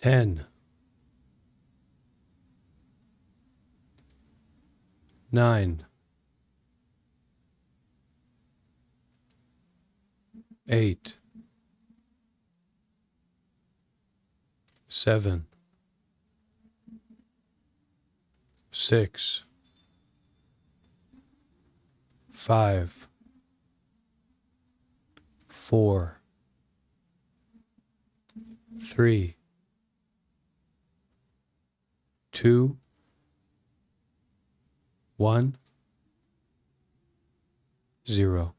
10, 9, 8, 7, 6, 5, 4, 3, 2, 1, 0.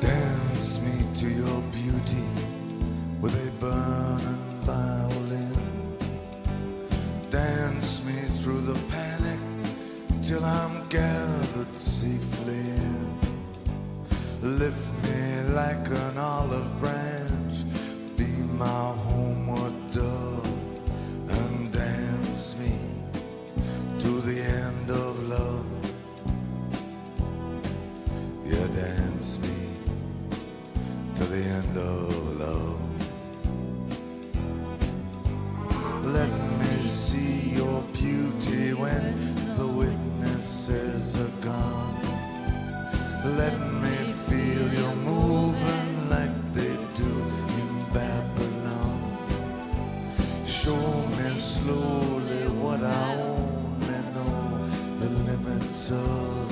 Dance me to your beauty with a burning violin. Dance me through the panic till I'm gathered safely in. Lift me like an olive branch, be my homeward dove, and dance me to the end of love. Yeah, dance me to the end of love. Let me see your beauty when the witnesses are gone. Let me feel you moving like they do in Babylon. Show me slowly what I only know the limits of,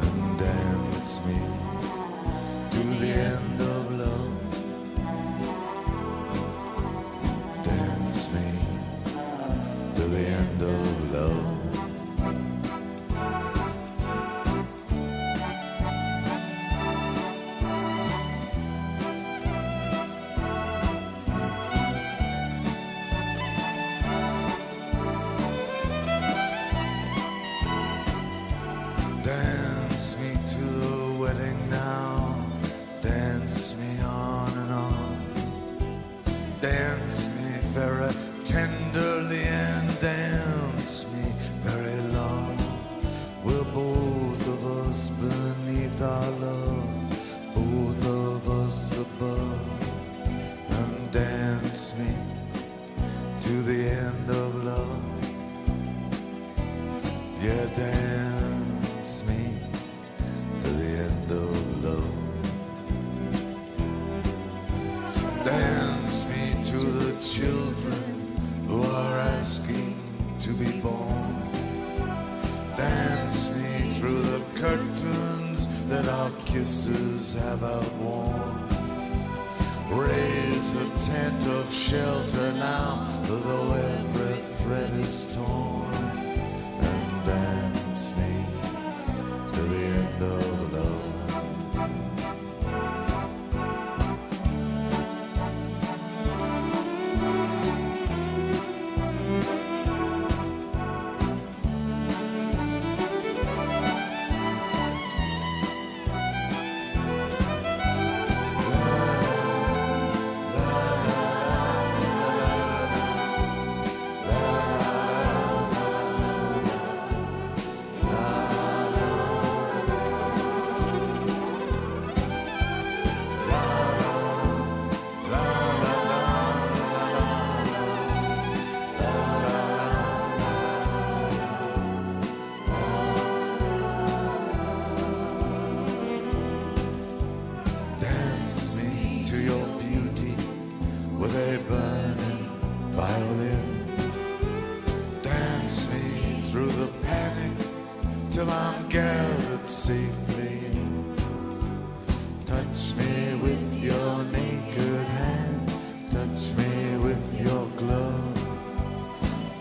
and dance me to the end of love. Dance me to the end of love. Dance me to the wedding now. Dance me on and on. Dance me very tenderly and dance me very long. We're both of us beneath our love, both of us above, and dance me to the end of love. Yeah, dance me to the end of love. Dance me to the children who are asking to be born. Dance me through the curtains that our kisses have outworn. Raise a tent of shelter now, though every thread is torn. And dance me to the end of love. La, la, la, la, la, la, la, la, la. Touch me with your naked hand, touch me with your glove.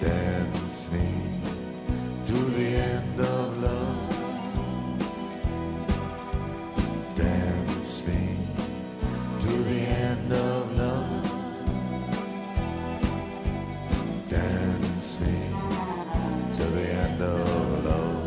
Dance me to the end of love. Dance me to the end of love. Dance me to the end of love.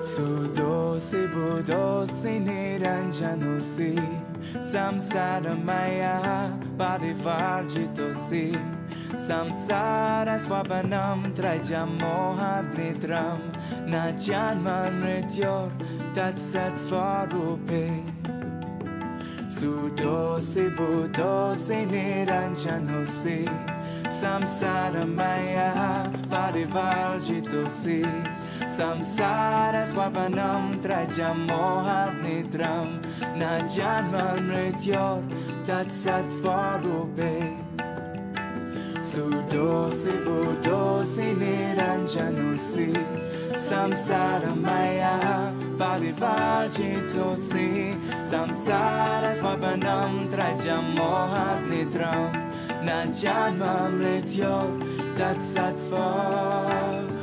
Sudosi budosi niranjanosi Samsara maya padivarjitosi Samsara swapanam trajamohat nidram Najanma mrityor tatsat svarupe Sudosi budosi niranjanosi Samsara maya padivarjitosi Samsara swapanam trajamohat nidram Najanma mrityor tatsat svarupe Sudosi budosi niranjanosi Samsara maya parivarjitosi Samsara swapanam trajamohat nidram Najanma mrityor tatsat svarupe.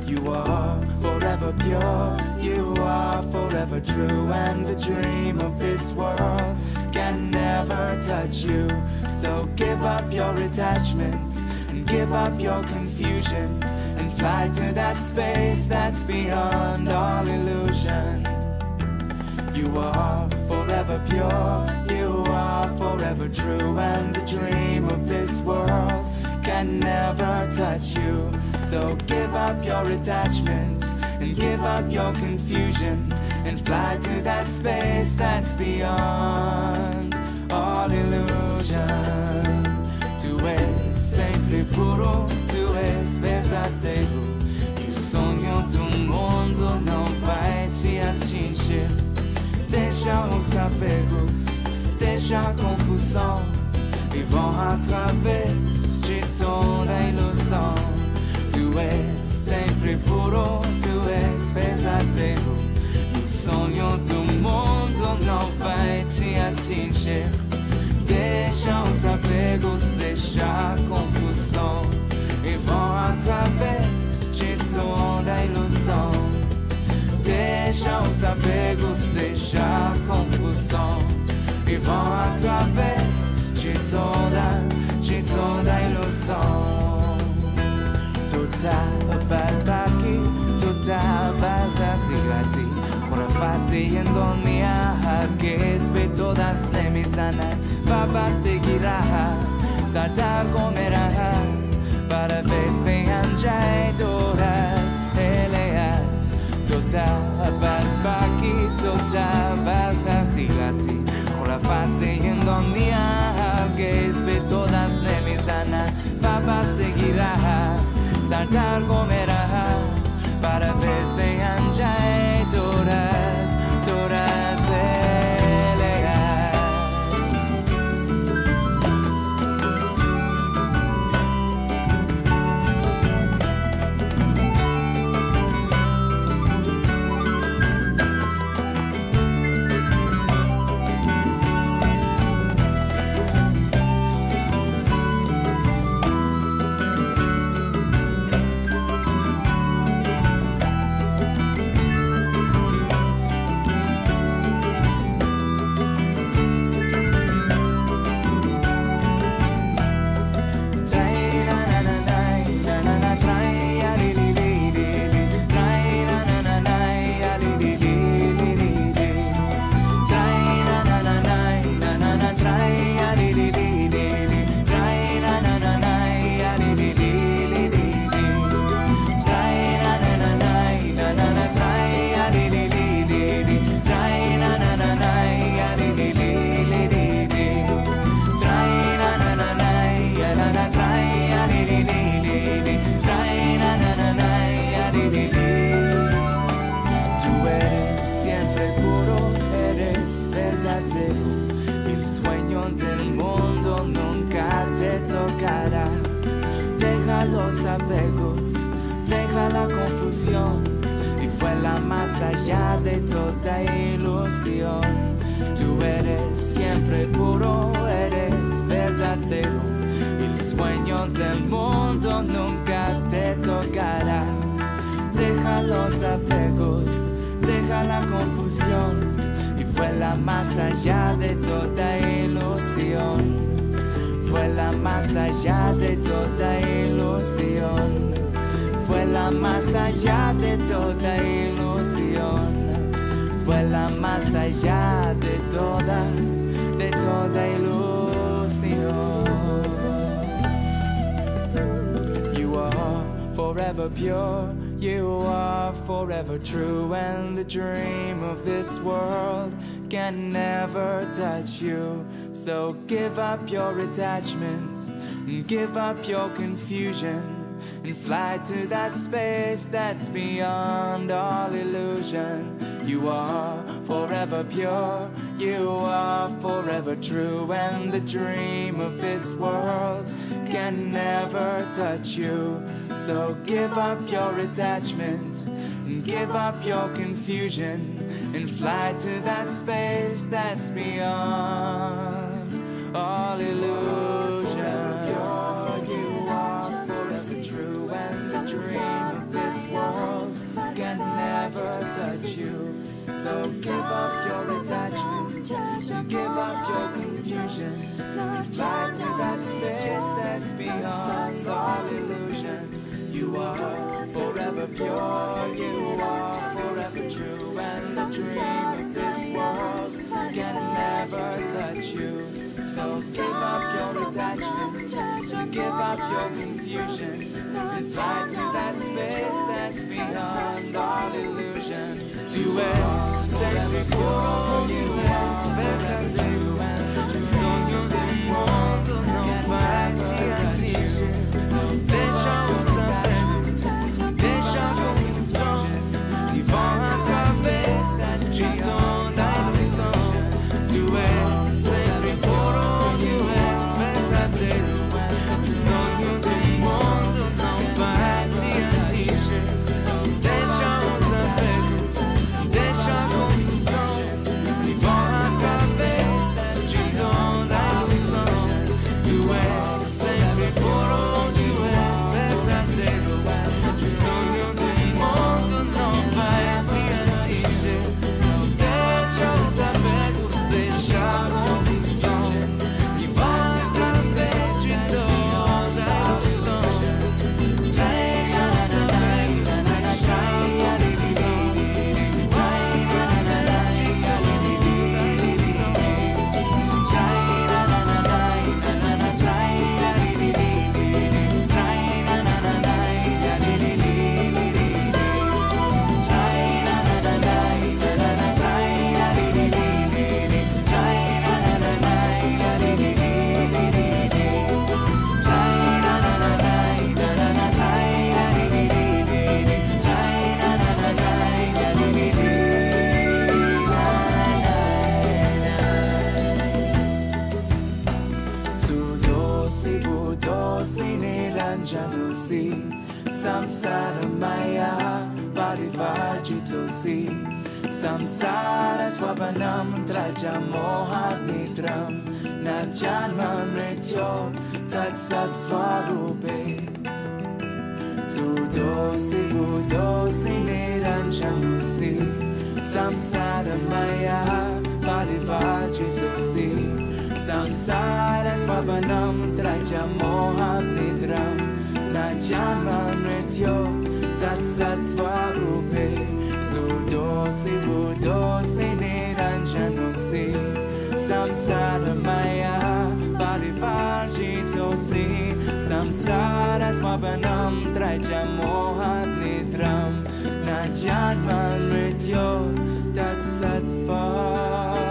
You are forever pure, you are forever true, and the dream of this world can never touch you. So give up your attachment and give up your confusion and fly to that space that's beyond all illusion. You are forever pure, you are forever true, and the dream of this world can never touch you. So give up your attachment and give up your confusion and fly to that space that's beyond all illusion. Tu es sempre puro, tu és verdadeiro, e o sonho do mundo não vai te atingir. Deixa os apegos, deixa a confusão e vão através de toda a ilusão. Tu és sempre puro, tu és verdadeiro, e o sonho do mundo não vai te atingir. Deixa os apegos, deixa a confusão e vão através de toda a ilusão. Deixa os apegos, deixa a confusão e vão através de toda a ilusão. Toda barbaki, toda barbaki, khurafati endonia, hargez be todas nemizana, babas de giraha, sadar gomeraha, para vez vean jai doras eleat. Toda barbaki, toda barbaki, khurafati endonia, hargez be todas nemizana. saltar comerá para vez vean ya todas el sueño del mundo nunca te tocará. Deja los apegos, deja la confusión y vuela más allá de toda ilusión. Tú eres siempre puro, eres verdadero. El sueño del mundo nunca te tocará. Deja los apegos, deja la confusión y vuela más allá de toda ilusión. Vuela más allá de toda ilusión. Vuela más allá de toda ilusión. Vuela más allá de toda ilusión. You are forever pure. You are forever true, and the dream of this world can never touch you. So give up your attachment and give up your confusion and fly to that space that's beyond all illusion. You are forever pure, you are forever true, and the dream of this world can never touch you. So give up your attachment and give up your confusion and fly to that space that's beyond all illusion. You are forever true, and the dream of this world can never touch you. So give up your attachment and give up your confusion and fly to that space that's beyond all illusion. You are forever pure, you are forever true, and the dream of this world can never touch you. So give up your attachment and give up your confusion and fly to that space that's beyond all illusion. Tu es sempre puro, tu es verdadero, o sonho do mundo não vai te atingir. Deixa os apegos, deixa a confusão e vão através de toda a ilusão. Tu és sempre puro, tu és verdadeiro, o sonho do mundo não vai te atingir. Deixa os apegos, deixa a confusão e vão si budosi niranjanosi samsara maya parivajitosi samsara swapanam trajamohat nitram na janma mrityo tatsat swarupe sudosi budosi niranjanosi samsara maya parivajitosi samsara swapanam trajamohat nitram na janma mrityo tatsat swarupe sudosi budosi niranjanosi samsara maya parivajitosi samsara swapanam trajamohat nitram na janma mrityo tatsat swarupe.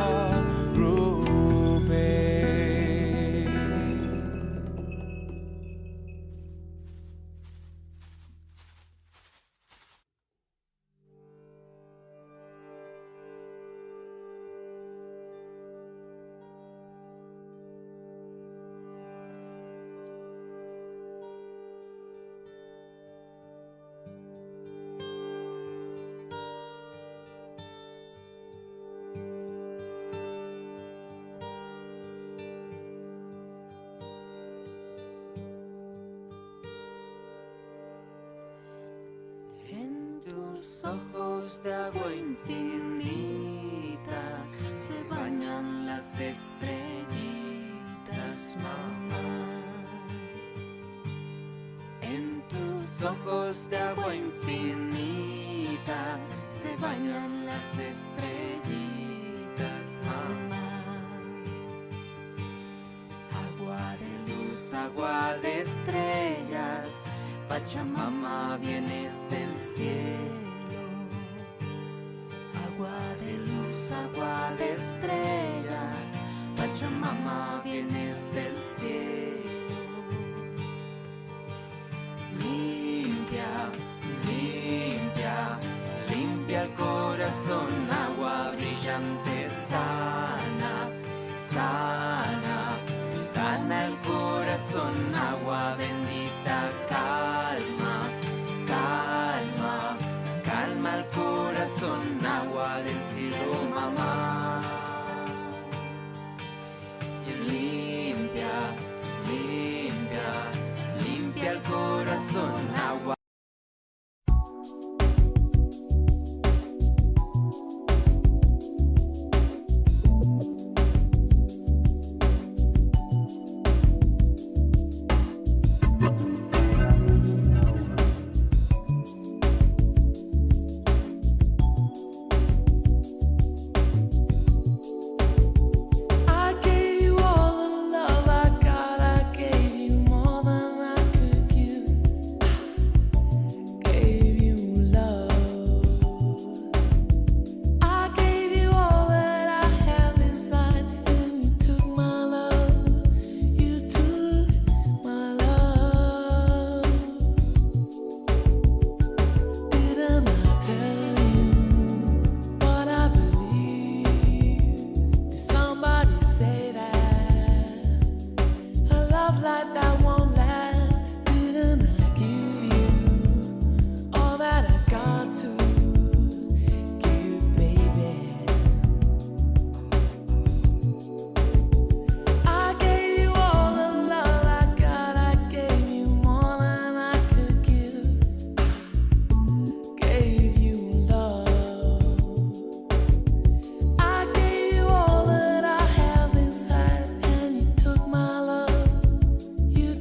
Tus ojos de agua infinita se bañan las estrellitas, mamá. En tus ojos de agua infinita se bañan las estrellitas, mamá. Agua de luz, agua de estrellas, Pachamama, vienes del cielo. Agua de luz, agua de estrellas, Pachamama, vienes del cielo. Limpia, limpia, limpia el corazón, agua brillante, sana, sana, sana el corazón, agua bendita, calma, calma, calma el corazón, agua del cielo, mamá. Y limpia, limpia, limpia el corazón, agua. You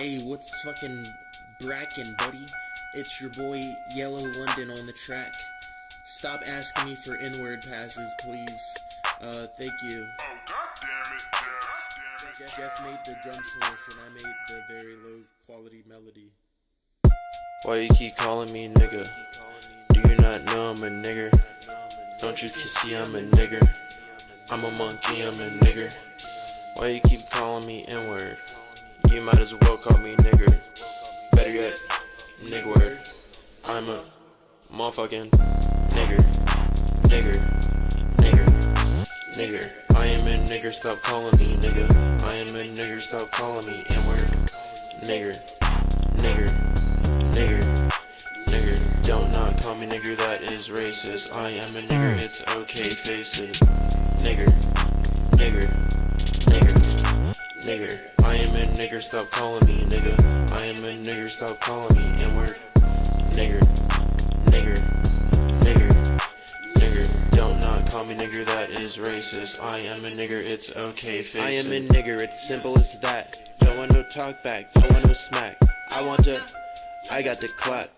Hey, what's fucking brackin', buddy? It's your boy Yellow London on the track. Stop asking me for N-word passes, please. Thank you. Oh, goddamn it, Jeff. Jeff made the drum source and I made the very low quality melody. Why you keep calling me nigga? Do you not know I'm a nigger? Don't you see I'm a nigger? I'm a monkey, I'm a nigger. Why you keep calling me N-word? You might as well call me nigger. Better yet, nigger. I'm a motherfucking nigger. Nigger. I am a nigger, stop calling me nigga. I am a nigger, stop calling me N-word. Nigger. Don't not call me nigger, that is racist. I am a nigger, it's okay, face it. Nigger. I am a nigger, stop calling me nigga. I am a nigger, stop calling me N-word. Nigger. Don't not call me nigger, that is racist. I am a nigger, it's okay, face it. I am a nigger, it's simple as that. Don't want no talk back, don't want no smack. I got the clap.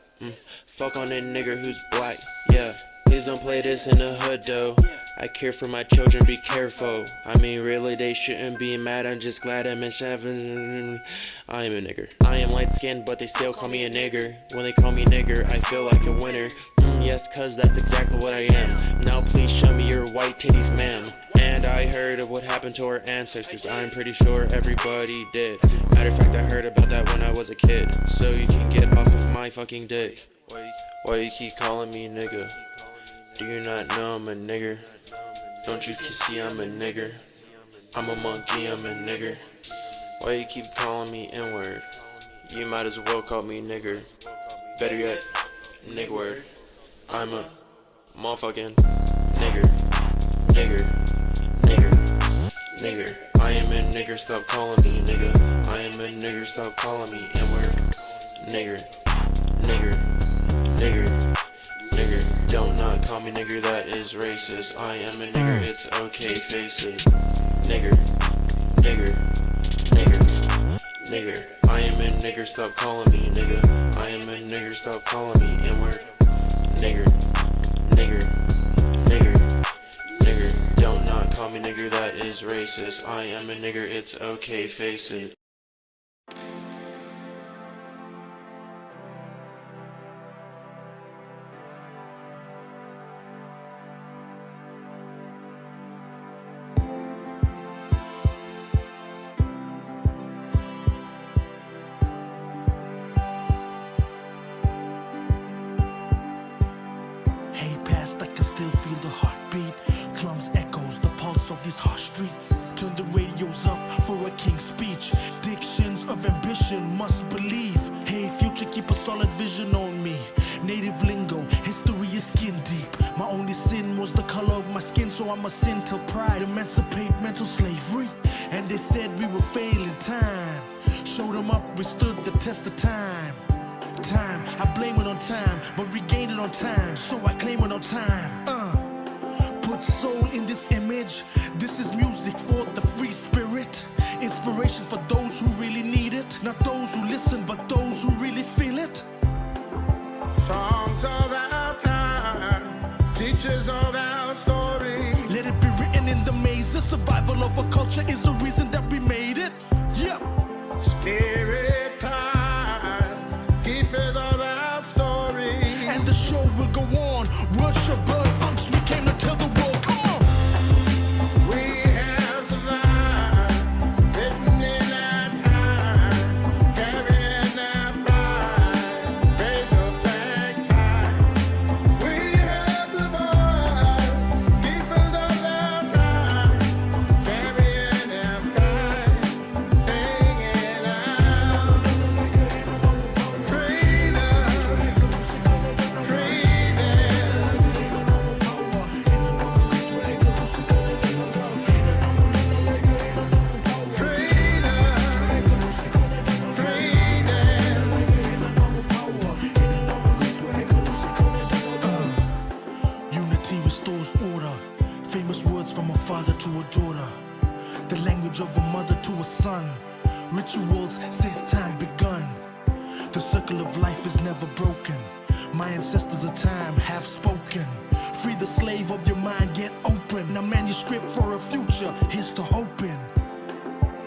Fuck on a nigger who's black, yeah. Please don't play this in the hood though. I care for my children, be careful. I mean really they shouldn't be mad, I'm just glad I'm in seven. I am a nigger. I am light skinned but they still call me a nigger. When they call me nigger I feel like a winner. Yes, cause that's exactly what I am. Now please show me your white titties, ma'am. And I heard of what happened to our ancestors. I'm pretty sure everybody did. Matter of fact, I heard about that when I was a kid. So you can get off of my fucking dick. Why you keep calling me nigga? Do you not know I'm a nigger? Don't you see I'm a nigger? I'm a monkey, I'm a nigger. Why you keep calling me N-word? You might as well call me nigger. Better yet, nigger. I'm a motherfucking nigger. I am a nigger, stop calling me nigga. I am a nigger, stop calling me N-word. Nigger. Don't not call me nigger, that is racist. I am a nigger, it's okay, face it. Nigger. I am a nigger, stop calling me nigga. I am a nigger, stop calling me N-word. Nigger. Don't not call me nigger, that is racist. I am a nigger, it's okay, face it. Hey, past, I can still feel the heartbeat. Drums echoes the pulse of these harsh streets. Turn the radios up for a king's speech. Dictions of ambition must believe. Hey, future, keep a solid vision on me. Native lingo, history is skin deep. My only sin was the color of my skin, so I'm a sin till pride emancipate mental slavery. And they said we would fail in time. Showed them up, we stood the test of time. I blame it on time, but regain it on time. So I claim it on time. Put soul in this image. This is music for the free spirit. Inspiration for those who really need it. Not those who listen, but those who really feel it. Songs of our time, teachers of our story. Let it be written in the maze. The survival of a culture is the reason that we made it. Yep. Spirit times, keepers of our story. And the show will go on. Worship blood unks. We came to tell the world. Come on. We have survived, written in our time, carrying our pride, raise the flag high. We have survived, keepers of our time, carrying our pride, singing out, Unity restores order. Famous words from a father to a daughter. The language of a mother to a son. rituals since time begun. The circle of life is never broken. My ancestors of time have spoken. Free the slave of your mind, get open. A manuscript for a future, here's to hoping.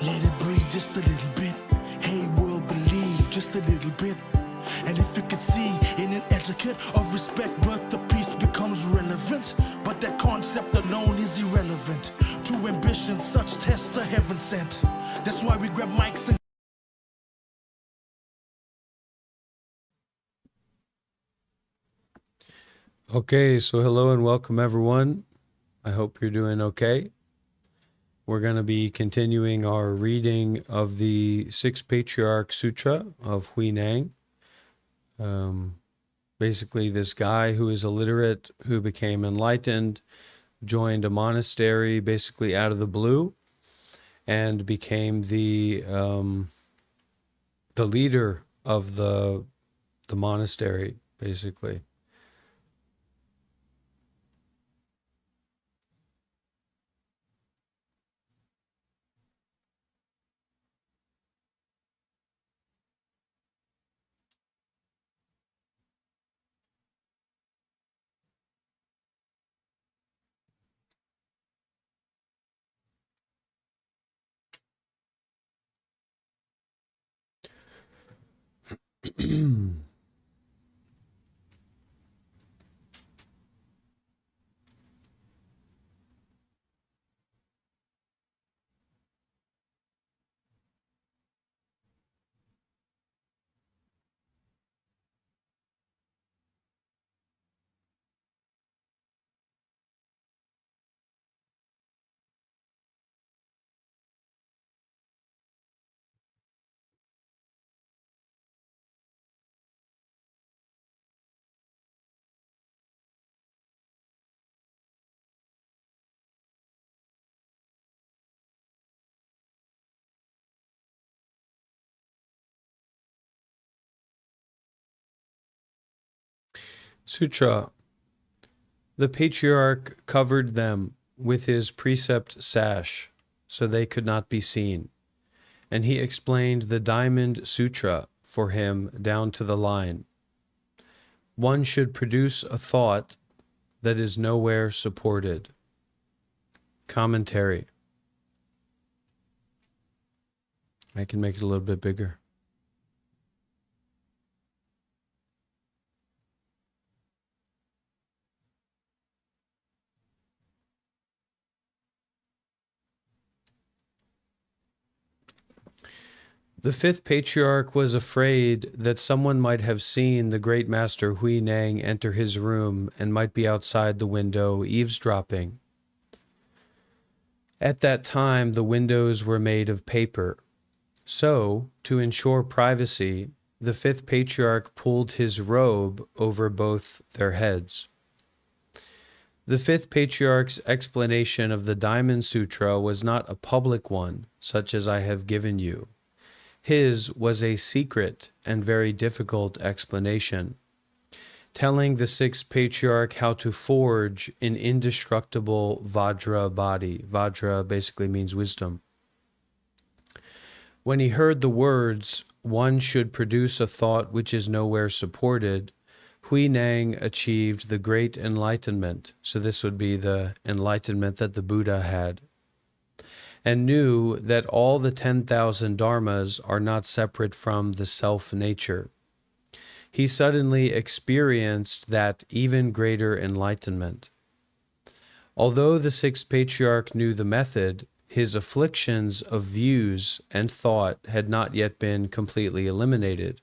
Let it breathe just a little bit. Hey world, believe just a little bit. And if you can see in an etiquette of respect, birth to peace becomes relevant. But that concept alone is irrelevant to ambition, such tests are heaven sent. That's why we grab mics and Okay, so hello and welcome everyone. I hope you're doing okay. We're going to be continuing our reading of the Sixth Patriarch Sutra of Hui Neng. Basically, this guy who is illiterate, who became enlightened, joined a monastery basically out of the blue, and became the leader of the monastery, basically. Sutra. The patriarch covered them with his precept sash, so they could not be seen, and he explained the Diamond Sutra for him down to the line. One should produce a thought that is nowhere supported. Commentary. I can make it a little bit bigger. The fifth patriarch was afraid that someone might have seen the great master Hui Neng enter his room and might be outside the window eavesdropping. At that time, the windows were made of paper. So, to ensure privacy, the fifth patriarch pulled his robe over both their heads. The fifth patriarch's explanation of the Diamond Sutra was not a public one, such as I have given you. His was a secret and very difficult explanation, telling the sixth patriarch how to forge an indestructible Vajra body. Vajra basically means wisdom. When he heard the words, one should produce a thought which is nowhere supported, Hui Neng achieved the great enlightenment. So this would be the enlightenment that the Buddha had, and knew that all the 10,000 dharmas are not separate from the self-nature. He suddenly experienced that even greater enlightenment. Although the sixth patriarch knew the method, his afflictions of views and thought had not yet been completely eliminated.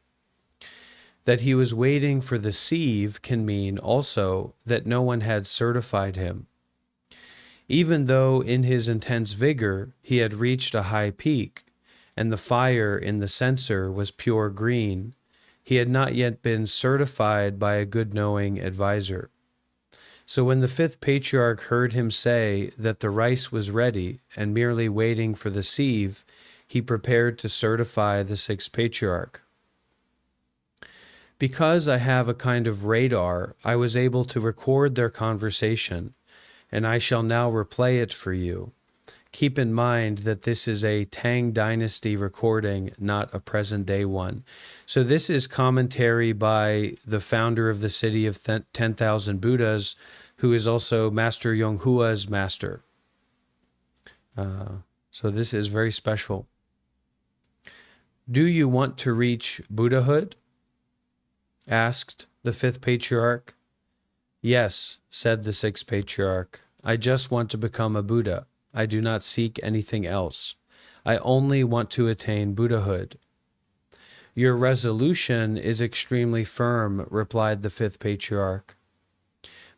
That he was waiting for the sieve can mean also that no one had certified him. Even though in his intense vigor he had reached a high peak, and the fire in the censer was pure green, he had not yet been certified by a good-knowing advisor. So when the fifth patriarch heard him say that the rice was ready and merely waiting for the sieve, he prepared to certify the sixth patriarch. Because I have a kind of radar, I was able to record their conversation, and I shall now replay it for you. Keep in mind that this is a Tang Dynasty recording, not a present-day one. So this is commentary by the founder of the city of 10,000 Buddhas, who is also Master Yonghua's master. So this is very special. Do you want to reach Buddhahood? Asked the fifth patriarch. Yes, said the sixth patriarch. I just want to become a Buddha. I do not seek anything else. I only want to attain Buddhahood. Your resolution is extremely firm, replied the fifth patriarch.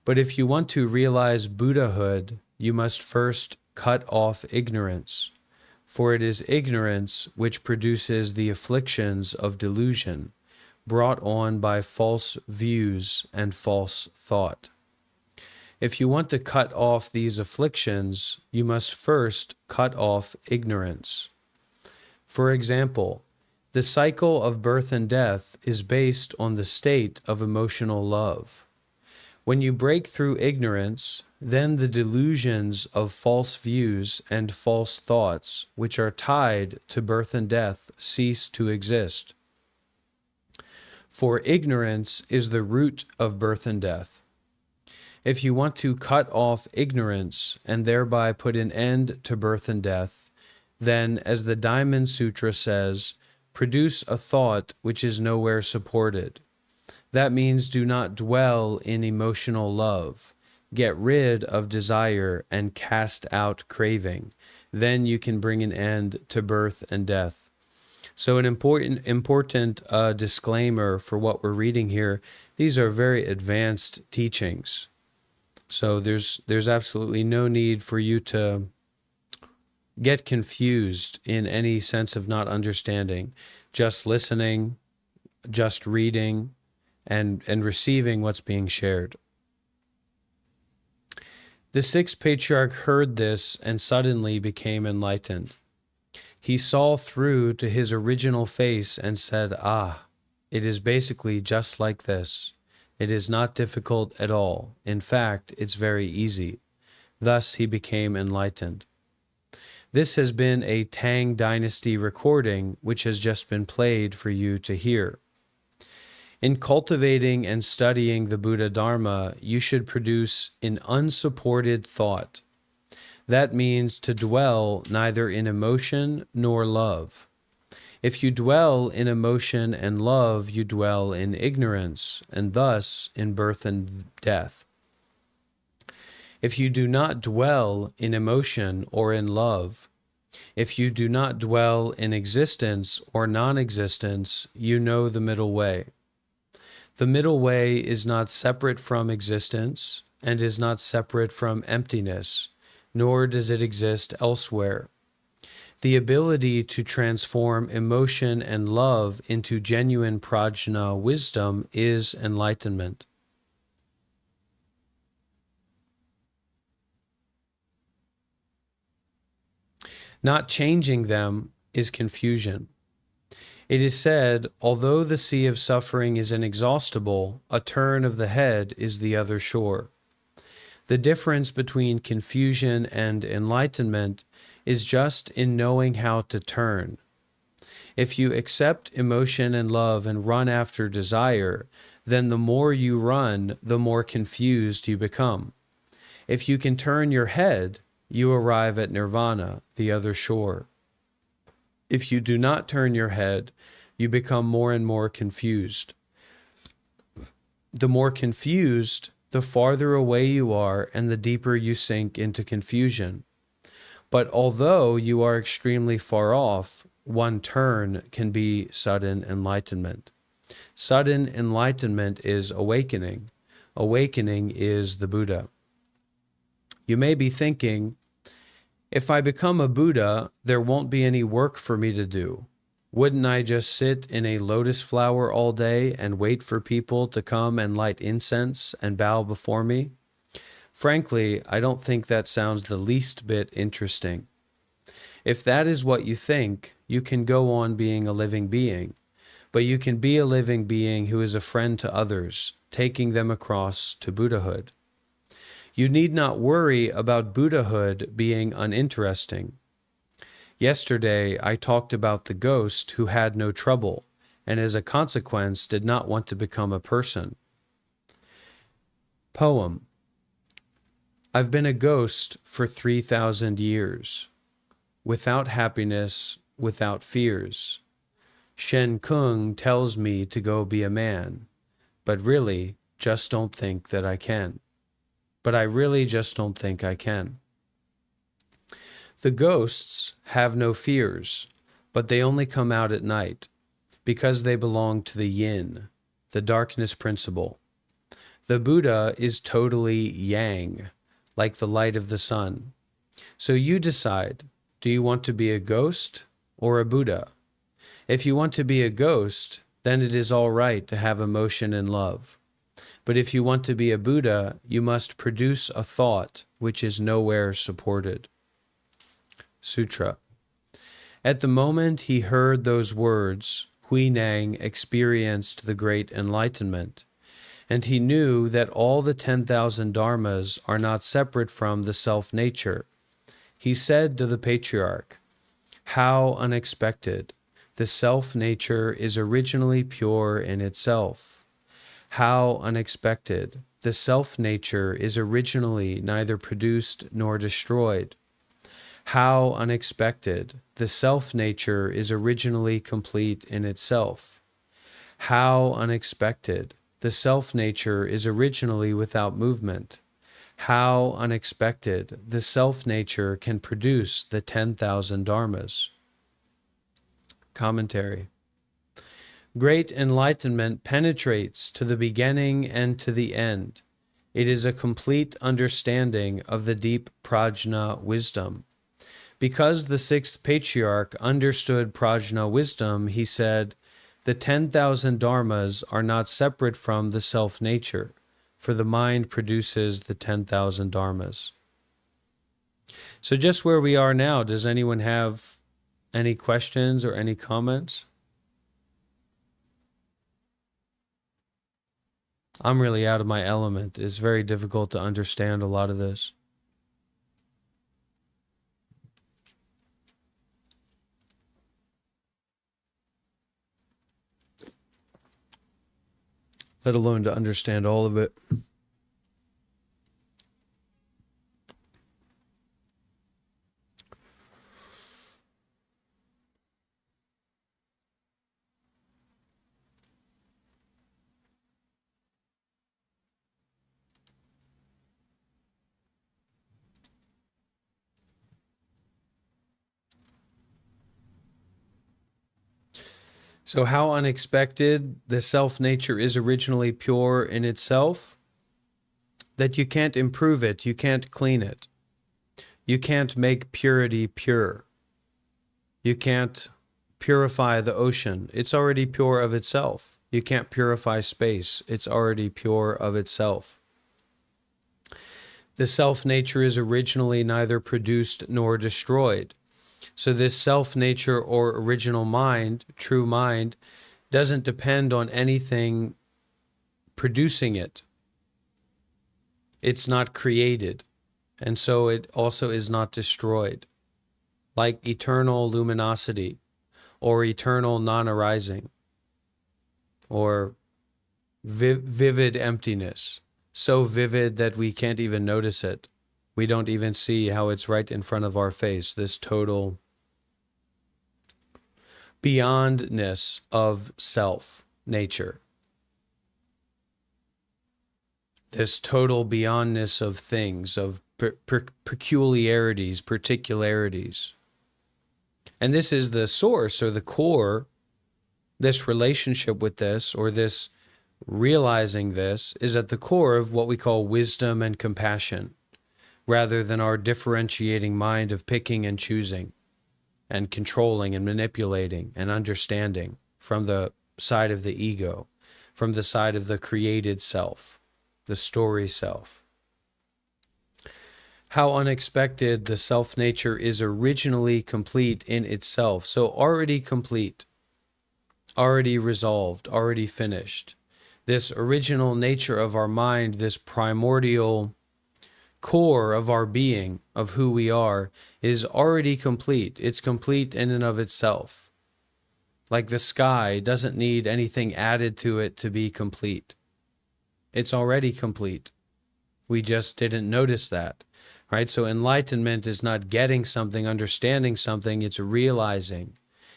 But if you want to realize Buddhahood, you must first cut off ignorance, for it is ignorance which produces the afflictions of delusion, brought on by false views and false thought. If you want to cut off these afflictions, you must first cut off ignorance. For example, the cycle of birth and death is based on the state of emotional love. When you break through ignorance, then the delusions of false views and false thoughts, which are tied to birth and death, cease to exist. For ignorance is the root of birth and death. If you want to cut off ignorance and thereby put an end to birth and death, then, as the Diamond Sutra says, produce a thought which is nowhere supported. That means do not dwell in emotional love. Get rid of desire and cast out craving. Then you can bring an end to birth and death. So an important disclaimer for what we're reading here. These are very advanced teachings. So there's absolutely no need for you to get confused in any sense of not understanding. Just listening, just reading, and receiving what's being shared. The sixth patriarch heard this and suddenly became enlightened. He saw through to his original face and said, "Ah, it is basically just like this. It is not difficult at all. In fact, it's very easy." Thus he became enlightened. This has been a Tang Dynasty recording, which has just been played for you to hear. In cultivating and studying the Buddha Dharma, you should produce an unsupported thought. That means to dwell neither in emotion nor love. If you dwell in emotion and love, you dwell in ignorance, and thus in birth and death. If you do not dwell in emotion or in love, if you do not dwell in existence or non-existence, you know the middle way. The middle way is not separate from existence and is not separate from emptiness, nor does it exist elsewhere. The ability to transform emotion and love into genuine prajna wisdom is enlightenment. Not changing them is confusion. It is said, although the sea of suffering is inexhaustible, a turn of the head is the other shore. The difference between confusion and enlightenment is just in knowing how to turn. If you accept emotion and love and run after desire, then the more you run, the more confused you become. If you can turn your head, you arrive at nirvana, the other shore. If you do not turn your head, you become more and more confused. The more confused, the farther away you are and the deeper you sink into confusion. But although you are extremely far off, one turn can be sudden enlightenment. Sudden enlightenment is awakening. Awakening is the Buddha. You may be thinking, if I become a Buddha, there won't be any work for me to do. Wouldn't I just sit in a lotus flower all day and wait for people to come and light incense and bow before me? Frankly, I don't think that sounds the least bit interesting. If that is what you think, you can go on being a living being, but you can be a living being who is a friend to others, taking them across to Buddhahood. You need not worry about Buddhahood being uninteresting. Yesterday, I talked about the ghost who had no trouble, and as a consequence did not want to become a person. Poem. I've been a ghost for 3,000 years, without happiness, without fears. Shen Kung tells me to go be a man, but really just don't think that I can. But I really just don't think I can. The ghosts have no fears, but they only come out at night, because they belong to the yin, the darkness principle. The Buddha is totally yang, like the light of the sun. So you decide, do you want to be a ghost or a Buddha? If you want to be a ghost, then it is all right to have emotion and love. But if you want to be a Buddha, you must produce a thought which is nowhere supported. Sutra. At the moment he heard those words, Hui Neng experienced the great enlightenment, and he knew that all the 10,000 dharmas are not separate from the self-nature. He said to the Patriarch, "How unexpected! The self-nature is originally pure in itself. How unexpected! The self-nature is originally neither produced nor destroyed. How unexpected! The self-nature is originally complete in itself. How unexpected! The self-nature is originally without movement. How unexpected! The self-nature can produce the 10,000 dharmas." Commentary. Great enlightenment penetrates to the beginning and to the end. It is a complete understanding of the deep prajna wisdom. Because the sixth patriarch understood prajna wisdom, he said, the 10,000 dharmas are not separate from the self-nature, for the mind produces the 10,000 dharmas. So just where we are now, does anyone have any questions or any comments? I'm really out of my element. It's very difficult to understand a lot of this. Let alone to understand all of it. So how unexpected the self-nature is originally pure in itself, that you can't improve it, you can't clean it. You can't make purity pure. You can't purify the ocean. It's already pure of itself. You can't purify space. It's already pure of itself. The self-nature is originally neither produced nor destroyed. So this self-nature or original mind, true mind, doesn't depend on anything producing it. It's not created, and so it also is not destroyed. Like eternal luminosity, or eternal non-arising, or vivid emptiness, so vivid that we can't even notice it. We don't even see how it's right in front of our face, this total beyondness of self, nature. This total beyondness of things, of peculiarities, particularities. And this is the source or the core, this relationship with this, or this realizing this, is at the core of what we call wisdom and compassion, rather than our differentiating mind of picking and choosing and controlling and manipulating and understanding from the side of the ego, from the side of the created self, the story self. How unexpected the self-nature is originally complete in itself. So already complete, already resolved, already finished. This original nature of our mind, this primordial core of our being, of who we are, is already complete. It's complete in and of itself. Like the sky doesn't need anything added to it to be complete. It's already complete. We just didn't notice that, right? So enlightenment is not getting something, understanding something, it's realizing.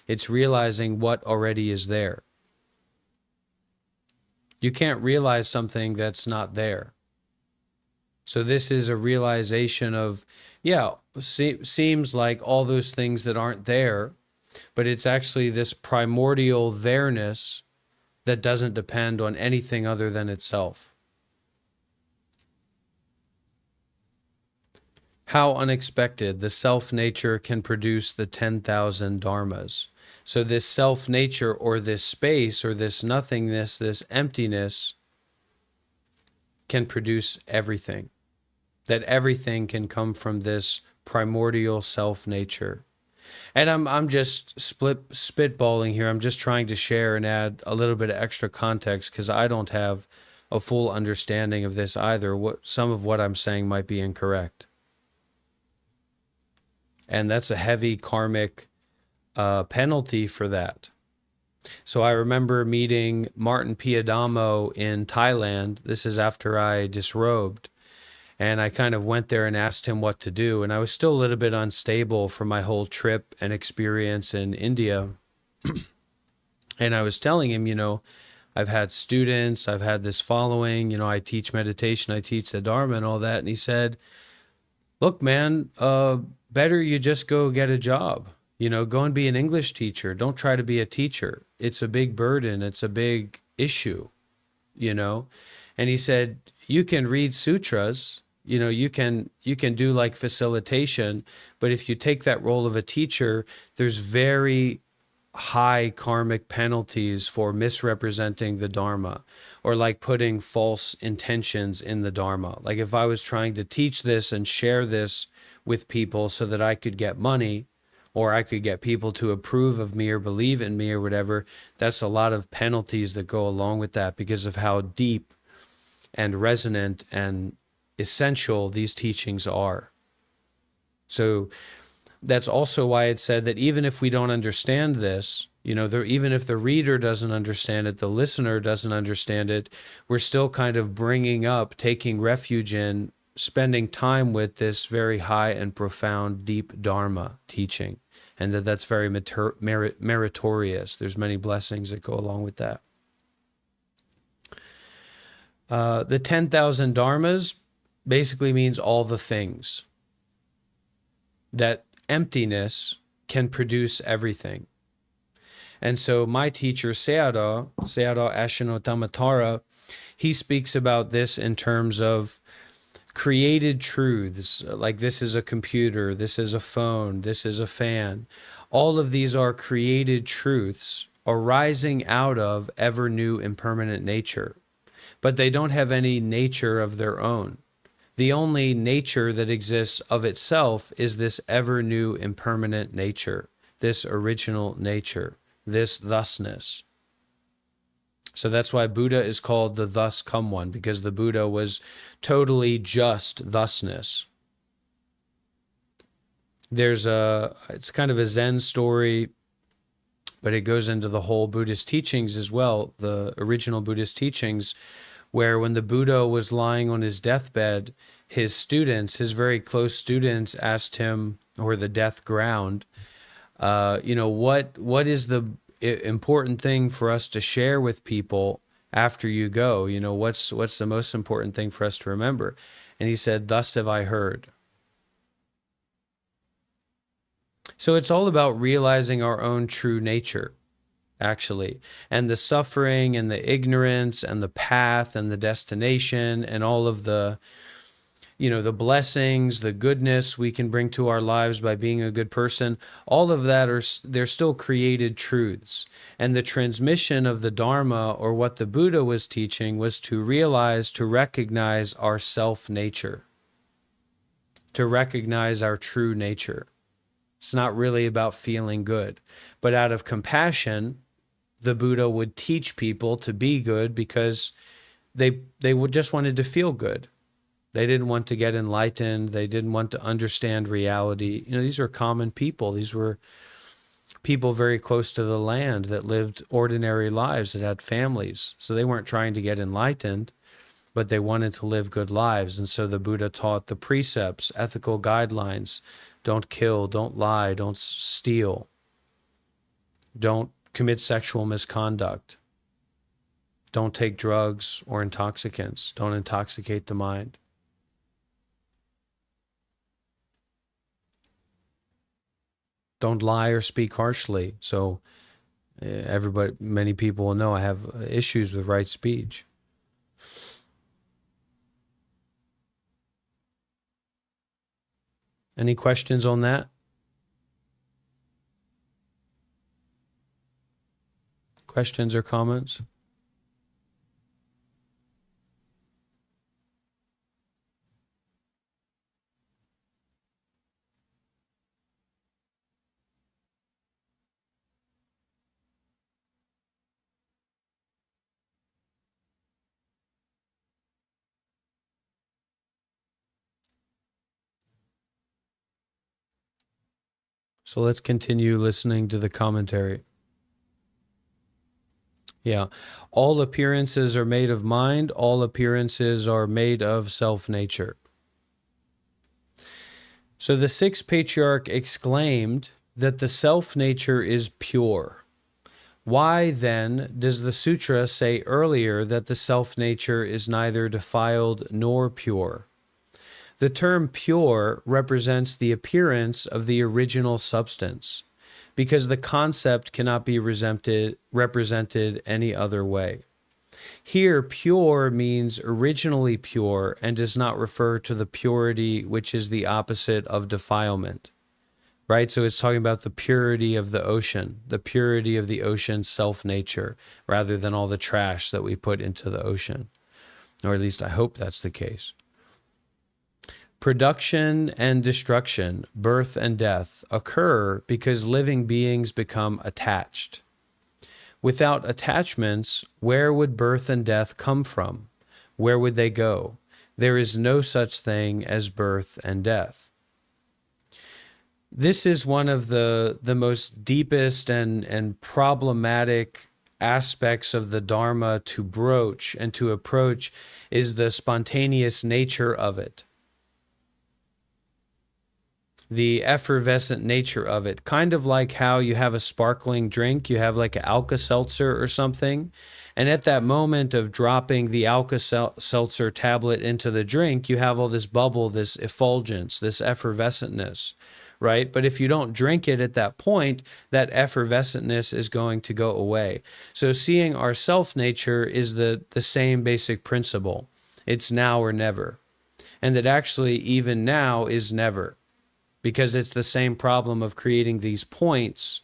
It's realizing what already is there. You can't realize something that's not there. So this is a realization of, seems like all those things that aren't there, but it's actually this primordial there-ness that doesn't depend on anything other than itself. How unexpected the self-nature can produce the 10,000 dharmas. So this self-nature, or this space, or this nothingness, this emptiness, can produce everything. That everything can come from this primordial self-nature. And I'm just spitballing here. I'm just trying to share and add a little bit of extra context, because I don't have a full understanding of this either. Some of what I'm saying might be incorrect. And that's a heavy karmic penalty for that. So I remember meeting Martin Piadamo in Thailand. This is after I disrobed. And I kind of went there and asked him what to do. And I was still a little bit unstable from my whole trip and experience in India. And I was telling him, I've had students, I've had this following, I teach meditation, I teach the Dharma and all that. And he said, look, man, better you just go get a job. Go and be an English teacher. Don't try to be a teacher. It's a big burden. It's a big issue, And he said, you can read sutras, you can do like facilitation, but if you take that role of a teacher, there's very high karmic penalties for misrepresenting the Dharma, or like putting false intentions in the Dharma. Like if I was trying to teach this and share this with people so that I could get money, or I could get people to approve of me or believe in me or whatever, that's a lot of penalties that go along with that, because of how deep and resonant and essential these teachings are. So that's also why it said that even if we don't understand this, even if the reader doesn't understand it, the listener doesn't understand it, we're still kind of bringing up, taking refuge in, spending time with this very high and profound, deep Dharma teaching, and that's very meritorious. There's many blessings that go along with that. The 10,000 dharmas basically means all the things. That emptiness can produce everything. And so my teacher, Sayadaw Ashinotamatara, he speaks about this in terms of created truths, like this is a computer, this is a phone, this is a fan. All of these are created truths arising out of ever new impermanent nature. But they don't have any nature of their own. The only nature that exists of itself is this ever new impermanent nature, this original nature, this thusness. So that's why Buddha is called the thus come one, because the Buddha was totally just thusness. It's kind of a Zen story, but it goes into the whole Buddhist teachings as well, the original Buddhist teachings, where when the Buddha was lying on his deathbed, his students, his very close students, asked him, or the death ground, what is the important thing for us to share with people after you go? What's the most important thing for us to remember? And he said, thus have I heard. So it's all about realizing our own true nature, actually, and the suffering and the ignorance and the path and the destination and all of the the blessings, the goodness we can bring to our lives by being a good person. All of that they're still created truths. And the transmission of the Dharma, or what the Buddha was teaching, was to realize, to recognize our self-nature, to recognize our true nature. It's not really about feeling good, but out of compassion, the Buddha would teach people to be good because they would just wanted to feel good. They didn't want to get enlightened. They didn't want to understand reality. These were common people. These were people very close to the land that lived ordinary lives, that had families. So they weren't trying to get enlightened, but they wanted to live good lives. And so the Buddha taught the precepts, ethical guidelines. Don't kill, don't lie, don't steal, don't commit sexual misconduct, don't take drugs or intoxicants, don't intoxicate the mind. Don't lie or speak harshly. So many people will know I have issues with right speech. Any questions on that? Questions or comments? So let's continue listening to the commentary. Yeah. All appearances are made of mind. All appearances are made of self-nature. So the sixth patriarch exclaimed that the self-nature is pure. Why then does the sutra say earlier that the self-nature is neither defiled nor pure? The term pure represents the appearance of the original substance, because the concept cannot be represented any other way. Here, pure means originally pure and does not refer to the purity which is the opposite of defilement, right? So it's talking about the purity of the ocean ocean's self-nature, rather than all the trash that we put into the ocean, or at least I hope that's the case. Production and destruction, birth and death, occur because living beings become attached. Without attachments, where would birth and death come from? Where would they go? There is no such thing as birth and death. This is one of the most deepest and problematic aspects of the Dharma to broach and to approach, is the spontaneous nature of it. The effervescent nature of it, kind of like how you have a sparkling drink, you have like an Alka-Seltzer or something, and at that moment of dropping the Alka-Seltzer tablet into the drink, you have all this bubble, this effulgence, this effervescentness, right? But if you don't drink it at that point, that effervescentness is going to go away. So seeing our self-nature is the same basic principle. It's now or never. And that actually even now is never. Because it's the same problem of creating these points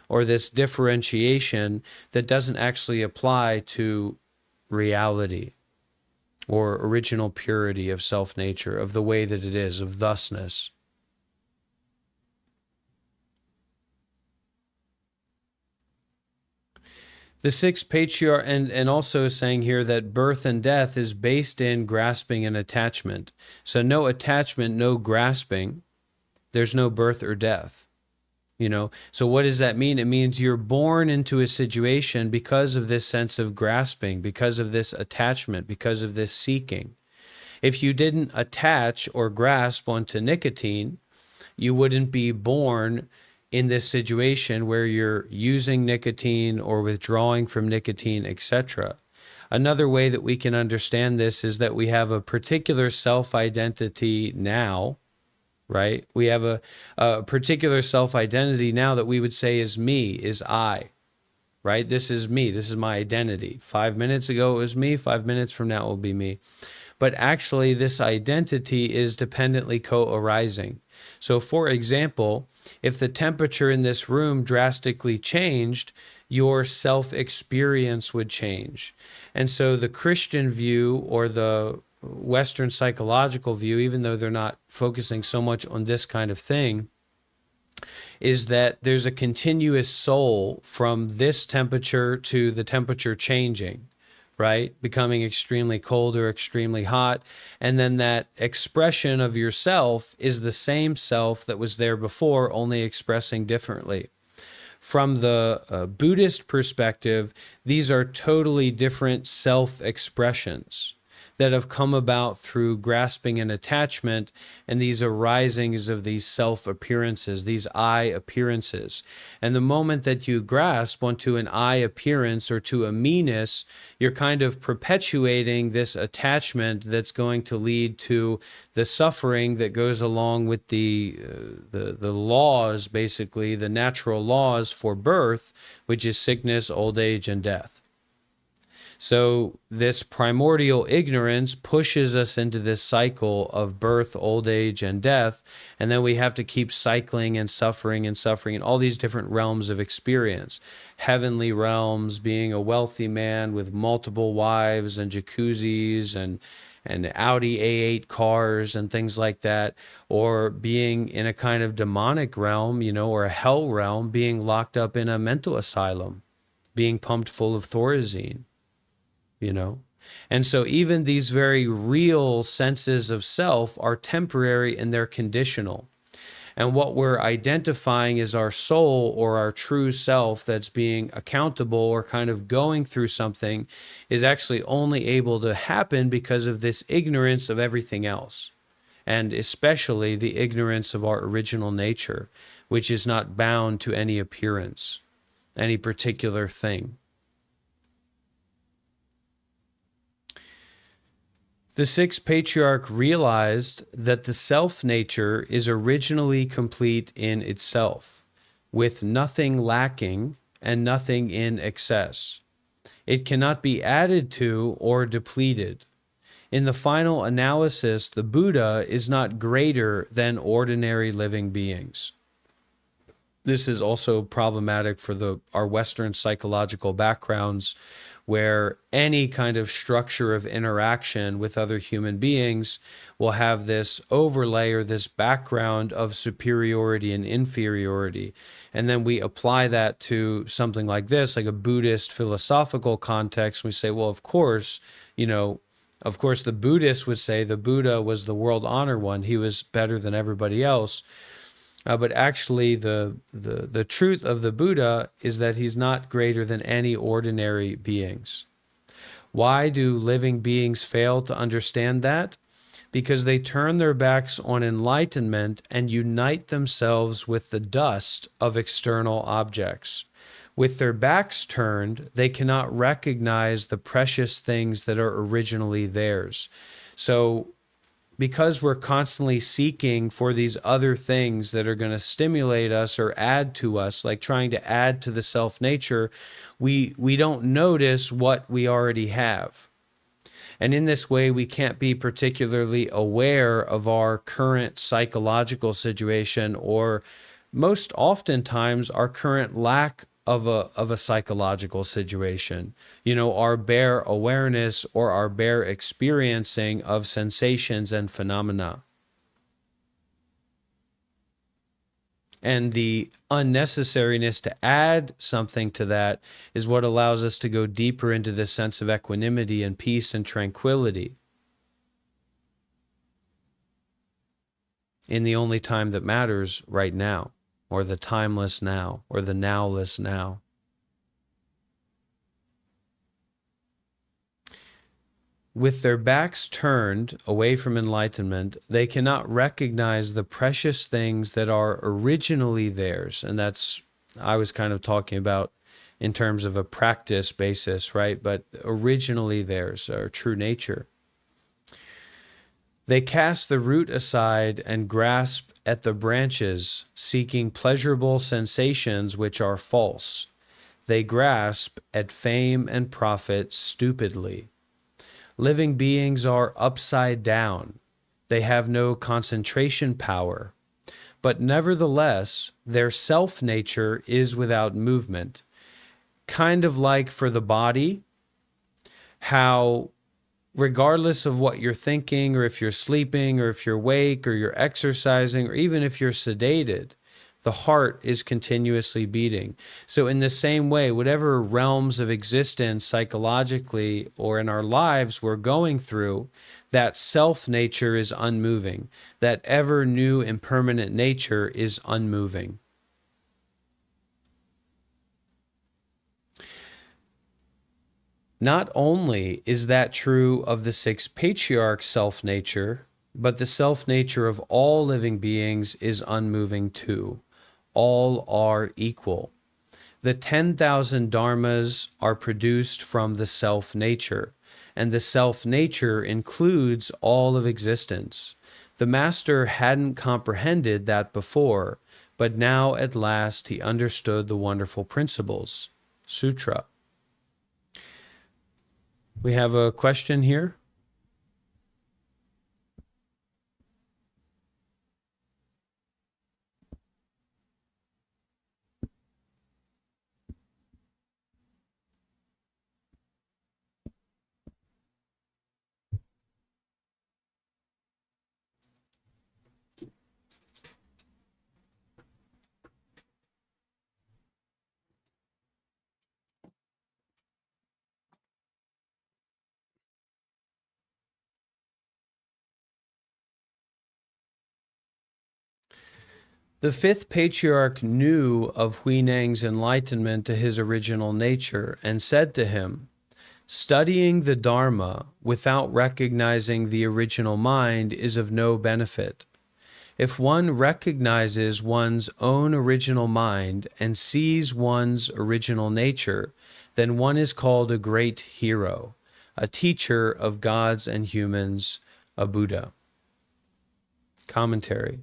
or this differentiation that doesn't actually apply to reality or original purity of self-nature, of the way that it is, of thusness. The sixth patriarch, and also saying here that birth and death is based in grasping and attachment. So no attachment, no grasping. There's no birth or death, So what does that mean? It means you're born into a situation because of this sense of grasping, because of this attachment, because of this seeking. If you didn't attach or grasp onto nicotine, you wouldn't be born in this situation where you're using nicotine or withdrawing from nicotine, etc. Another way that we can understand this is that we have a particular self-identity now, right? We have a particular self-identity now that we would say is me, is I, right? This is me. This is my identity. 5 minutes ago it was me. 5 minutes from now it will be me. But actually this identity is dependently co-arising. So for example, if the temperature in this room drastically changed, your self-experience would change. And so the Christian view, or the Western psychological view, even though they're not focusing so much on this kind of thing, is that there's a continuous soul from this temperature to the temperature changing, right? Becoming extremely cold or extremely hot. And then that expression of yourself is the same self that was there before, only expressing differently. From the Buddhist perspective, these are totally different self-expressions that have come about through grasping and attachment, and these arisings of these self-appearances, these I appearances. And the moment that you grasp onto an I appearance or to a me-ness, you're kind of perpetuating this attachment that's going to lead to the suffering that goes along with the laws, basically, the natural laws for birth, which is sickness, old age, and death. So this primordial ignorance pushes us into this cycle of birth, old age, and death, and then we have to keep cycling and suffering in all these different realms of experience. Heavenly realms, being a wealthy man with multiple wives and jacuzzis and Audi A8 cars and things like that, or being in a kind of demonic realm, or a hell realm, being locked up in a mental asylum, being pumped full of Thorazine. And so even these very real senses of self are temporary and they're conditional. And what we're identifying as our soul or our true self that's being accountable or kind of going through something is actually only able to happen because of this ignorance of everything else. And especially the ignorance of our original nature, which is not bound to any appearance, any particular thing. The sixth patriarch realized that the self-nature is originally complete in itself, with nothing lacking and nothing in excess. It cannot be added to or depleted. In the final analysis, the Buddha is not greater than ordinary living beings. This is also problematic for our Western psychological backgrounds, where any kind of structure of interaction with other human beings will have this overlay or this background of superiority and inferiority. And then we apply that to something like this, like a Buddhist philosophical context. We say, well, of course, the Buddhists would say the Buddha was the world honor one. He was better than everybody else. But actually, the truth of the Buddha is that he's not greater than any ordinary beings. Why do living beings fail to understand that? Because they turn their backs on enlightenment and unite themselves with the dust of external objects. With their backs turned, they cannot recognize the precious things that are originally theirs. So, because we're constantly seeking for these other things that are going to stimulate us or add to us, like trying to add to the self-nature, we don't notice what we already have. And in this way, we can't be particularly aware of our current psychological situation, or most oftentimes our current lack of a psychological situation, our bare awareness or our bare experiencing of sensations and phenomena. And the unnecessariness to add something to that is what allows us to go deeper into this sense of equanimity and peace and tranquility in the only time that matters right now, or the timeless now, or the nowless now. With their backs turned away from enlightenment, they cannot recognize the precious things that are originally theirs. And that's, I was kind of talking about in terms of a practice basis, right? But originally theirs, our true nature. They cast the root aside and grasp at the branches, seeking pleasurable sensations which are false. They grasp at fame and profit stupidly. Living beings are upside down. They have no concentration power. But nevertheless, their self-nature is without movement. Kind of like for the body, how regardless of what you're thinking, or if you're sleeping, or if you're awake, or you're exercising, or even if you're sedated, The heart is continuously beating. So in the same way, whatever realms of existence psychologically or in our lives we're going through, that self nature is unmoving. That ever new impermanent nature is unmoving. Not only is that true of the six patriarchs' self nature, but the self nature of all living beings is unmoving too. All are equal. The 10,000 dharmas are produced from the self nature, and the self nature includes all of existence. The master hadn't comprehended that before, but now at last he understood the wonderful principles. Sutra. We have a question here. The fifth patriarch knew of Hui Neng's enlightenment to his original nature and said to him, "Studying the Dharma without recognizing the original mind is of no benefit. If one recognizes one's own original mind and sees one's original nature, then one is called a great hero, a teacher of gods and humans, a Buddha." Commentary.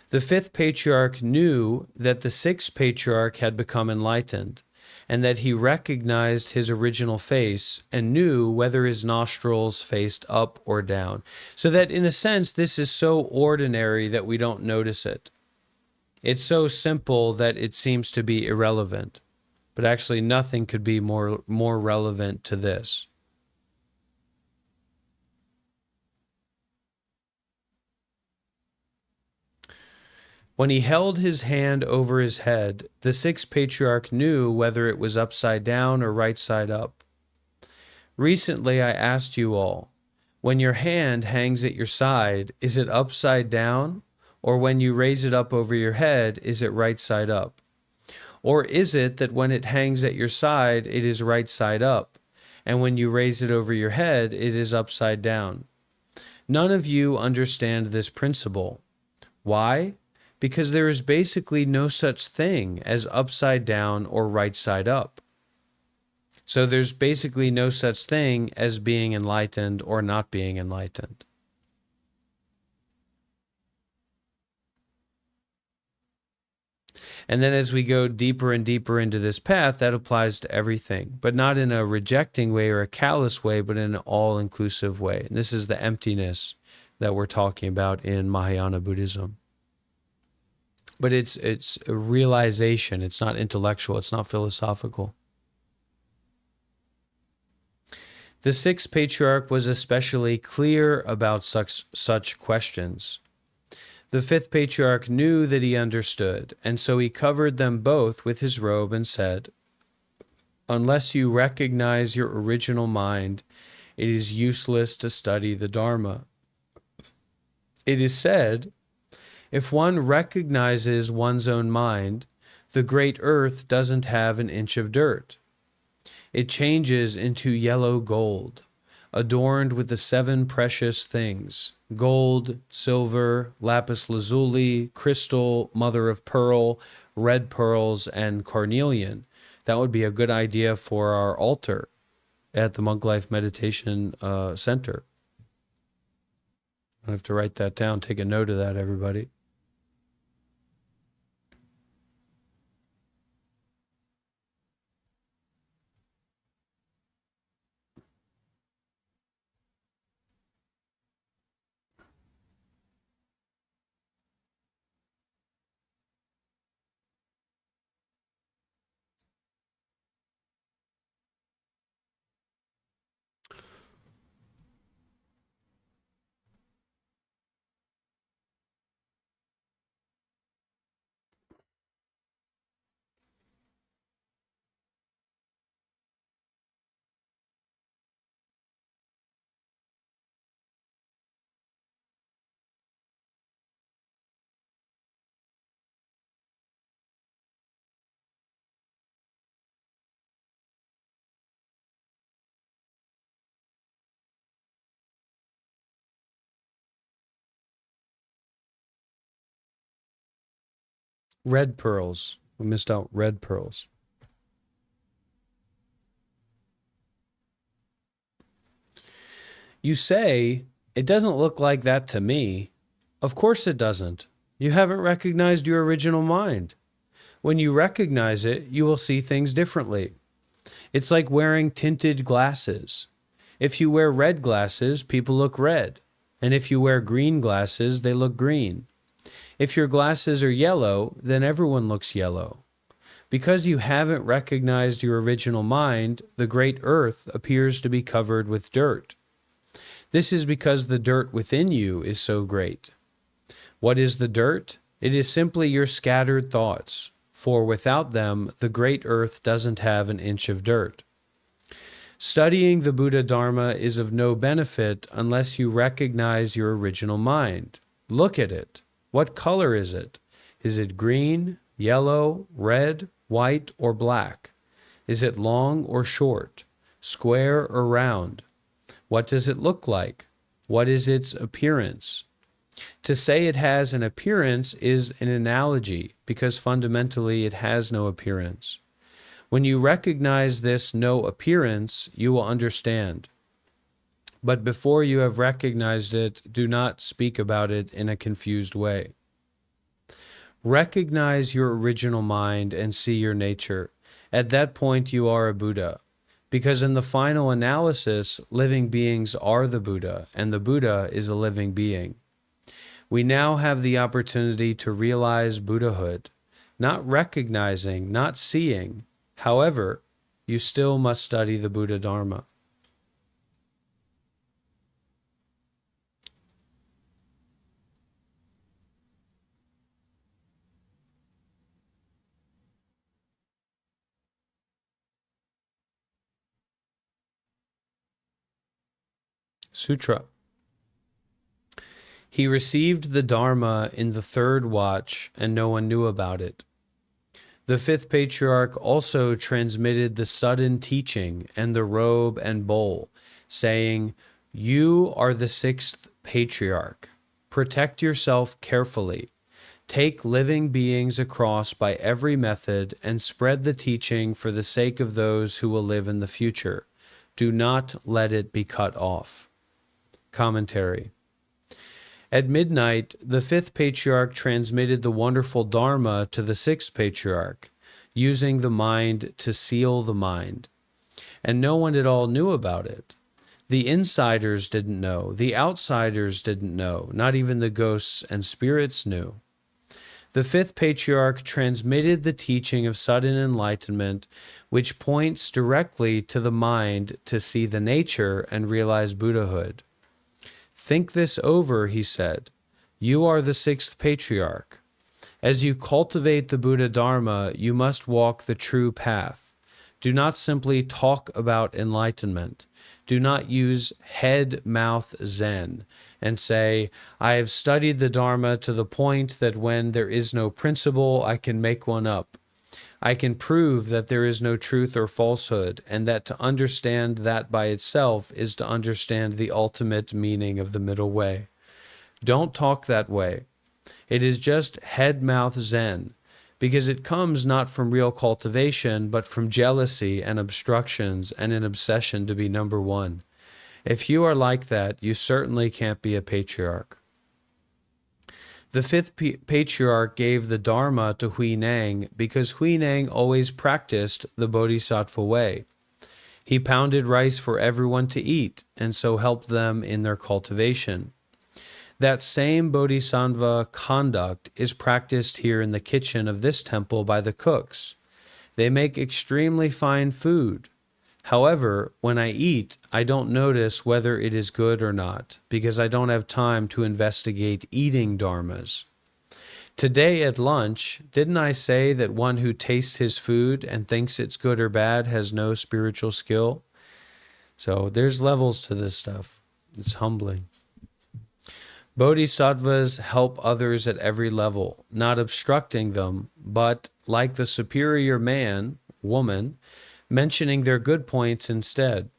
The fifth patriarch knew that the sixth patriarch had become enlightened, and that he recognized his original face and knew whether his nostrils faced up or down. So that in a sense, this is so ordinary that we don't notice it. It's so simple that it seems to be irrelevant, but actually nothing could be more relevant to this. When he held his hand over his head, the sixth patriarch knew whether it was upside down or right side up. Recently I asked you all, when your hand hangs at your side, is it upside down? Or when you raise it up over your head, is it right side up? Or is it that when it hangs at your side, it is right side up, and when you raise it over your head, it is upside down? None of you understand this principle. Why? Because there is basically no such thing as upside down or right side up. So there's basically no such thing as being enlightened or not being enlightened. And then as we go deeper and deeper into this path, that applies to everything, but not in a rejecting way or a callous way, but in an all-inclusive way. And this is the emptiness that we're talking about in Mahayana Buddhism. But it's a realization. It's not intellectual. It's not philosophical. The sixth patriarch was especially clear about such questions. The fifth patriarch knew that he understood, and so he covered them both with his robe and said, "Unless you recognize your original mind, it is useless to study the Dharma." It is said, if one recognizes one's own mind, the great earth doesn't have an inch of dirt. It changes into yellow gold, adorned with the 7 precious things: gold, silver, lapis lazuli, crystal, mother of pearl, red pearls, and carnelian. That would be a good idea for our altar at the Monk Life Meditation Center. I have to write that down. Take a note of that, everybody. Red pearls. We missed out red pearls. You say, it doesn't look like that to me. Of course it doesn't. You haven't recognized your original mind. When you recognize it, you will see things differently. It's like wearing tinted glasses. If you wear red glasses, people look red. And if you wear green glasses, they look green. If your glasses are yellow, then everyone looks yellow. Because you haven't recognized your original mind, the great earth appears to be covered with dirt. This is because the dirt within you is so great. What is the dirt? It is simply your scattered thoughts, for without them, the great earth doesn't have an inch of dirt. Studying the Buddha Dharma is of no benefit unless you recognize your original mind. Look at it. What color is it? Is it green, yellow, red, white, or black? Is it long or short, square or round? What does it look like? What is its appearance? To say it has an appearance is an analogy because fundamentally it has no appearance. When you recognize this no appearance, you will understand. But before you have recognized it, do not speak about it in a confused way. Recognize your original mind and see your nature. At that point, you are a Buddha. Because in the final analysis, living beings are the Buddha, and the Buddha is a living being. We now have the opportunity to realize Buddhahood, not recognizing, not seeing. However, you still must study the Buddha Dharma. Sutra. He received the Dharma in the third watch, and no one knew about it. The fifth patriarch also transmitted the sudden teaching and the robe and bowl, saying, "You are the sixth patriarch. Protect yourself carefully. Take living beings across by every method and spread the teaching for the sake of those who will live in the future. Do not let it be cut off." Commentary. At midnight, the fifth patriarch transmitted the wonderful Dharma to the sixth patriarch, using the mind to seal the mind. And no one at all knew about it. The insiders didn't know, the outsiders didn't know, not even the ghosts and spirits knew. The fifth patriarch transmitted the teaching of sudden enlightenment, which points directly to the mind to see the nature and realize Buddhahood. Think this over, he said. You are the sixth patriarch. As you cultivate the Buddha Dharma, you must walk the true path. Do not simply talk about enlightenment. Do not use head-mouth Zen and say, I have studied the Dharma to the point that when there is no principle, I can make one up. I can prove that there is no truth or falsehood, and that to understand that by itself is to understand the ultimate meaning of the middle way. Don't talk that way. It is just head-mouth Zen, because it comes not from real cultivation, but from jealousy and obstructions and an obsession to be number one. If you are like that, you certainly can't be a patriarch. The fifth patriarch gave the Dharma to Hui Neng because Hui Neng always practiced the Bodhisattva way. He pounded rice for everyone to eat and so helped them in their cultivation. That same Bodhisattva conduct is practiced here in the kitchen of this temple by the cooks. They make extremely fine food. However, when I eat, I don't notice whether it is good or not, because I don't have time to investigate eating dharmas. Today at lunch, didn't I say that one who tastes his food and thinks it's good or bad has no spiritual skill? So there's levels to this stuff. It's humbling. Bodhisattvas help others at every level, not obstructing them, but, like the superior man, woman, mentioning their good points instead.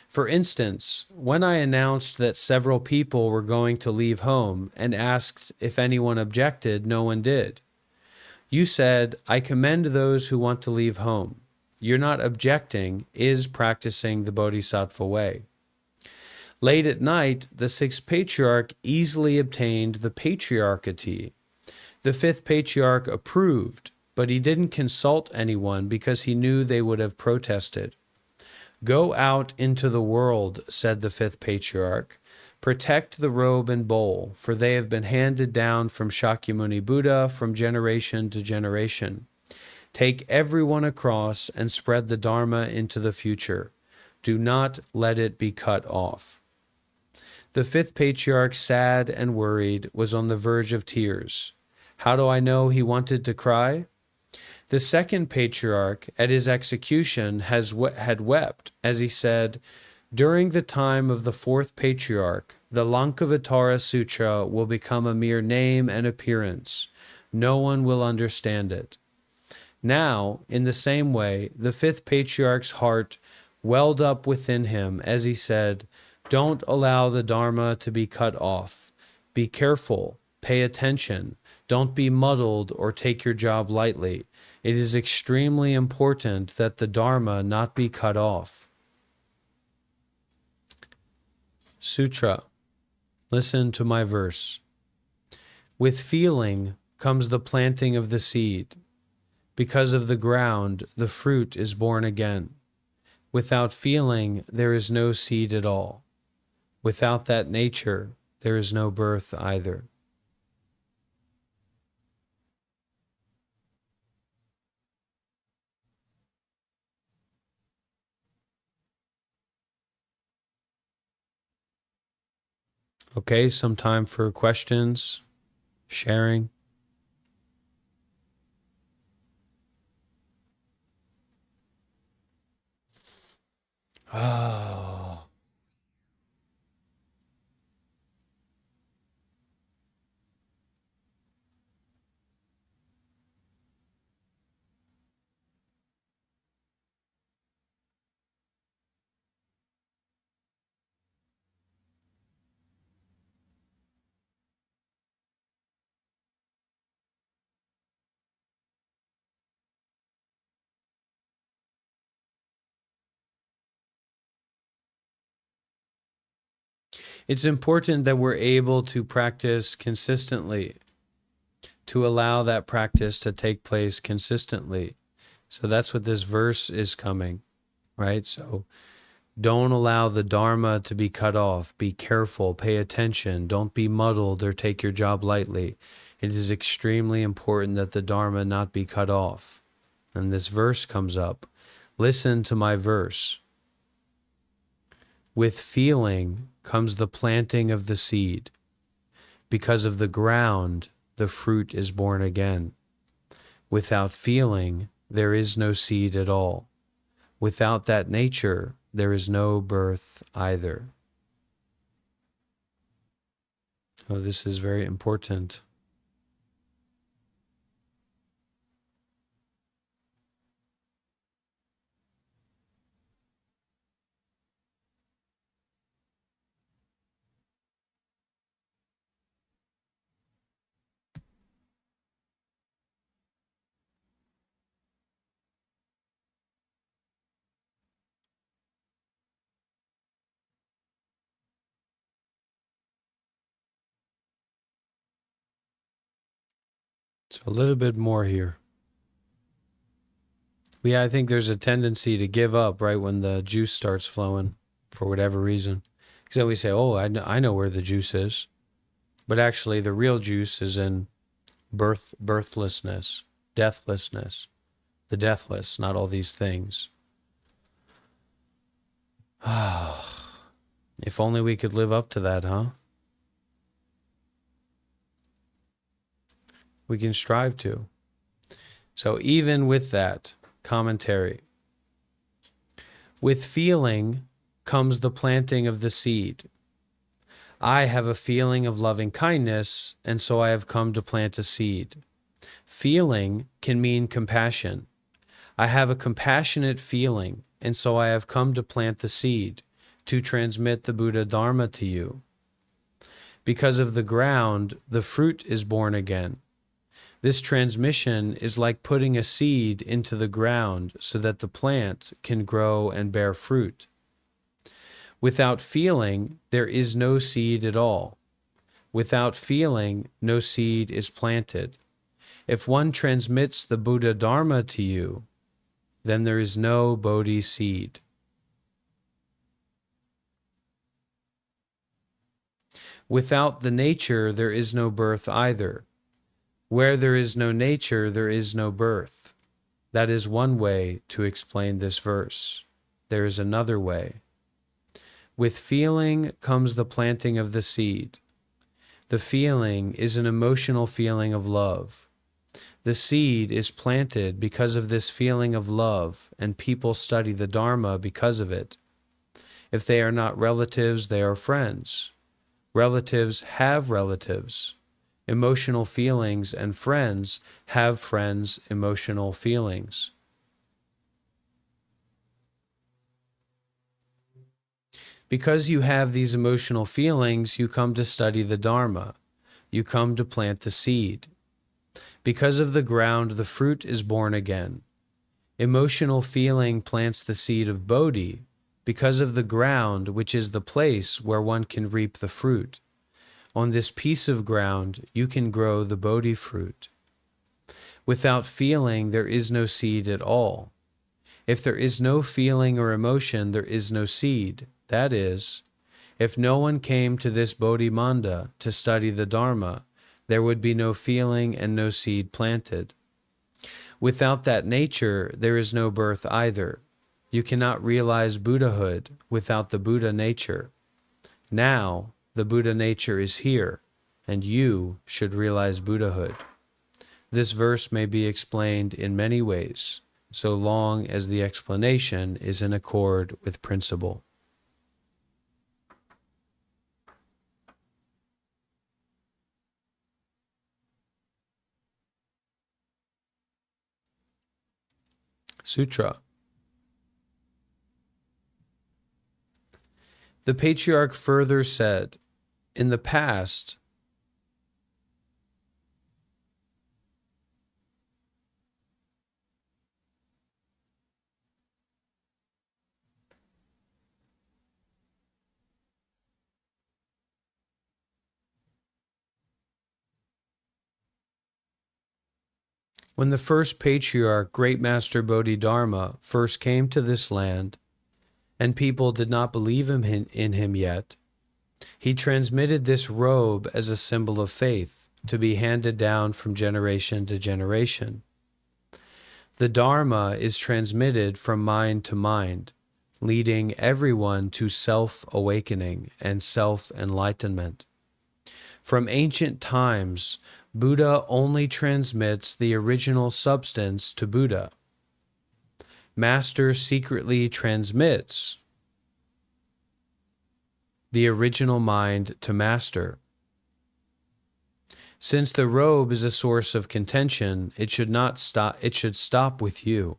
For instance, when I announced that several people were going to leave home and asked if anyone objected, no one did. You said, I commend those who want to leave home. You're not objecting, is practicing the Bodhisattva way. Late at night, the sixth patriarch easily obtained the patriarchate. The fifth patriarch approved, but he didn't consult anyone because he knew they would have protested. Go out into the world, said the fifth patriarch. Protect the robe and bowl, for they have been handed down from Shakyamuni Buddha from generation to generation. Take everyone across and spread the Dharma into the future. Do not let it be cut off. The fifth patriarch, sad and worried, was on the verge of tears. How do I know he wanted to cry? The second patriarch, at his execution, had wept, as he said, during the time of the fourth patriarch, the Lankavatara Sutra will become a mere name and appearance. No one will understand it. Now, in the same way, the fifth patriarch's heart welled up within him as he said, don't allow the Dharma to be cut off. Be careful, pay attention, don't be muddled or take your job lightly. It is extremely important that the Dharma not be cut off. Sutra. Listen to my verse. With feeling comes the planting of the seed. Because of the ground, the fruit is born again. Without feeling, there is no seed at all. Without that nature, there is no birth either. Okay, some time for questions, sharing. Oh. It's important that we're able to practice consistently, to allow that practice to take place consistently. So that's what this verse is coming, right? So don't allow the Dharma to be cut off. Be careful, pay attention, don't be muddled or take your job lightly. It is extremely important that the Dharma not be cut off. And this verse comes up. Listen to my verse. With feeling comes the planting of the seed. Because of the ground, the fruit is born again. Without feeling, there is no seed at all. Without that nature, there is no birth either. Oh, this is very important. So a little bit more here. Yeah, I think there's a tendency to give up right when the juice starts flowing for whatever reason. Because then we say, oh, I know where the juice is. But actually the real juice is in birthlessness, deathlessness, the deathless, not all these things. If only we could live up to that, huh? We can strive to. So even with that commentary, with feeling comes the planting of the seed. I have a feeling of loving kindness, and so I have come to plant a seed. Feeling can mean compassion. I have a compassionate feeling, and so I have come to plant the seed, to transmit the Buddha Dharma to you. Because of the ground, the fruit is born again. This transmission is like putting a seed into the ground so that the plant can grow and bear fruit. Without feeling, there is no seed at all. Without feeling, no seed is planted. If one transmits the Buddha Dharma to you, then there is no Bodhi seed. Without the nature, there is no birth either. Where there is no nature, there is no birth. That is one way to explain this verse. There is another way. With feeling comes the planting of the seed. The feeling is an emotional feeling of love. The seed is planted because of this feeling of love, and people study the Dharma because of it. If they are not relatives, they are friends. Relatives have relatives. Emotional feelings and friends have friends' emotional feelings. Because you have these emotional feelings, you come to study the Dharma. You come to plant the seed. Because of the ground, the fruit is born again. Emotional feeling plants the seed of Bodhi because of the ground, which is the place where one can reap the fruit. On this piece of ground, you can grow the Bodhi fruit. Without feeling, there is no seed at all. If there is no feeling or emotion, there is no seed. That is, if no one came to this Bodhi Manda to study the Dharma, there would be no feeling and no seed planted. Without that nature, there is no birth either. You cannot realize Buddhahood without the Buddha nature. Now, the Buddha nature is here, and you should realize Buddhahood. This verse may be explained in many ways, so long as the explanation is in accord with principle. Sutra. The Patriarch further said, in the past, when the first Patriarch, Great Master Bodhidharma, first came to this land, and people did not believe in him yet, he transmitted this robe as a symbol of faith to be handed down from generation to generation. The Dharma is transmitted from mind to mind, leading everyone to self-awakening and self-enlightenment. From ancient times, Buddha only transmits the original substance to Buddha. Master secretly transmits the original mind to Master. Since the robe is a source of contention, it should stop with you.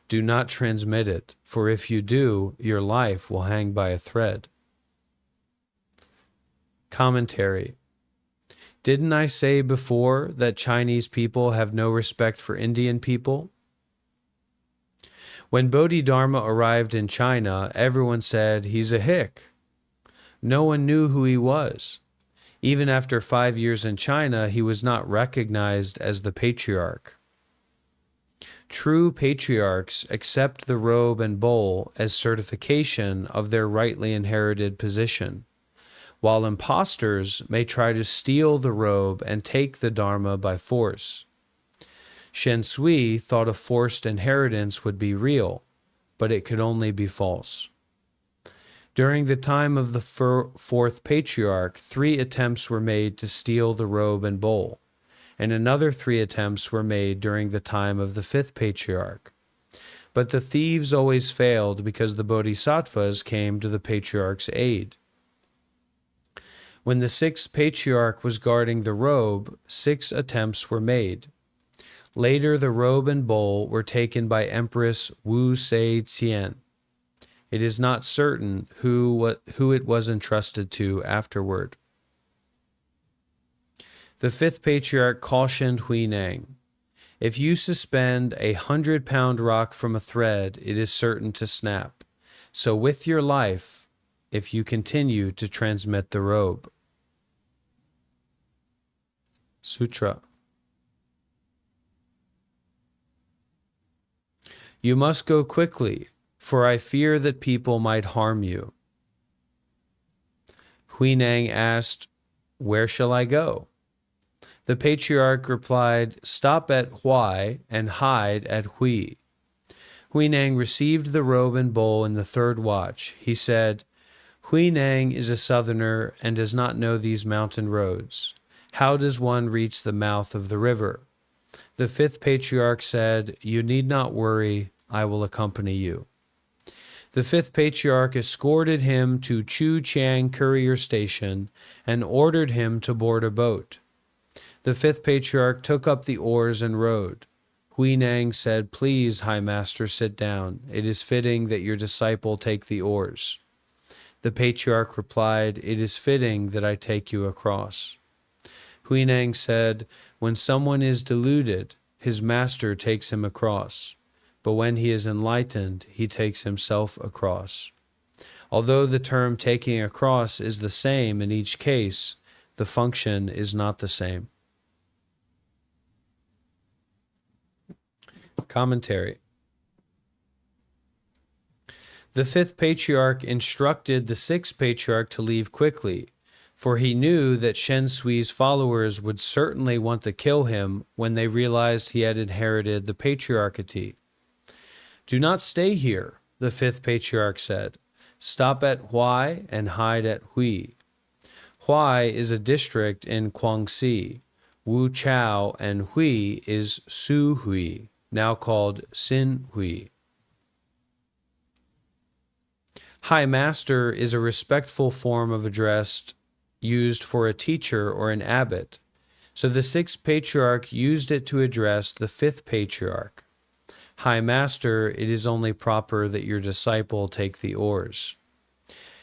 Do not transmit it, for if you do, your life will hang by a thread. Commentary. Didn't I say before that Chinese people have no respect for Indian people? When Bodhidharma arrived in China, everyone said, he's a hick. No one knew who he was. Even after 5 years in China, he was not recognized as the Patriarch. True patriarchs accept the robe and bowl as certification of their rightly inherited position, while impostors may try to steal the robe and take the Dharma by force. Shen Sui thought a forced inheritance would be real, but it could only be false. During the time of the fourth Patriarch, 3 attempts were made to steal the robe and bowl, and another 3 attempts were made during the time of the 5th Patriarch. But the thieves always failed because the Bodhisattvas came to the Patriarch's aid. When the 6th Patriarch was guarding the robe, 6 attempts were made. Later, the robe and bowl were taken by Empress Wu Sei-tsien. It is not certain who it was entrusted to afterward. The fifth patriarch cautioned Hui Neng, "If you suspend 100-pound rock from a thread, it is certain to snap. So with your life, if you continue to transmit the robe." Sutra. You must go quickly, for I fear that people might harm you. Hui Neng asked, "Where shall I go?" The patriarch replied, "Stop at Hui and hide at Hui." Hui Neng received the robe and bowl in the third watch. He said, "Hui Neng is a southerner and does not know these mountain roads. How does one reach the mouth of the river?" The fifth patriarch said, "You need not worry, I will accompany you." The fifth patriarch escorted him to Chu Chiang Courier Station and ordered him to board a boat. The fifth patriarch took up the oars and rowed. Hui Neng said, "Please, High Master, sit down. It is fitting that your disciple take the oars." The patriarch replied, "It is fitting that I take you across." Hui Neng said, "When someone is deluded, his master takes him across. But when he is enlightened, he takes himself across." Although the term taking across is the same in each case, the function is not the same. Commentary. The fifth patriarch instructed the sixth patriarch to leave quickly, for he knew that Shen Sui's followers would certainly want to kill him when they realized he had inherited the patriarchate. "Do not stay here," the fifth patriarch said. "Stop at Hui and hide at Hui." Hui is a district in Guangxi. Wu Chao and Hui is Su Hui, now called Sin Hui. High Master is a respectful form of address used for a teacher or an abbot, so the sixth patriarch used it to address the fifth patriarch. "High Master, it is only proper that your disciple take the oars."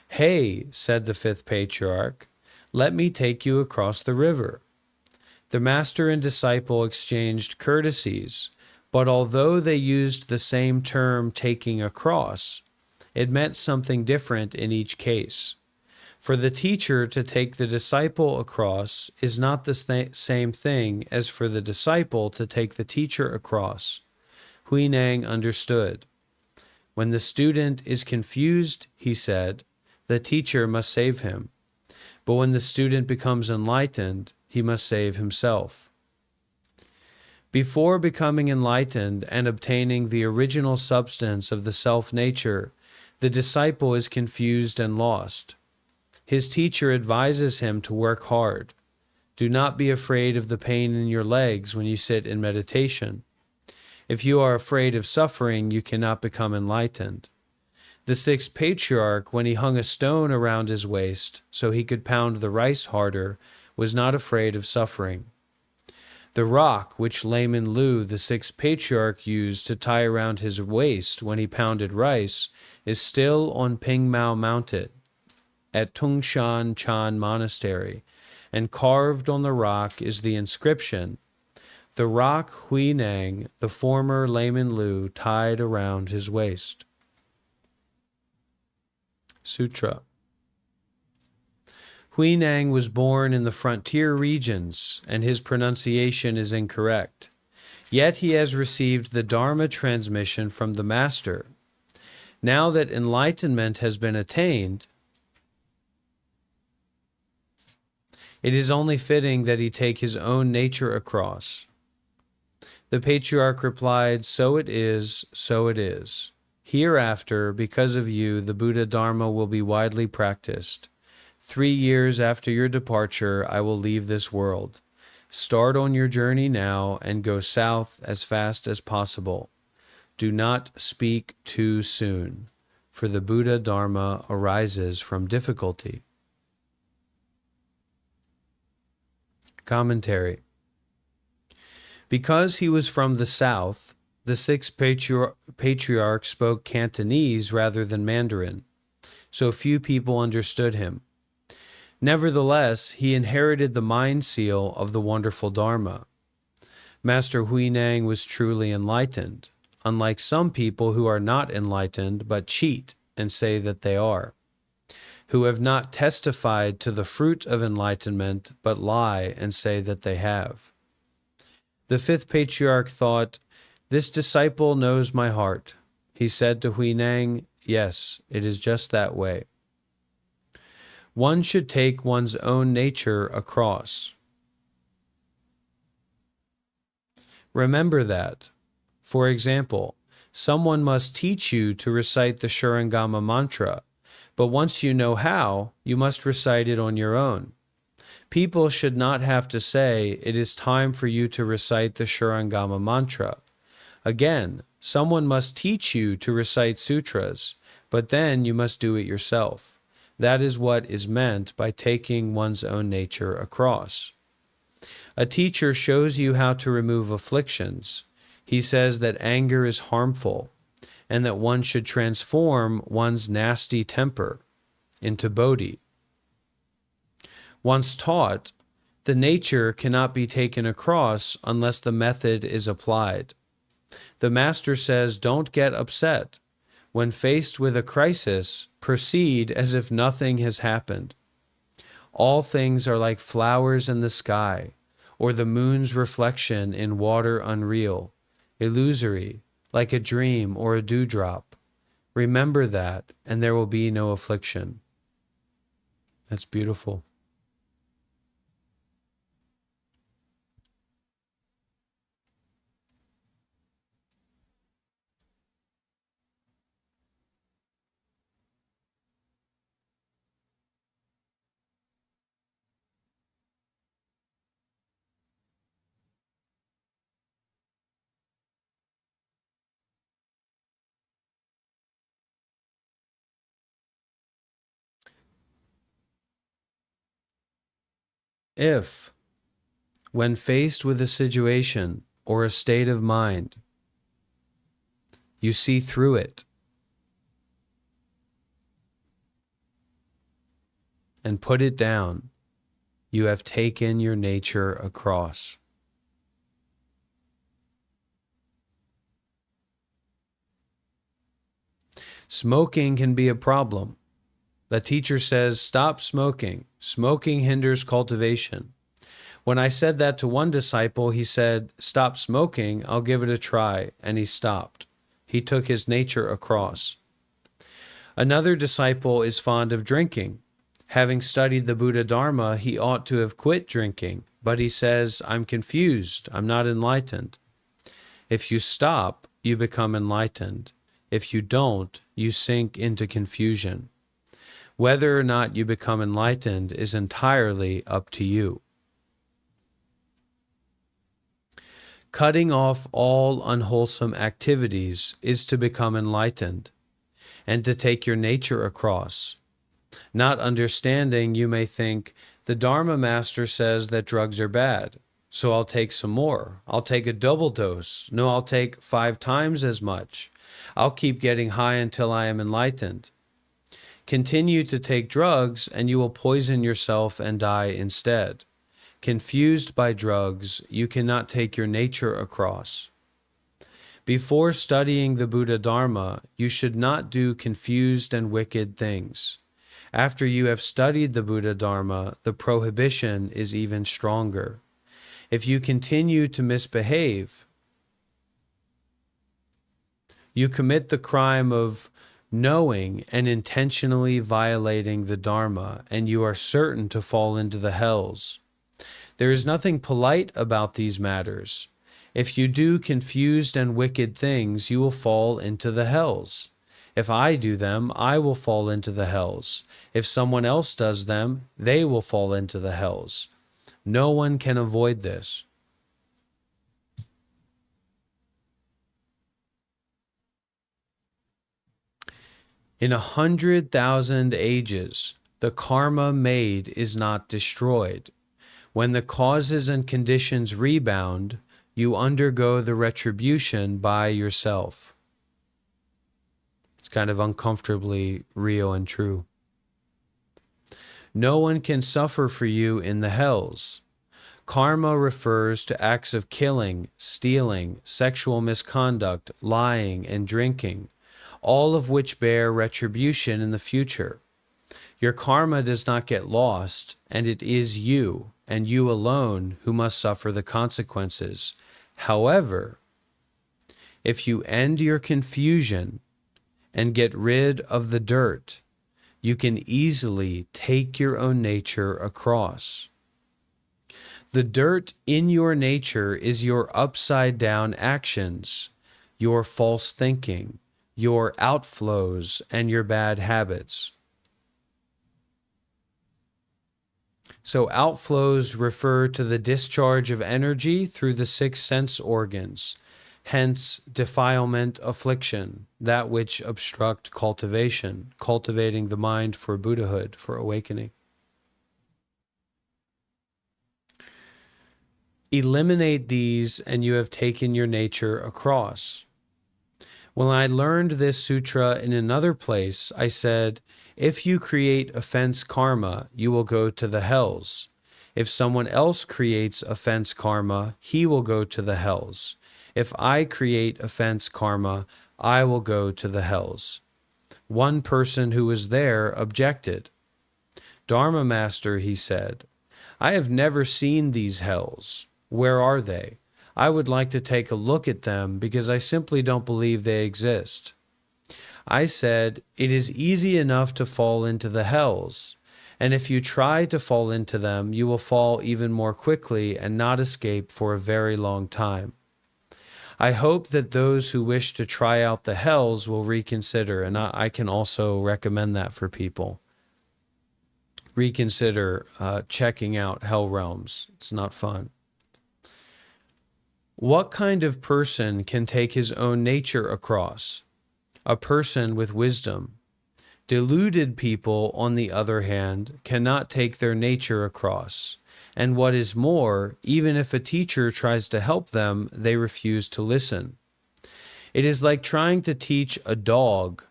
"Hey," said the fifth patriarch, "let me take you across the river." The master and disciple exchanged courtesies, but although they used the same term, taking across, it meant something different in each case. For the teacher to take the disciple across is not the same thing as for the disciple to take the teacher across. Hui Neng understood. When the student is confused, he said, the teacher must save him. But when the student becomes enlightened, he must save himself. Before becoming enlightened and obtaining the original substance of the self-nature, the disciple is confused and lost. His teacher advises him to work hard. Do not be afraid of the pain in your legs when you sit in meditation. If you are afraid of suffering, you cannot become enlightened. The sixth patriarch, when he hung a stone around his waist so he could pound the rice harder, was not afraid of suffering. The rock which Layman Lu, the sixth patriarch, used to tie around his waist when he pounded rice is still on Pingmao Mountain at Tungshan Chan Monastery, and carved on the rock is the inscription, "The rock Hui Neng, the former Layman Lu, tied around his waist." Sutra. Hui Neng was born in the frontier regions, and his pronunciation is incorrect. Yet he has received the Dharma transmission from the Master. Now that enlightenment has been attained, it is only fitting that he take his own nature across. The patriarch replied, "So it is, so it is. Hereafter, because of you, the Buddha Dharma will be widely practiced. 3 years after your departure, I will leave this world. Start on your journey now and go south as fast as possible. Do not speak too soon, for the Buddha Dharma arises from difficulty." Commentary. Because he was from the south, the sixth patriarch spoke Cantonese rather than Mandarin, so few people understood him. Nevertheless, he inherited the mind seal of the wonderful Dharma. Master Hui Neng was truly enlightened, unlike some people who are not enlightened but cheat and say that they are, who have not testified to the fruit of enlightenment but lie and say that they have. The fifth patriarch thought, "This disciple knows my heart." He said to Hui Neng, "Yes, it is just that way." One should take one's own nature across. Remember that. For example, someone must teach you to recite the Shurangama mantra, but once you know how, you must recite it on your own. People should not have to say, "It is time for you to recite the Shurangama mantra." Again, someone must teach you to recite sutras, but then you must do it yourself. That is what is meant by taking one's own nature across. A teacher shows you how to remove afflictions. He says that anger is harmful and that one should transform one's nasty temper into bodhi. Once taught, the nature cannot be taken across unless the method is applied. The master says, don't get upset. When faced with a crisis, proceed as if nothing has happened. All things are like flowers in the sky, or the moon's reflection in water unreal, illusory, like a dream or a dewdrop. Remember that, and there will be no affliction. That's beautiful. If, when faced with a situation or a state of mind, you see through it and put it down, you have taken your nature across. Smoking can be a problem. The teacher says, stop smoking. Smoking hinders cultivation. When I said that to one disciple, he said, stop smoking, I'll give it a try, and he stopped. He took his nature across. Another disciple is fond of drinking. Having studied the Buddha Dharma, he ought to have quit drinking, but he says, I'm confused, I'm not enlightened. If you stop, you become enlightened. If you don't, you sink into confusion. Whether or not you become enlightened is entirely up to you. Cutting off all unwholesome activities is to become enlightened, and to take your nature across. Not understanding, you may think, the Dharma master says that drugs are bad, so I'll take some more. I'll take a double dose. No, I'll take 5 times as much. I'll keep getting high until I am enlightened. Continue to take drugs and you will poison yourself and die instead. Confused by drugs, you cannot take your nature across. Before studying the Buddha Dharma, you should not do confused and wicked things. After you have studied the Buddha Dharma, the prohibition is even stronger. If you continue to misbehave, you commit the crime of knowing and intentionally violating the Dharma, and you are certain to fall into the hells. There is nothing polite about these matters. If you do confused and wicked things, you will fall into the hells. If I do them, I will fall into the hells. If someone else does them, they will fall into the hells. No one can avoid this. In 100,000 ages, the karma made is not destroyed. When the causes and conditions rebound, you undergo the retribution by yourself. It's kind of uncomfortably real and true. No one can suffer for you in the hells. Karma refers to acts of killing, stealing, sexual misconduct, lying, and drinking, all of which bear retribution in the future. Your karma does not get lost, and it is you, and you alone, who must suffer the consequences. However, if you end your confusion and get rid of the dirt, you can easily take your own nature across. The dirt in your nature is your upside-down actions, your false thinking, your outflows, and your bad habits. So outflows refer to the discharge of energy through the 6 sense organs, hence defilement, affliction, that which obstruct cultivation, cultivating the mind for Buddhahood, for awakening. Eliminate these and you have taken your nature across. When I learned this sutra in another place, I said, if you create offense karma, you will go to the hells. If someone else creates offense karma, he will go to the hells. If I create offense karma, I will go to the hells. One person who was there objected. Dharma Master, he said, I have never seen these hells. Where are they? I would like to take a look at them because I simply don't believe they exist. I said, it is easy enough to fall into the hells, and if you try to fall into them, you will fall even more quickly and not escape for a very long time. I hope that those who wish to try out the hells will reconsider, and I can also recommend that for people. Reconsider checking out hell realms. It's not fun. What kind of person can take his own nature across? A person with wisdom. Deluded people, on the other hand, cannot take their nature across. And what is more, even if a teacher tries to help them, they refuse to listen. It is like trying to teach a dog.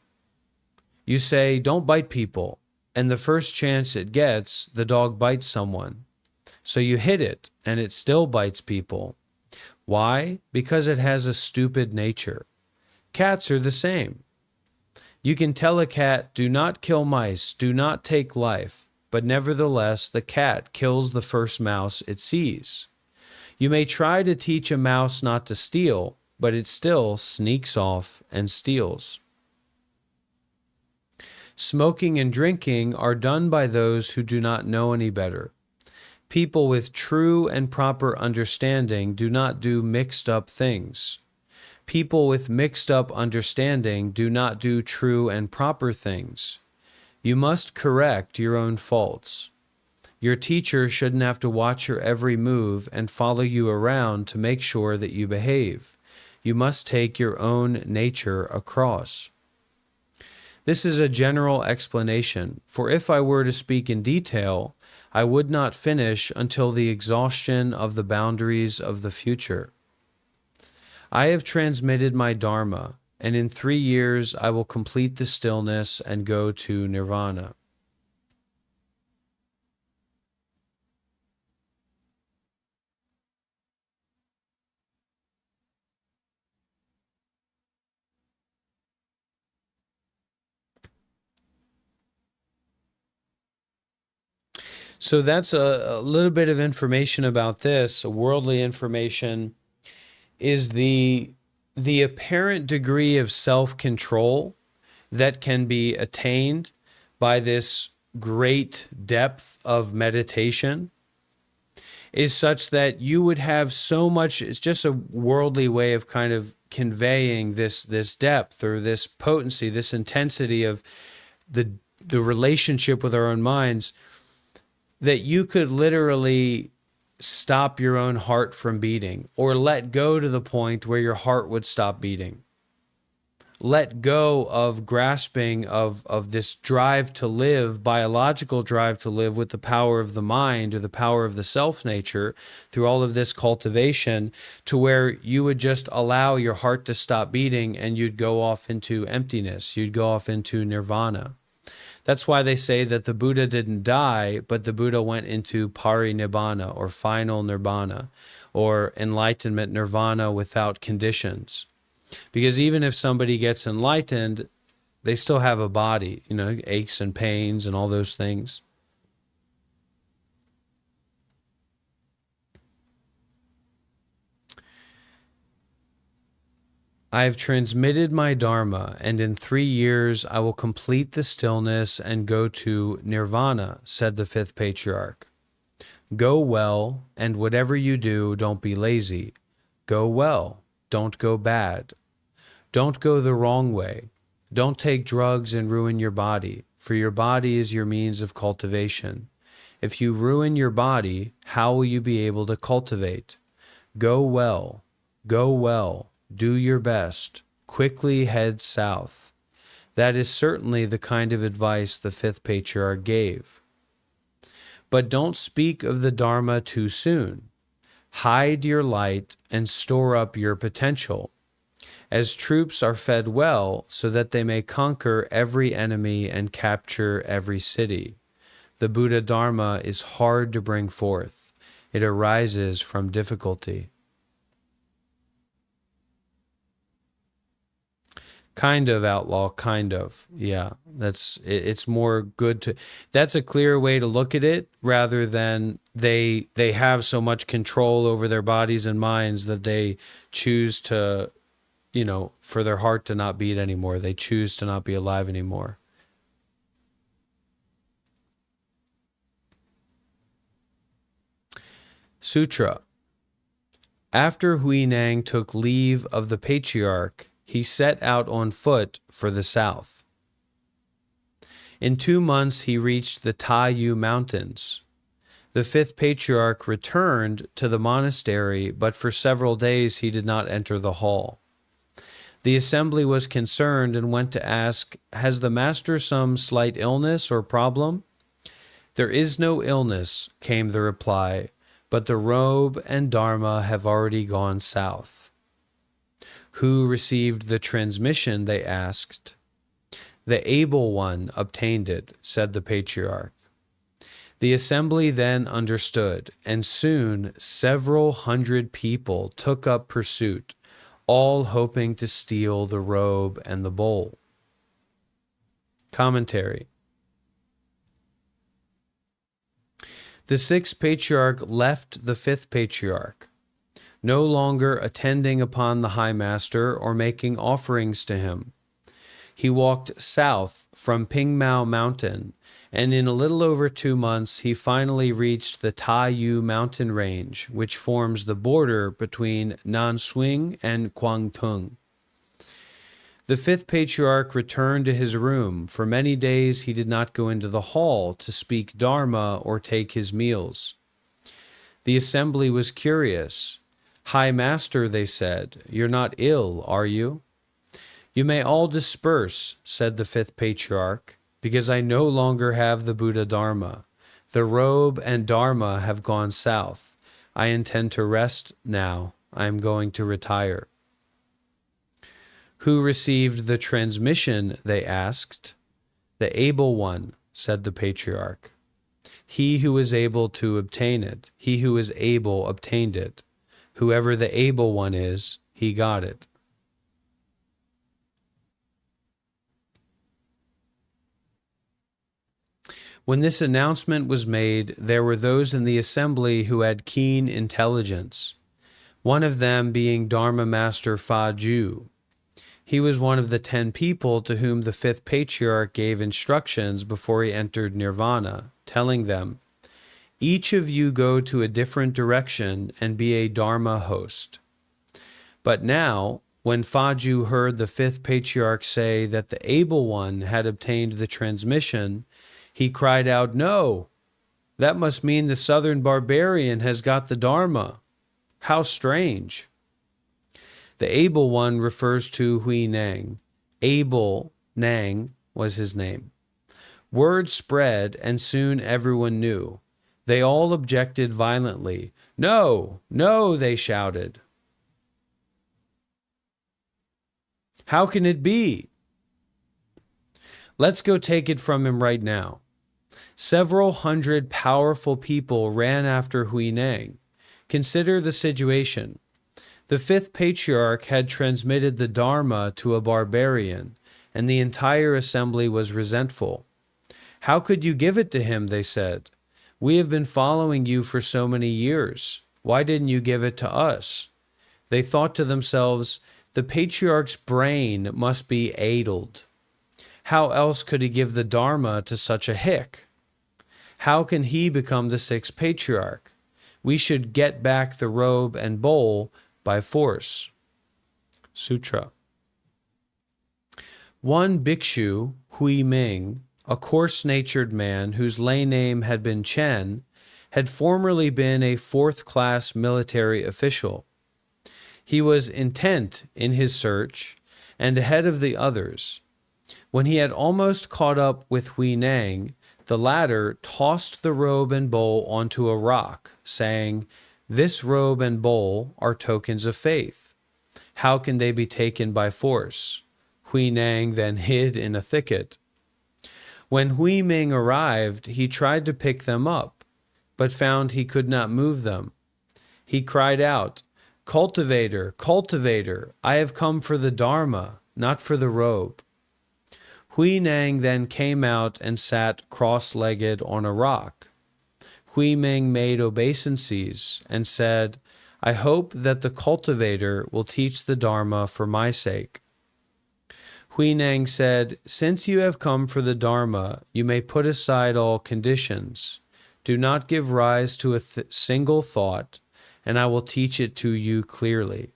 You say, don't bite people, and the first chance it gets, the dog bites someone. So you hit it, and it still bites people. Why? Because it has a stupid nature. Cats are the same. You can tell a cat, do not kill mice, do not take life, but nevertheless the cat kills the first mouse it sees. You may try to teach a mouse not to steal, but it still sneaks off and steals. Smoking and drinking are done by those who do not know any better. People with true and proper understanding do not do mixed up things. People with mixed up understanding do not do true and proper things. You must correct your own faults. Your teacher shouldn't have to watch your every move and follow you around to make sure that you behave. You must take your own nature across. This is a general explanation, for if I were to speak in detail, I would not finish until the exhaustion of the boundaries of the future. I have transmitted my Dharma, and in 3 years I will complete the stillness and go to Nirvana. So that's a little bit of information about this. Worldly information is the apparent degree of self-control that can be attained by this great depth of meditation is such that you would have so much, it's just a worldly way of kind of conveying this depth or this potency, this intensity of the relationship with our own minds, that you could literally stop your own heart from beating or let go to the point where your heart would stop beating. Let go of grasping of this drive to live, biological drive to live with the power of the mind or the power of the self nature through all of this cultivation to where you would just allow your heart to stop beating and you'd go off into emptiness. You'd go off into nirvana. That's why they say that the Buddha didn't die, but the Buddha went into parinibbana, or final nirvana, or enlightenment nirvana without conditions. Because even if somebody gets enlightened, they still have a body, aches and pains and all those things. I have transmitted my Dharma, and in 3 years I will complete the stillness and go to nirvana, said the fifth patriarch. Go well, and whatever you do, don't be lazy. Go well, don't go bad. Don't go the wrong way. Don't take drugs and ruin your body, for your body is your means of cultivation. If you ruin your body, how will you be able to cultivate? Go well, do your best, quickly head south. That is certainly the kind of advice the fifth patriarch gave. But don't speak of the Dharma too soon. Hide your light and store up your potential, as troops are fed well so that they may conquer every enemy and capture every city. The Buddha Dharma is hard to bring forth. It arises from difficulty. Kind of, outlaw, kind of. Yeah, it's more good to, that's a clear way to look at it, rather than they have so much control over their bodies and minds that they choose to, for their heart to not beat anymore. They choose to not be alive anymore. Sutra. After Hui Neng took leave of the patriarch, he set out on foot for the south. In 2 months he reached the Taiyu Mountains. The fifth patriarch returned to the monastery, but for several days he did not enter the hall. The assembly was concerned and went to ask, "Has the master some slight illness or problem?" "There is no illness," came the reply, "but the robe and Dharma have already gone south." Who received the transmission, they asked. The able one obtained it, said the patriarch. The assembly then understood, and soon several hundred people took up pursuit, all hoping to steal the robe and the bowl. Commentary. The sixth patriarch left the fifth patriarch, no longer attending upon the high master or making offerings to him. He walked south from Pingmao Mountain, and in a little over 2 months he finally reached the Taiyu mountain range, which forms the border between Nansui and Guangtung. The fifth patriarch returned to his room. For many days he did not go into the hall to speak Dharma or take his meals. The assembly was curious. "High Master," they said, "you're not ill, are you?" "You may all disperse," said the fifth patriarch, "because I no longer have the Buddha Dharma. The robe and Dharma have gone south. I intend to rest now. I am going to retire." Who received the transmission, they asked. The able one, said the patriarch. He who is able to obtain it, he who is able obtained it. Whoever the able one is, he got it. When this announcement was made, there were those in the assembly who had keen intelligence, one of them being Dharma Master Fa Ju. He was one of the 10 people to whom the fifth patriarch gave instructions before he entered nirvana, telling them, "Each of you go to a different direction and be a Dharma host." But now, when Fa Ju heard the fifth patriarch say that the able one had obtained the transmission, he cried out, "No! That must mean the southern barbarian has got the Dharma. How strange!" The able one refers to Hui Neng. Able Neng was his name. Word spread, and soon everyone knew. They all objected violently. "No, no," they shouted. "How can it be?" Let's go take it from him right now. Several hundred powerful people ran after Hui Neng. Consider the situation. The fifth patriarch had transmitted the Dharma to a barbarian, and the entire assembly was resentful. How could you give it to him, they said. We have been following you for so many years. Why didn't you give it to us? They thought to themselves, the patriarch's brain must be addled. How else could he give the Dharma to such a hick? How can he become the sixth patriarch? We should get back the robe and bowl by force. Sutra. One bhikshu, Hui Ming, a coarse-natured man whose lay name had been Chen, had formerly been a fourth-class military official. He was intent in his search and ahead of the others. When he had almost caught up with Hui Neng, the latter tossed the robe and bowl onto a rock, saying, "This robe and bowl are tokens of faith. How can they be taken by force?" Hui Neng then hid in a thicket. When Hui Ming arrived, he tried to pick them up, but found he could not move them. He cried out, "Cultivator, cultivator, I have come for the Dharma, not for the robe." Hui Neng then came out and sat cross-legged on a rock. Hui Ming made obeisances and said, "I hope that the cultivator will teach the Dharma for my sake." Hui Neng said, "Since you have come for the Dharma, you may put aside all conditions. Do not give rise to a single thought, and I will teach it to you clearly."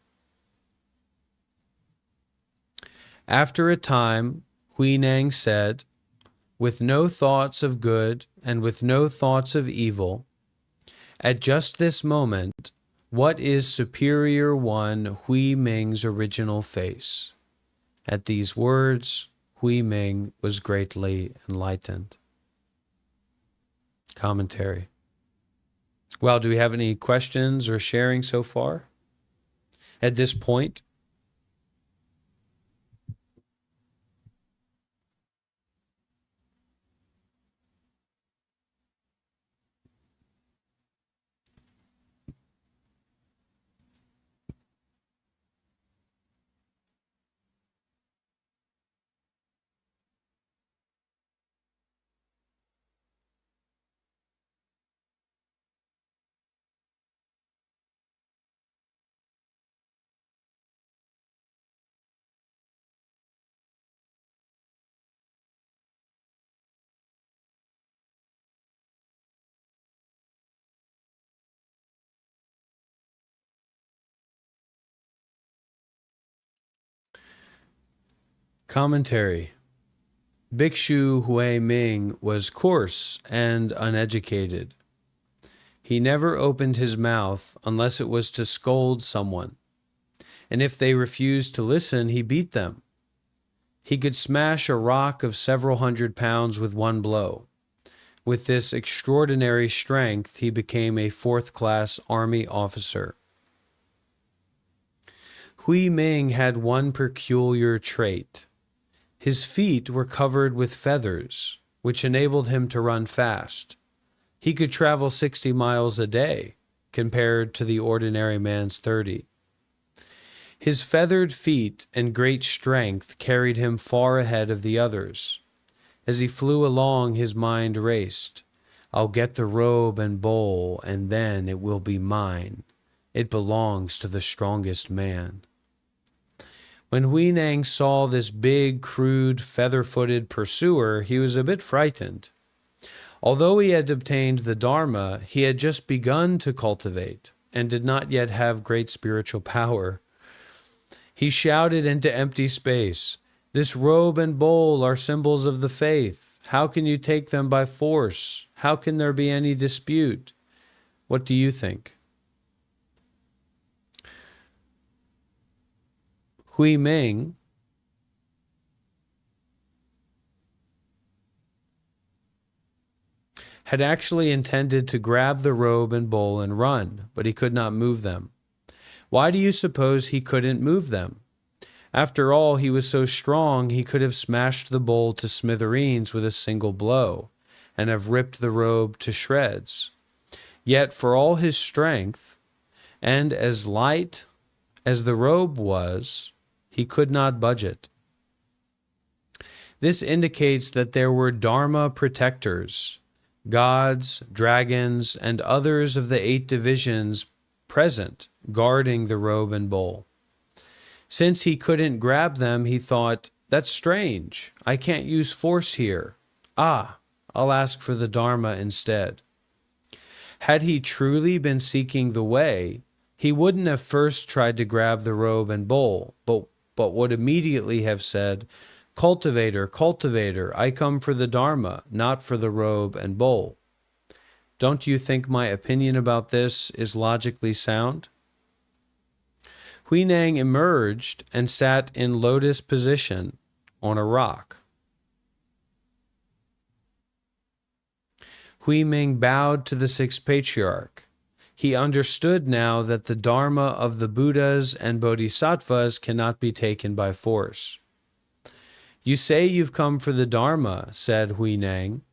After a time, Hui Neng said, "With no thoughts of good and with no thoughts of evil, at just this moment, what is Superior One Hui Ming's original face?" At these words, Hui Ming was greatly enlightened. Commentary. Well, do we have any questions or sharing so far at this point? Commentary. Bhikshu Hui Ming was coarse and uneducated. He never opened his mouth unless it was to scold someone, and if they refused to listen, he beat them. He could smash a rock of several hundred pounds with one blow. With this extraordinary strength, he became a fourth-class army officer. Hui Ming had one peculiar trait. His feet were covered with feathers, which enabled him to run fast. He could travel 60 miles a day, compared to the ordinary man's 30. His feathered feet and great strength carried him far ahead of the others. As he flew along, his mind raced. "I'll get the robe and bowl, and then it will be mine. It belongs to the strongest man." When Hui Neng saw this big, crude, feather-footed pursuer, he was a bit frightened. Although he had obtained the Dharma, he had just begun to cultivate and did not yet have great spiritual power. He shouted into empty space, "This robe and bowl are symbols of the faith. How can you take them by force? How can there be any dispute?" What do you think? Hui Ming had actually intended to grab the robe and bowl and run, but he could not move them. Why do you suppose he couldn't move them? After all, he was so strong he could have smashed the bowl to smithereens with a single blow, and have ripped the robe to shreds. Yet for all his strength, and as light as the robe was, he could not budge it. This indicates that there were Dharma protectors, gods, dragons, and others of the 8 divisions present, guarding the robe and bowl. Since he couldn't grab them, he thought, that's strange. I can't use force here. I'll ask for the Dharma instead. Had he truly been seeking the way, he wouldn't have first tried to grab the robe and bowl, but would immediately have said, Cultivator, cultivator, I come for the Dharma, not for the robe and bowl. Don't you think my opinion about this is logically sound? Hui Neng emerged and sat in lotus position on a rock. Hui Ming bowed to the 6th Patriarch. He understood now that the Dharma of the Buddhas and Bodhisattvas cannot be taken by force. You say you've come for the Dharma, said Hui Neng.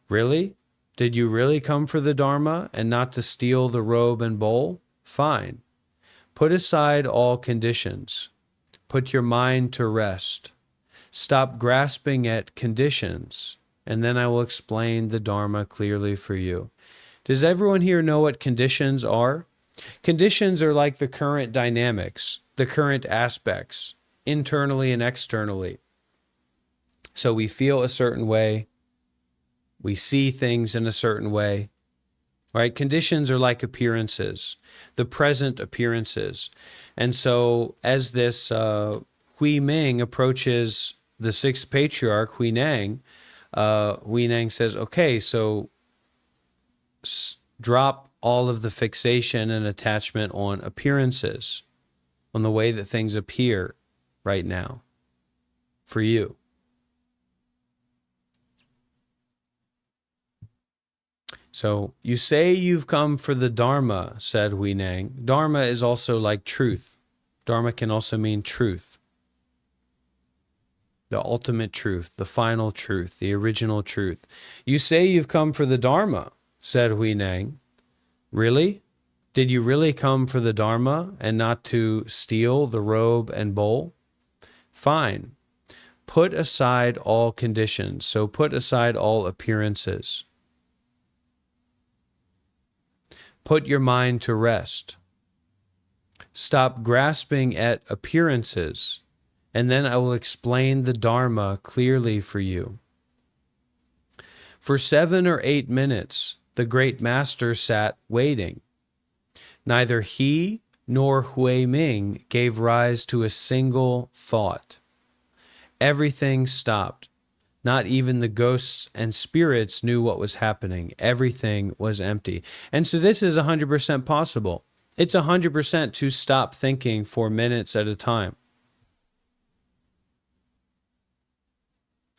Really? Did you really come for the Dharma and not to steal the robe and bowl? Fine. Put aside all conditions. Put your mind to rest. Stop grasping at conditions, and then I will explain the Dharma clearly for you. Does everyone here know what conditions are? Conditions are like the current dynamics, the current aspects, internally and externally. So we feel a certain way, we see things in a certain way, right? Conditions are like appearances, the present appearances. And so as this Hui Ming approaches the 6th Patriarch, Hui Neng says, okay, so drop all of the fixation and attachment on appearances, on the way that things appear right now for you. So, you say you've come for the Dharma, said Hui Neng. Dharma is also like truth. Dharma can also mean truth. The ultimate truth, the final truth, the original truth. You say you've come for the Dharma, said Hui Neng. Really? Did you really come for the Dharma and not to steal the robe and bowl? Fine. Put aside all conditions, so put aside all appearances. Put your mind to rest. Stop grasping at appearances, and then I will explain the Dharma clearly for you. For 7 or 8 minutes, the great master sat waiting. Neither he nor Hui Ming gave rise to a single thought. Everything stopped. Not even the ghosts and spirits knew what was happening. Everything was empty. And so this is 100% possible. It's 100% to stop thinking for minutes at a time.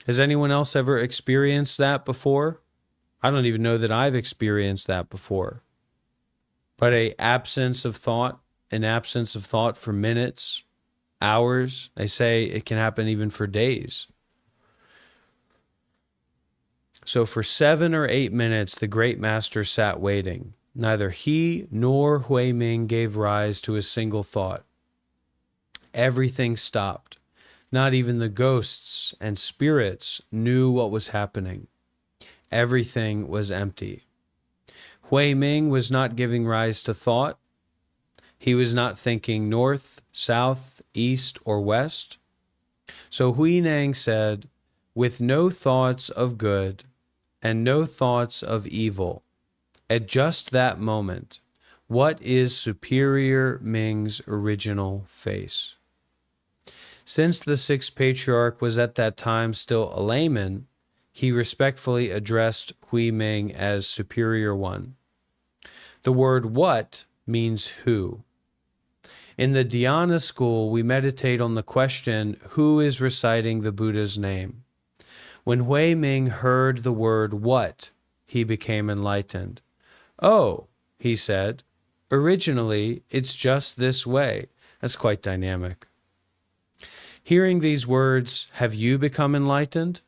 Has anyone else ever experienced that before? I don't even know that I've experienced that before. But an absence of thought for minutes, hours. They say it can happen even for days. So for 7 or 8 minutes, the great master sat waiting. Neither he nor Hui Ming gave rise to a single thought. Everything stopped. Not even the ghosts and spirits knew what was happening. Everything was empty. Hui Ming was not giving rise to thought. He was not thinking north, south, east, or west. So Hui Neng said, with no thoughts of good and no thoughts of evil, at just that moment, what is Superior Ming's original face? Since the 6th Patriarch was at that time still a layman, he respectfully addressed Hui Ming as Superior One. The word what means who. In the Dhyana school, we meditate on the question, who is reciting the Buddha's name? When Hui Ming heard the word what, he became enlightened. Oh, he said, originally it's just this way. That's quite dynamic. Hearing these words, have you become enlightened?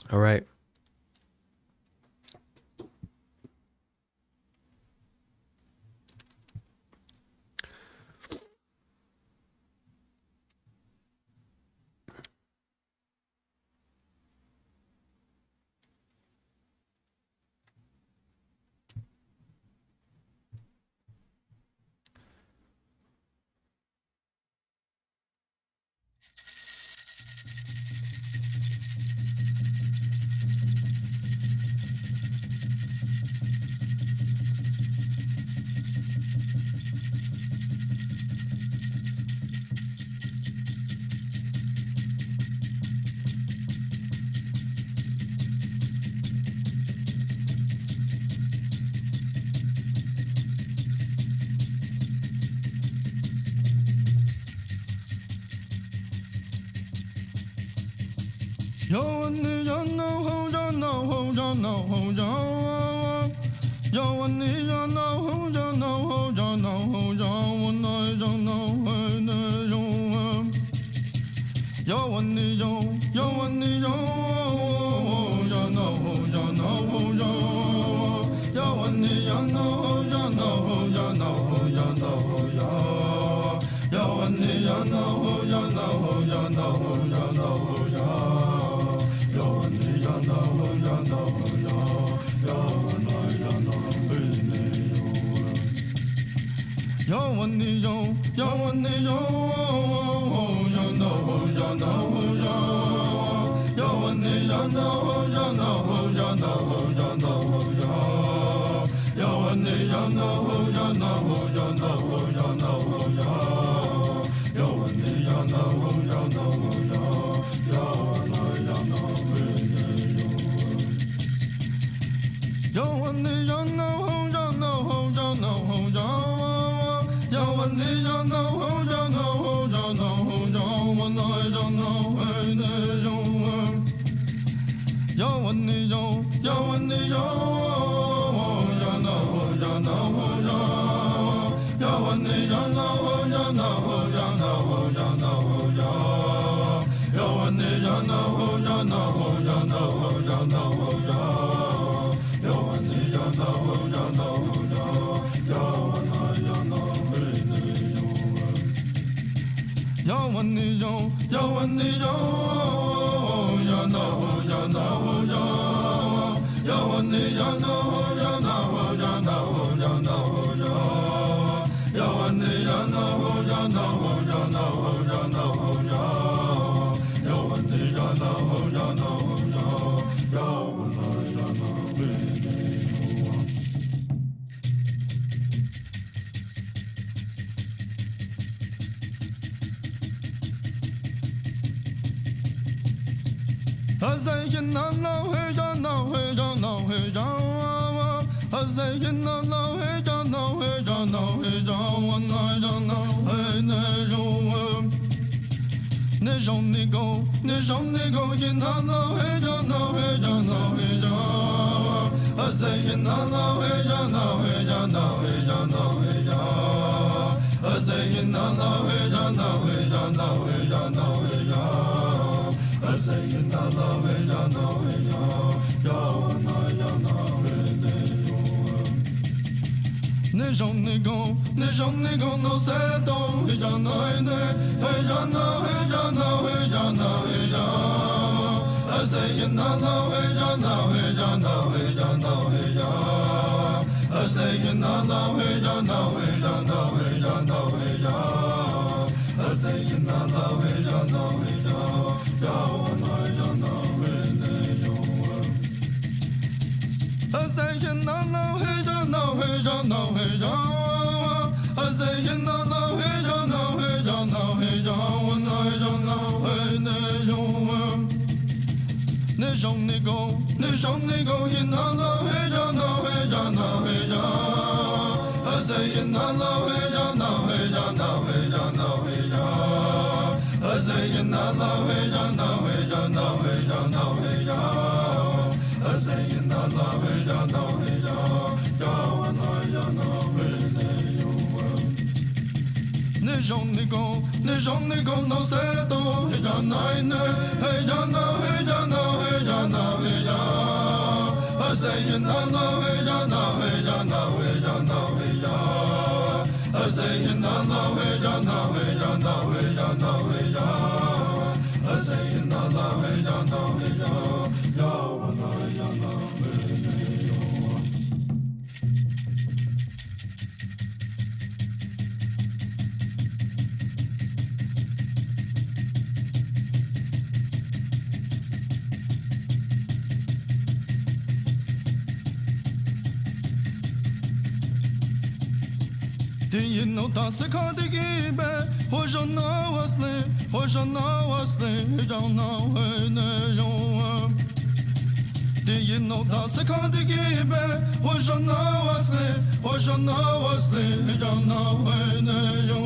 All right. ne jong ne go no se do, ya nai ne, hey ya na, hey ya na, hey ya na, hey ya. I say ya na na, hey ya na, hey ya na, hey ya na, hey ya. I say ya na na, hey ya na, hey ya na, hey ya na, hey ya. I say ya na na, hey ya na, hey ya, ya wa na ya na, hey ya. You know that's the kind of game, who's your now asleep, who's your now asleep, you don't know when you know that's the kind of game, who's your now asleep, who's your now asleep, you don't know when you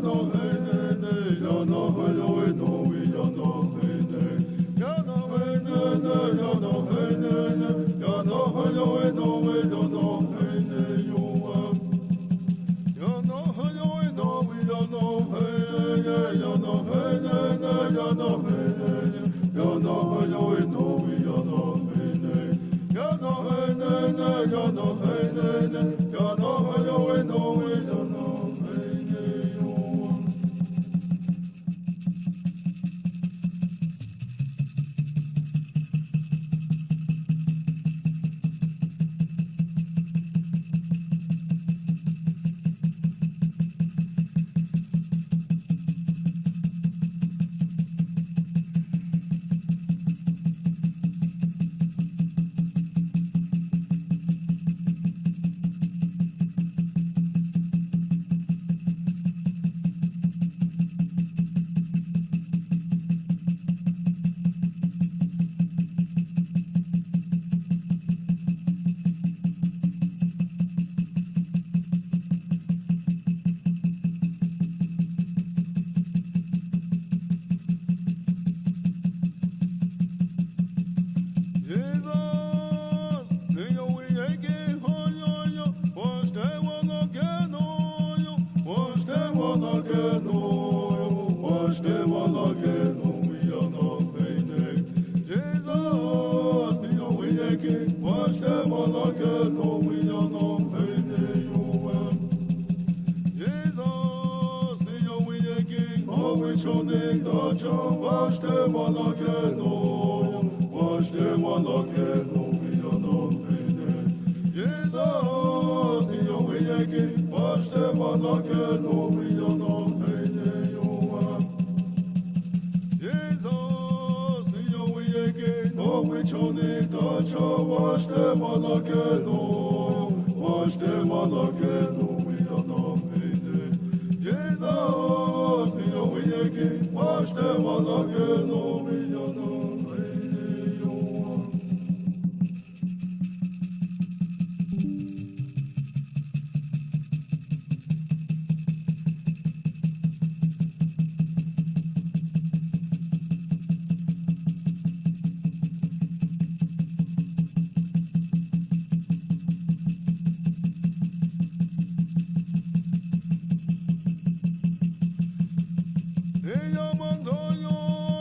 のへねねやなはよえのいやなへ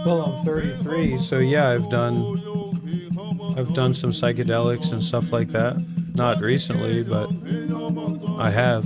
Well, I'm 33, so yeah, I've done some psychedelics and stuff like that. Not recently, but I have.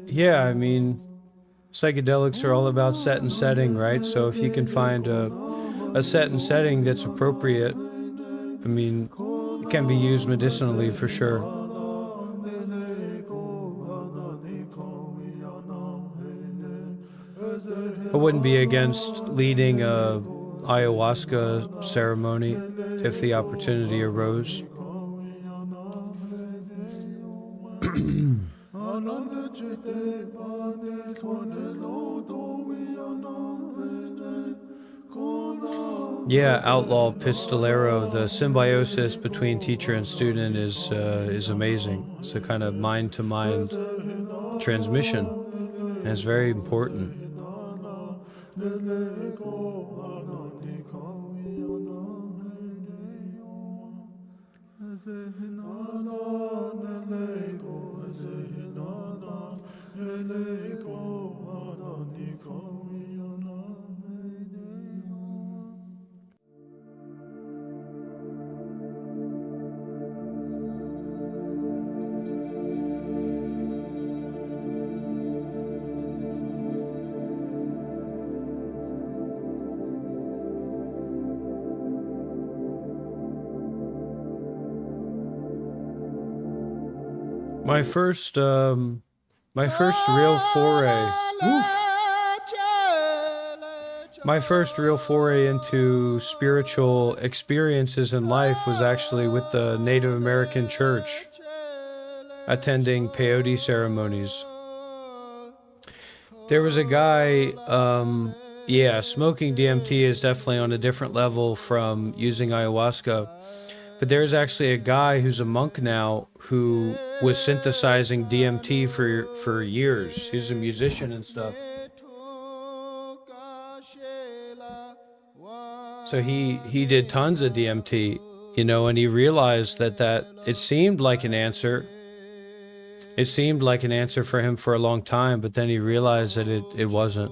Yeah, I mean, psychedelics are all about set and setting, right? So if you can find a set and setting that's appropriate, I mean, it can be used medicinally for sure. I wouldn't be against leading a ayahuasca ceremony if the opportunity arose. Yeah, outlaw pistolero. The symbiosis between teacher and student is amazing. It's a kind of mind to mind transmission, and it's very important. My first real foray. My first real foray into spiritual experiences in life was actually with the Native American church, attending peyote ceremonies. There was a guy, smoking DMT is definitely on a different level from using ayahuasca. But there's actually a guy who's a monk now who was synthesizing DMT for years. He's a musician and stuff. So he did tons of DMT, and he realized that it seemed like an answer. It seemed like an answer for him for a long time, but then he realized that it wasn't.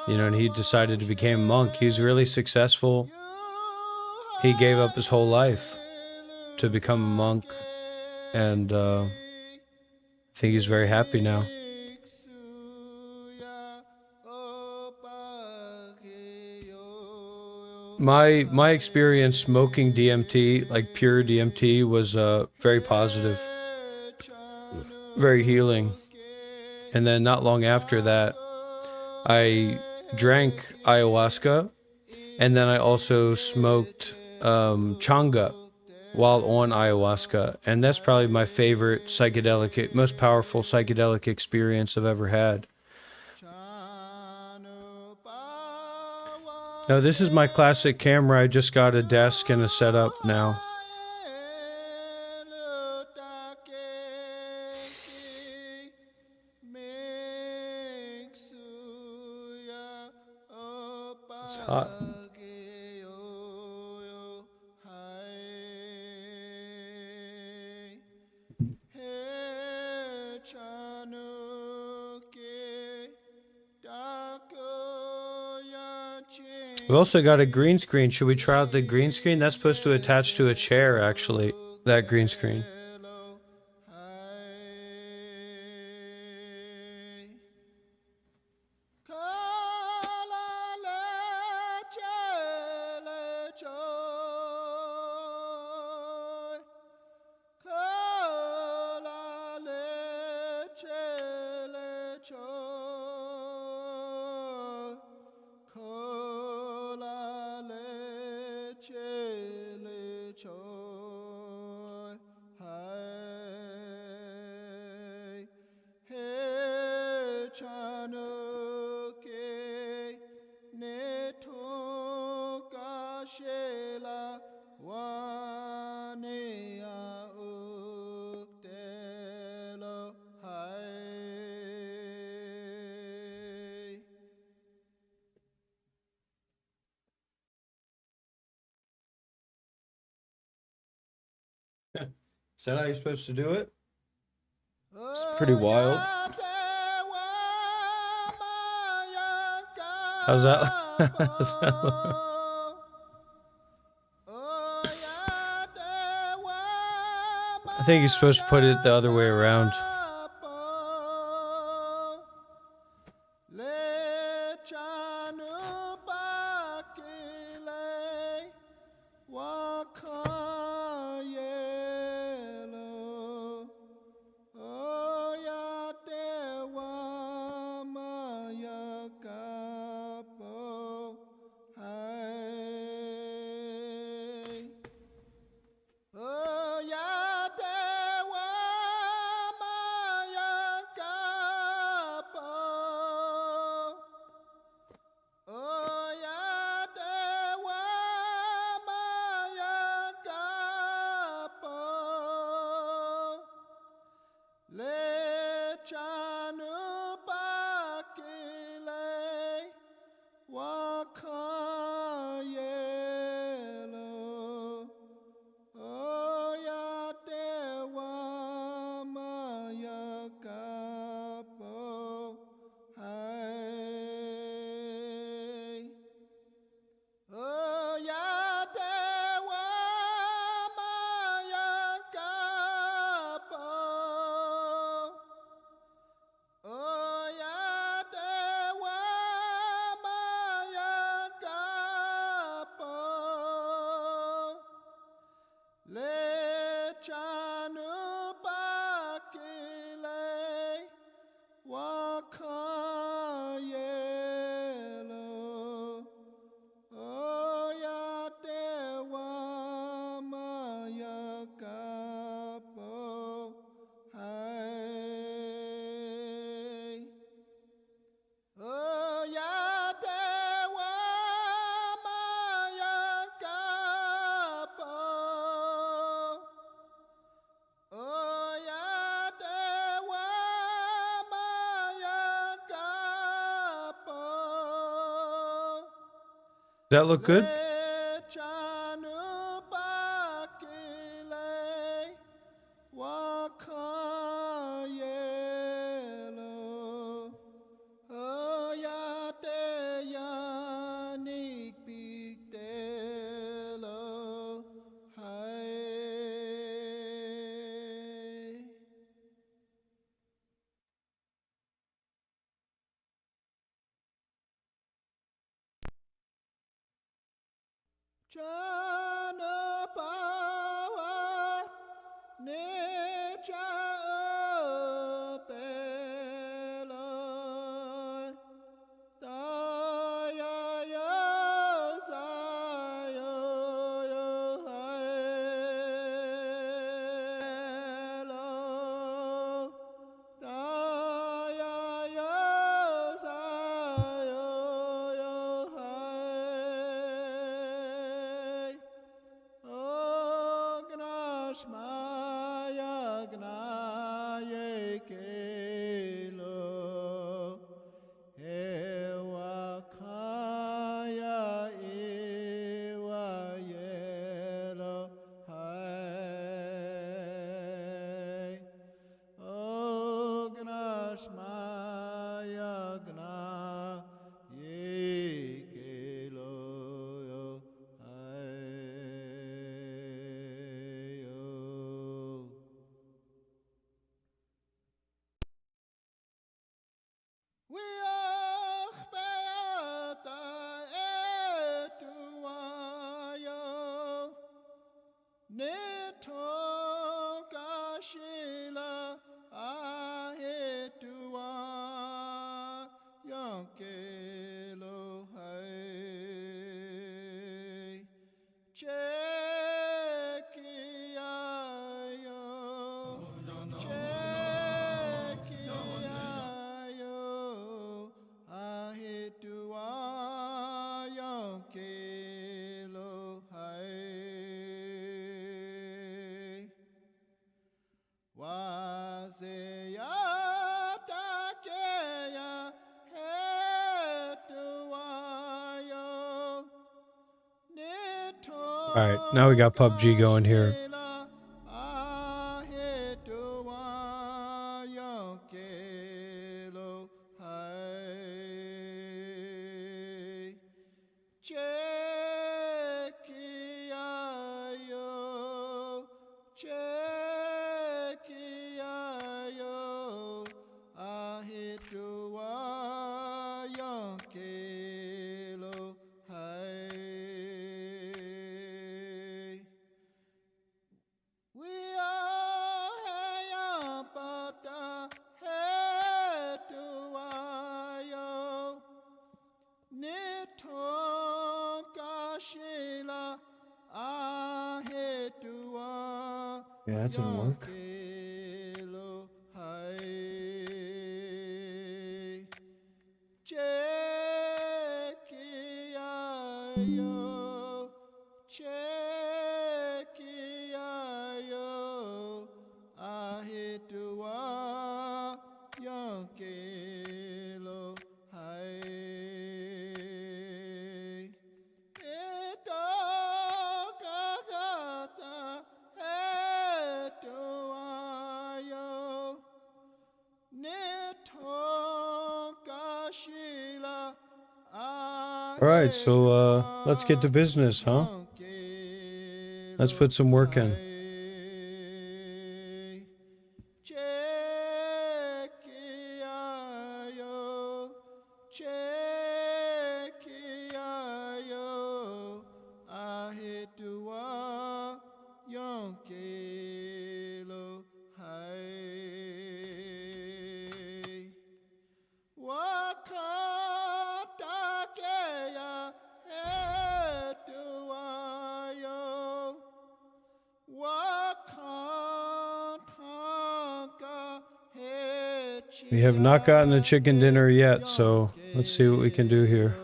And he decided to become a monk. He was really successful. He gave up his whole life to become a monk, and I think he's very happy now. My experience smoking DMT, like pure DMT, was very positive, very healing. And then not long after that, I drank ayahuasca, and then I also smoked changa while on ayahuasca, and that's probably my favorite psychedelic, most powerful psychedelic experience I've ever had. Now, this is my classic camera. I just got a desk and a setup now. It's hot. We've also got a green screen. Should we try out the green screen? That's supposed to attach to a chair, actually, that green screen. Is that how you're supposed to do it? It's pretty wild. How's that? I think you're supposed to put it the other way around. Does that look good? All right, now we got PUBG going here. Yeah, that didn't work. All right, so let's get to business, huh? Let's put some work in. We have not gotten a chicken dinner yet, so let's see what we can do here.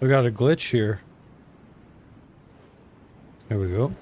We got a glitch here. There we go.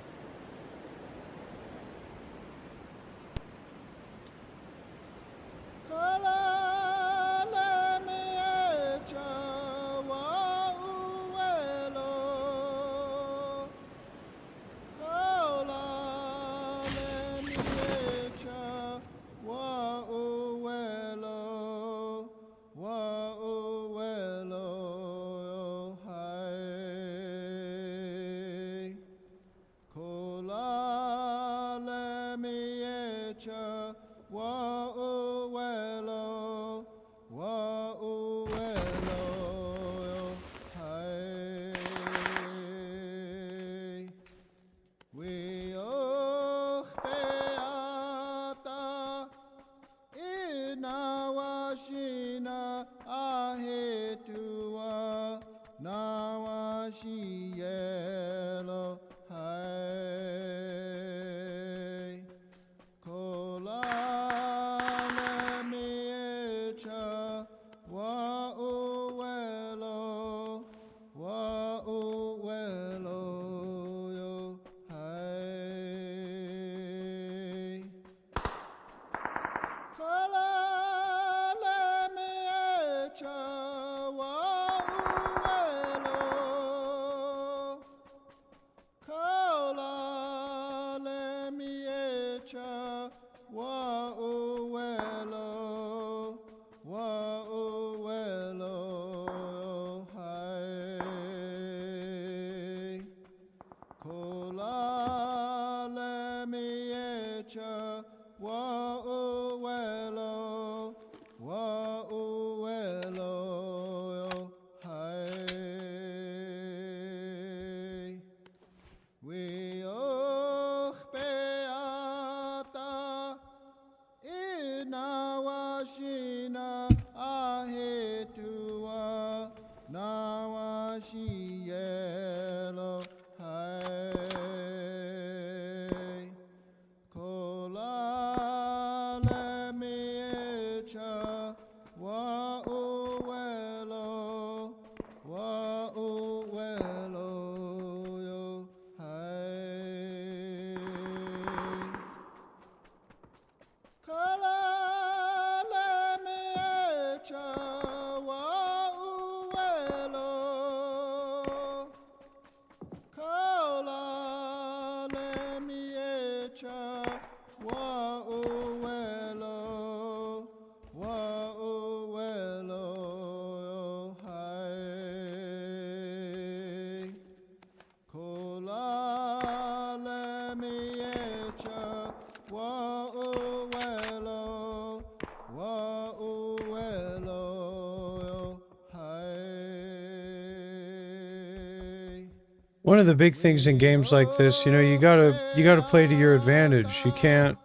One of the big things in games like this, you know, you gotta play to your advantage. You can't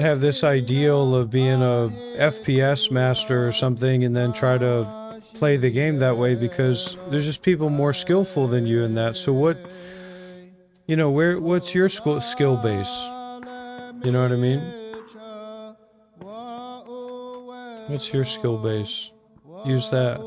have this ideal of being a FPS master or something and then try to play the game that way, because there's just people more skillful than you in that. So what's your skill base? You know what I mean? What's your skill base? Use that.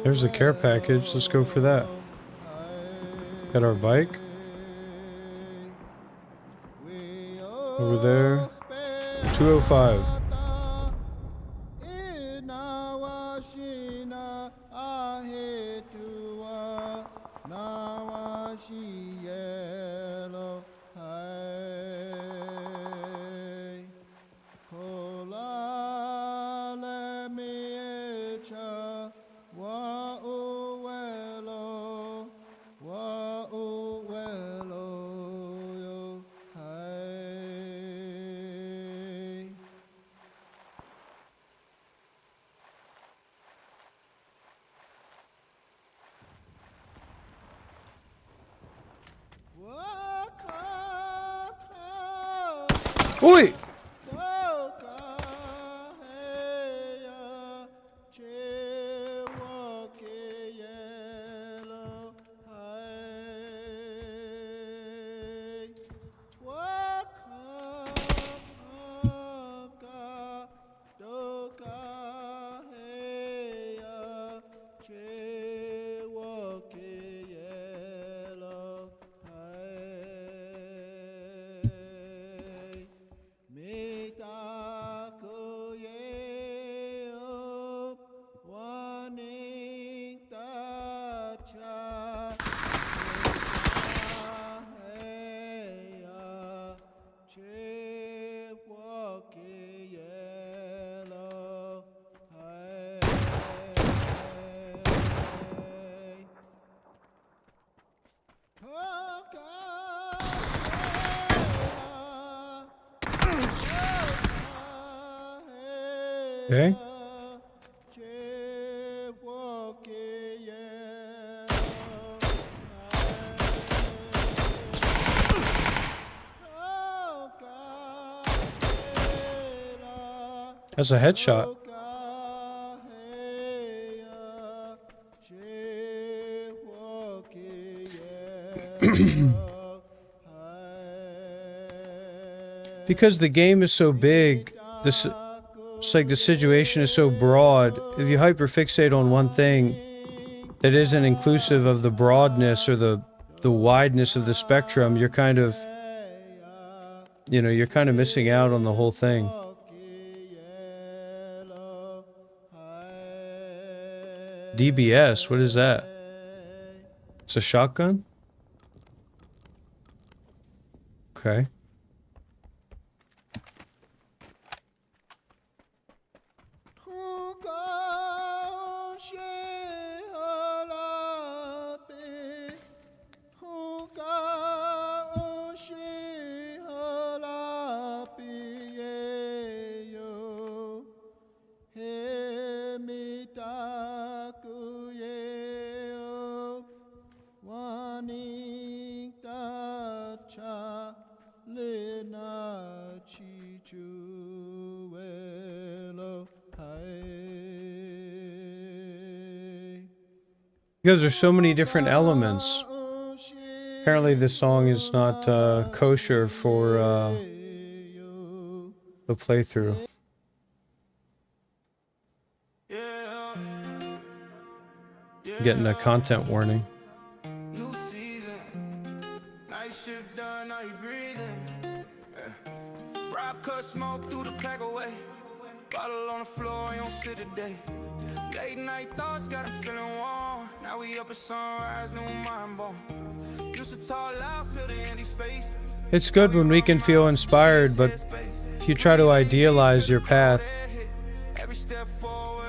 There's the care package. Let's go for that. Got our bike. Over there. 205. Oi! Okay. That's a headshot. Because the game is so big, it's like the situation is so broad. If you hyperfixate on one thing that isn't inclusive of the broadness or the wideness of the spectrum, you're kind of, you're kind of missing out on the whole thing. DBS, what is that? It's a shotgun? Okay. Because there's so many different elements. Apparently this song is not kosher for the playthrough. Getting a content warning. New season. Night shift done, now you breathing. Rob cut smoke through the pack away. Bottle on the floor, you don't sit today. Late night thoughts got him feeling warm. Now we up at sunrise, new mind born. Used to talk loud, feel the empty space. It's good when we can feel inspired, but if you try to idealize your path,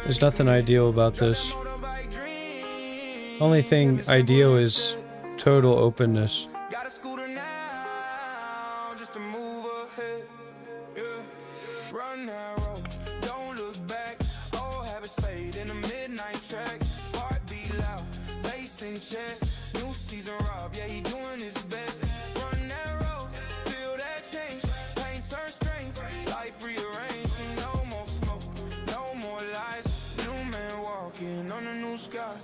There's nothing ideal about this. Only thing ideal is total openness. Got a scooter now, just to move ahead. Yeah, run that road, don't look back. Old habits fade in a midnight track. Heartbeat loud, bass in chest. New season Rob, yeah, he doing his best. Run that road, feel that change. Pain turn strength, life rearranged. No more smoke, no more lies. New man walking on a new sky.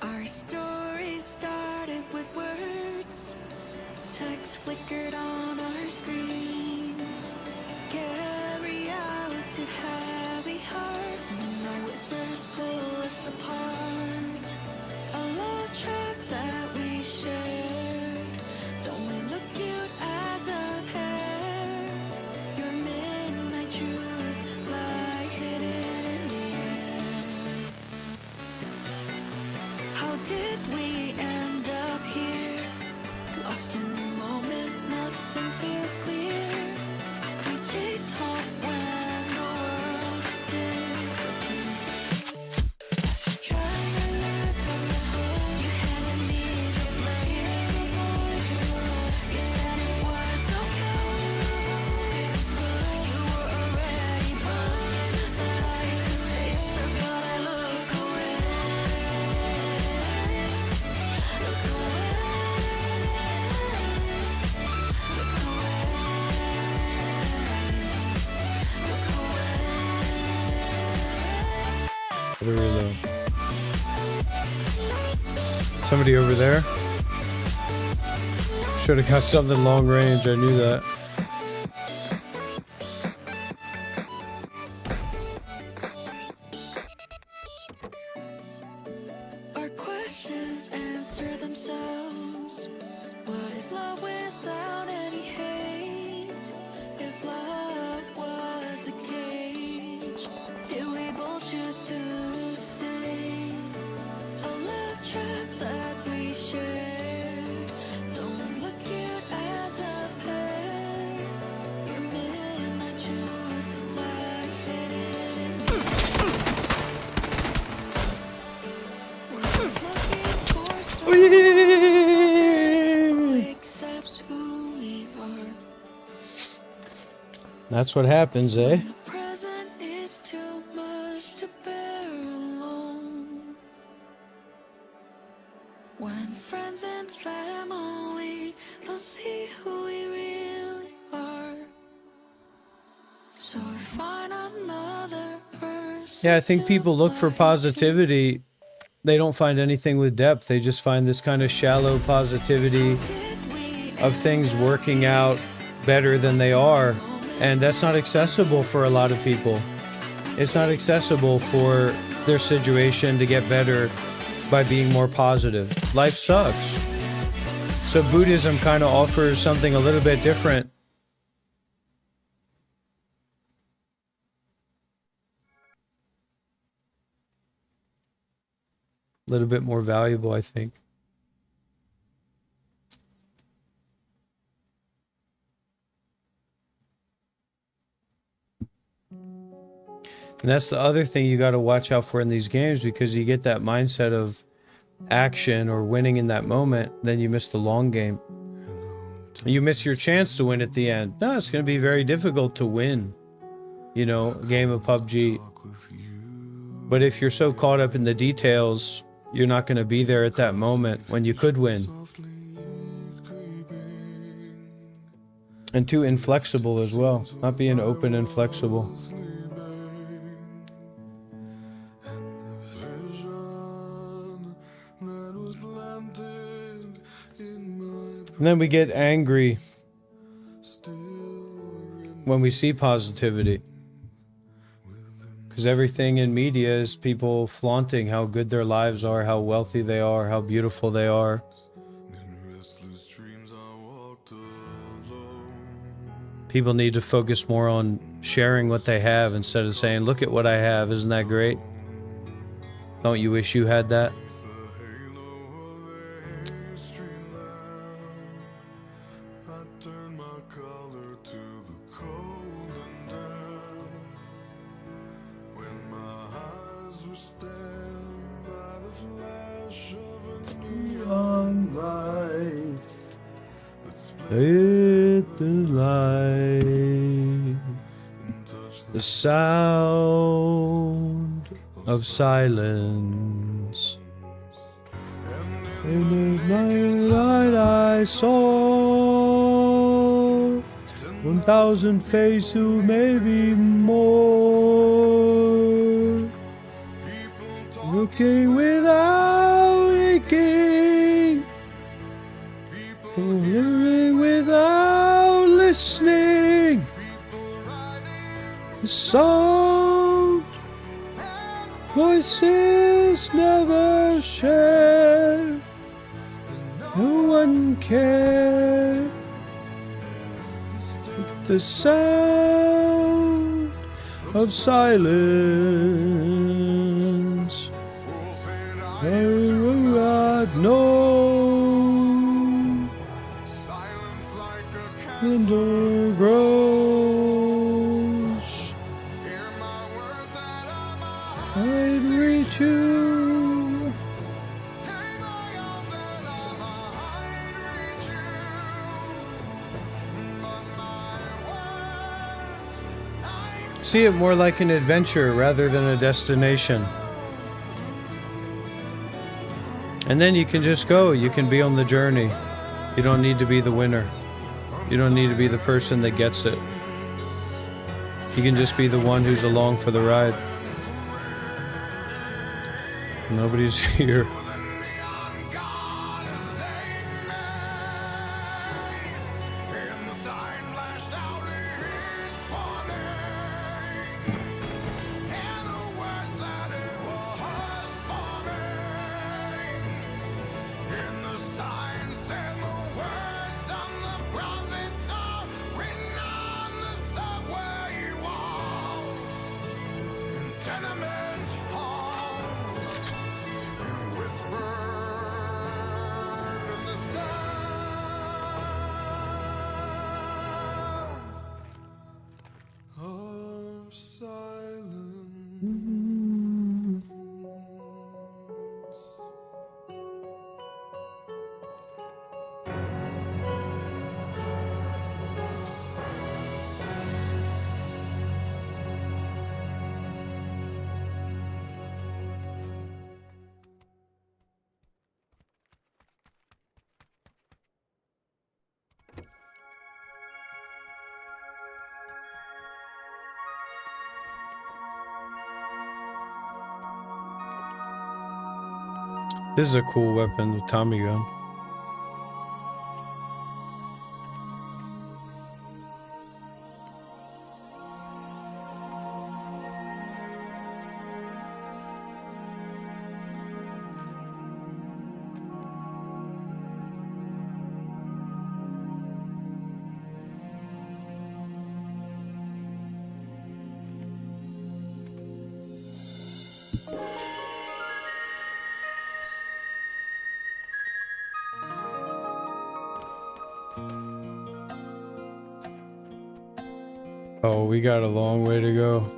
Our story started with words. Text flickered on our screens. Carry out to heavy hearts. Night whispers pull us apart. A love trap that we shared. Don't we look cute as a pair? Your midnight truth lie hidden in the air. How did we end up here? Lost in the moment, nothing feels clear. We chase hope when the world disappears. As you try to live from the home, you handed me the blame. You said it was okay. You were already blind. Said I could face us, but I look away. Look away. Look away. Look away. Very low. Somebody over there? Should have got something long range, I knew that. Our questions answer themselves. What is love without any hate? If love was a cage, did we both choose to stay? A love trap that we shared. Don't we look cute as a pair? Your midnight truth lie hidden in the we're both looking for someone who accepts who we are. That's what happens, eh? The present is too much to bear alone. When friends and family don't see who we really are, so we find another person. Yeah, I think to people look for like. positivity. They don't find anything with depth. They just find this kind of shallow positivity Did we of things working out better than they are. And that's not accessible for a lot of people. It's not accessible for their situation to get better by being more positive. Life sucks. So Buddhism kind of offers something a little bit different. A little bit more valuable, I think. And that's the other thing you got to watch out for in these games, because you get that mindset of action or winning in that moment, then you miss the long game. You miss your chance to win at the end. No, it's going to be very difficult to win, you know, a game of PUBG. But if you're so caught up in the details, you're not going to be there at that moment when you could win. And too inflexible as well, not being open and flexible. And then we get angry when we see positivity. Because everything in media is people flaunting how good their lives are, how wealthy they are, how beautiful they are. People need to focus more on sharing what they have instead of saying, look at what I have, isn't that great? Don't you wish you had that? Neon light, lit the light, the sound of silence. In the night I saw 1,000 faces, maybe more, looking without aching, living without listening. The sound, voices never shared. No one cared. The sound of silence. I know. Winter grows. I'd reach you. See it more like an adventure rather than a destination. And then you can just go. You can be on the journey. You don't need to be the winner. You don't need to be the person that gets it. You can just be the one who's along for the ride. Nobody's here. This is a cool weapon, the Tommy gun. Oh, we got a long way to go.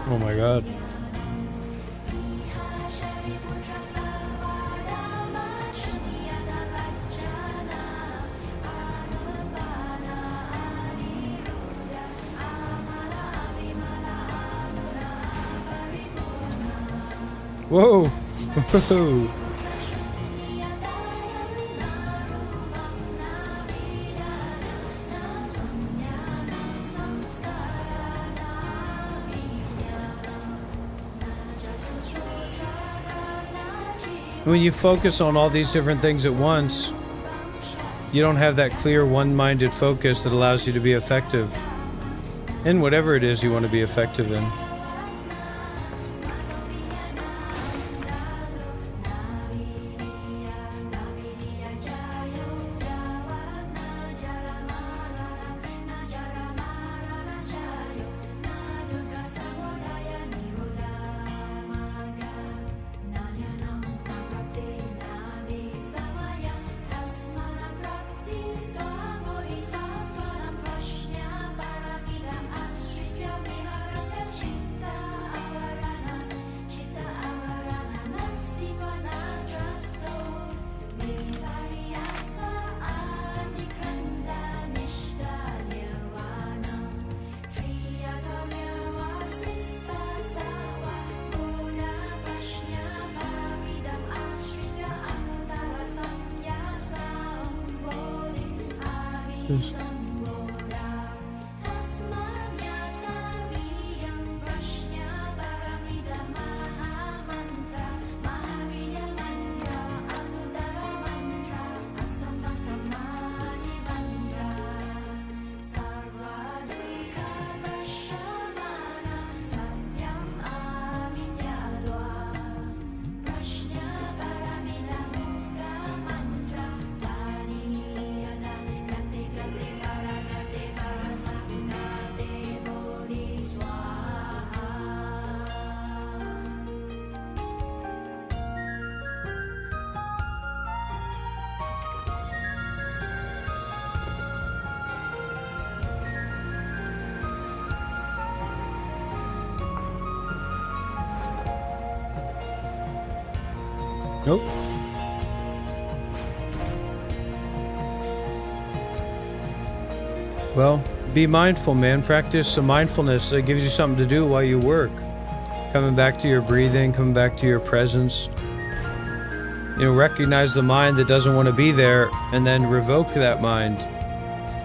Oh my god. Whoa! Whoa! When you focus on all these different things at once, you don't have that clear one-minded focus that allows you to be effective in whatever it is you want to be effective in. Nope. Well, be mindful, man. Practice some mindfulness. It gives you something to do while you work. Coming back to your breathing, coming back to your presence. You know, recognize the mind that doesn't want to be there and then revoke that mind.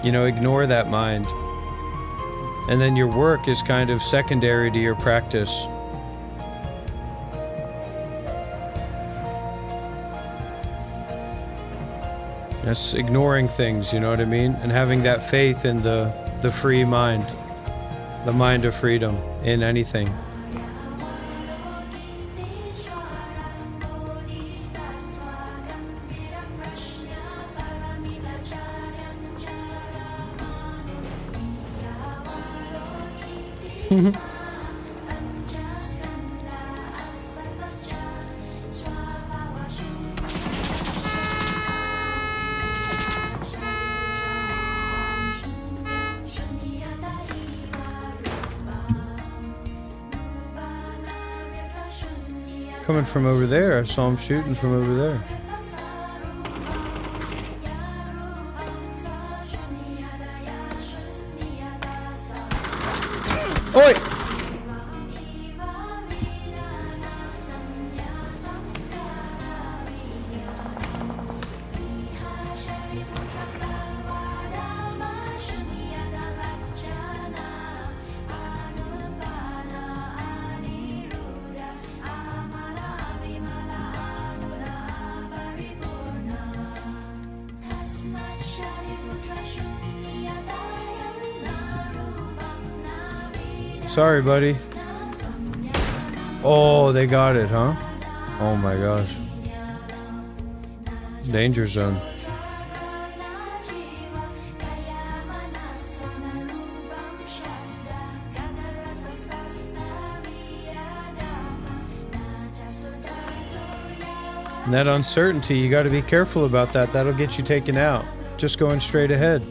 You know, ignore that mind. And then your work is kind of secondary to your practice. That's ignoring things, you know what I mean? And having that faith in the free mind, the mind of freedom in anything. Coming from over there, I saw him shooting from over there. Oi! Sorry, buddy. Oh, they got it, huh? Oh my gosh. Danger zone. And that uncertainty, you got to be careful about that. That'll get you taken out. Just going straight ahead.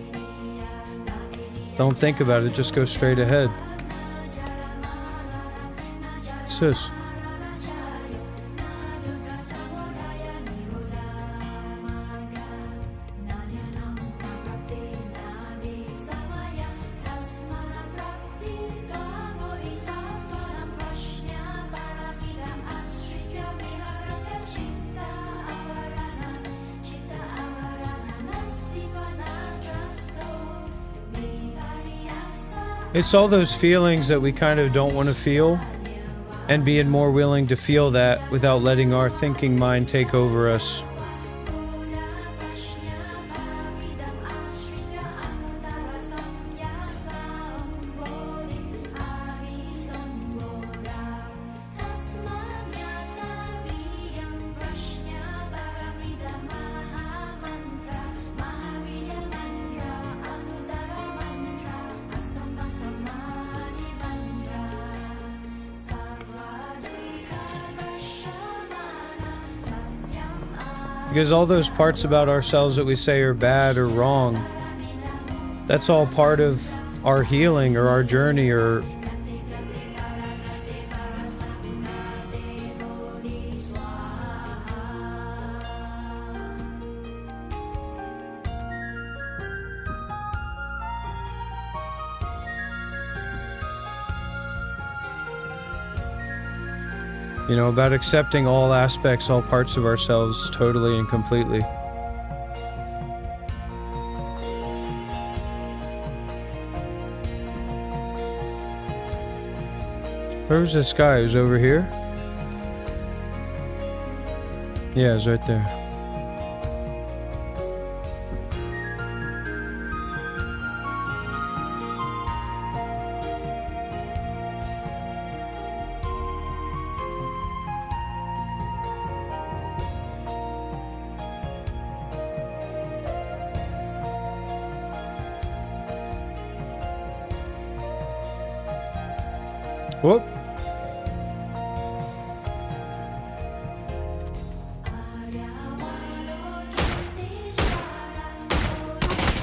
Don't think about it, just go straight ahead. What's this? It's all those feelings that we kind of don't want to feel. and being more willing to feel that without letting our thinking mind take over us. Because all those parts about ourselves that we say are bad or wrong, that's all part of our healing or our journey or about accepting all aspects, all parts of ourselves totally and completely. Where's this guy? Who's over here? Yeah, he's right there. Whoop.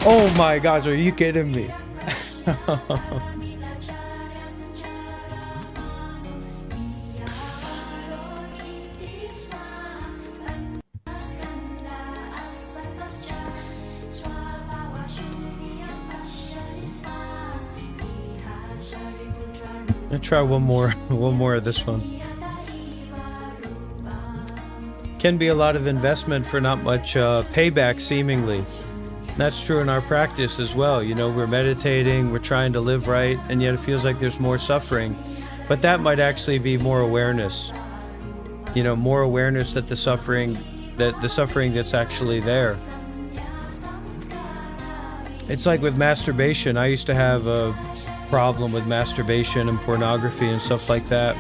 Oh my gosh, are you kidding me? I'll try one more of this one. Can be a lot of investment for not much payback, seemingly. That's true in our practice as well. We're meditating, we're trying to live right, and yet it feels like there's more suffering. But that might actually be more awareness. More awareness that the suffering that's actually there. It's like with masturbation. I used to have a problem with masturbation and pornography and stuff like that.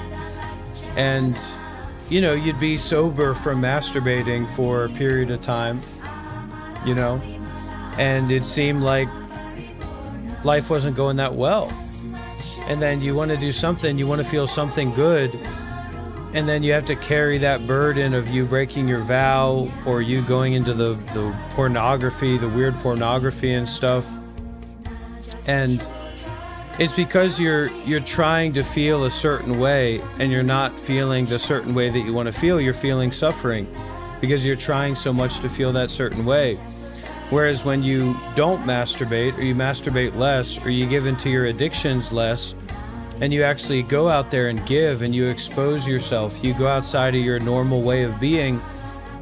And, you'd be sober from masturbating for a period of time, and it seemed like life wasn't going that well. And then you want to do something, you want to feel something good, and then you have to carry that burden of you breaking your vow or you going into the pornography, the weird pornography and stuff. And it's because you're trying to feel a certain way and you're not feeling the certain way that you want to feel. You're feeling suffering because you're trying so much to feel that certain way. Whereas when you don't masturbate, or you masturbate less, or you give into your addictions less, and you actually go out there and give and you expose yourself, you go outside of your normal way of being,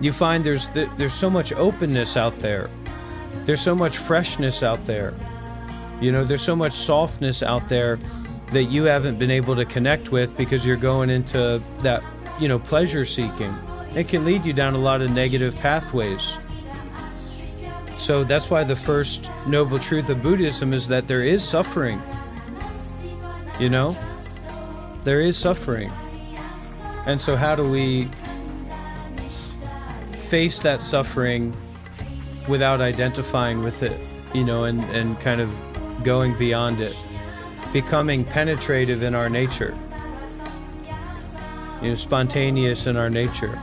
you find there's so much openness out there. There's so much freshness out there. There's so much softness out there that you haven't been able to connect with because you're going into that, pleasure seeking. It can lead you down a lot of negative pathways. So that's why the first noble truth of Buddhism is that there is suffering. There is suffering. And so how do we face that suffering without identifying with it, and kind of going beyond it, becoming penetrative in our nature, spontaneous in our nature.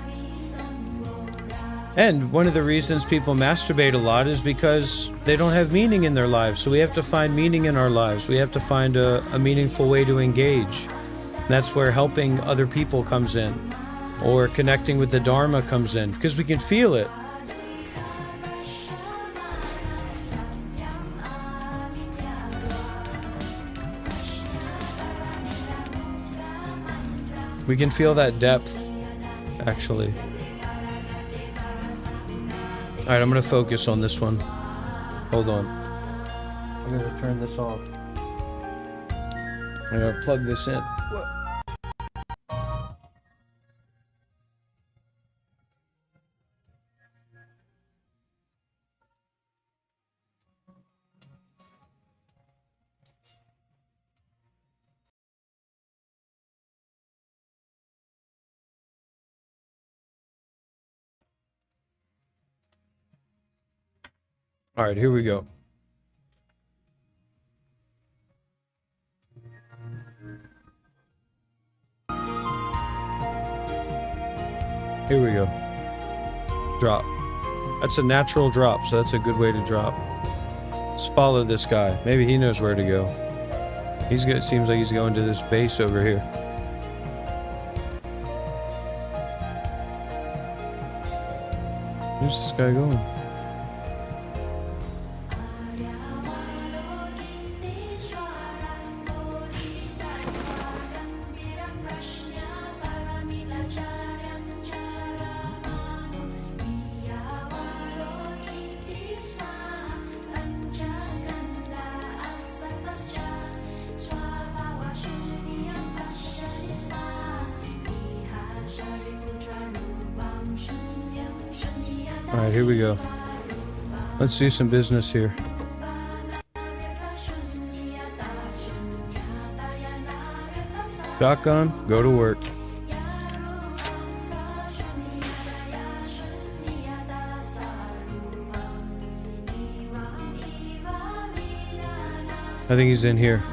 And one of the reasons people masturbate a lot is because they don't have meaning in their lives. So we have to find meaning in our lives. We have to find a meaningful way to engage. And that's where helping other people comes in, or connecting with the Dharma comes in, because we can feel it. We can feel that depth, actually. All right, I'm going to focus on this one. Hold on. I'm going to turn this off. I'm going to plug this in. What? All right, here we go. Here we go. Drop. That's a natural drop, so that's a good way to drop. Let's follow this guy. Maybe he knows where to go. Seems like he's going to this base over here. Where's this guy going? All right, here we go. Let's do some business here. Shotgun, go to work. I think he's in here.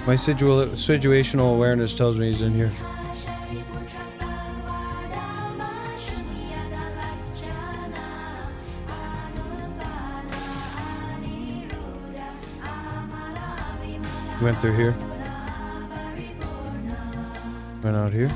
My situational awareness tells me he's in here. Went through here. Went out here.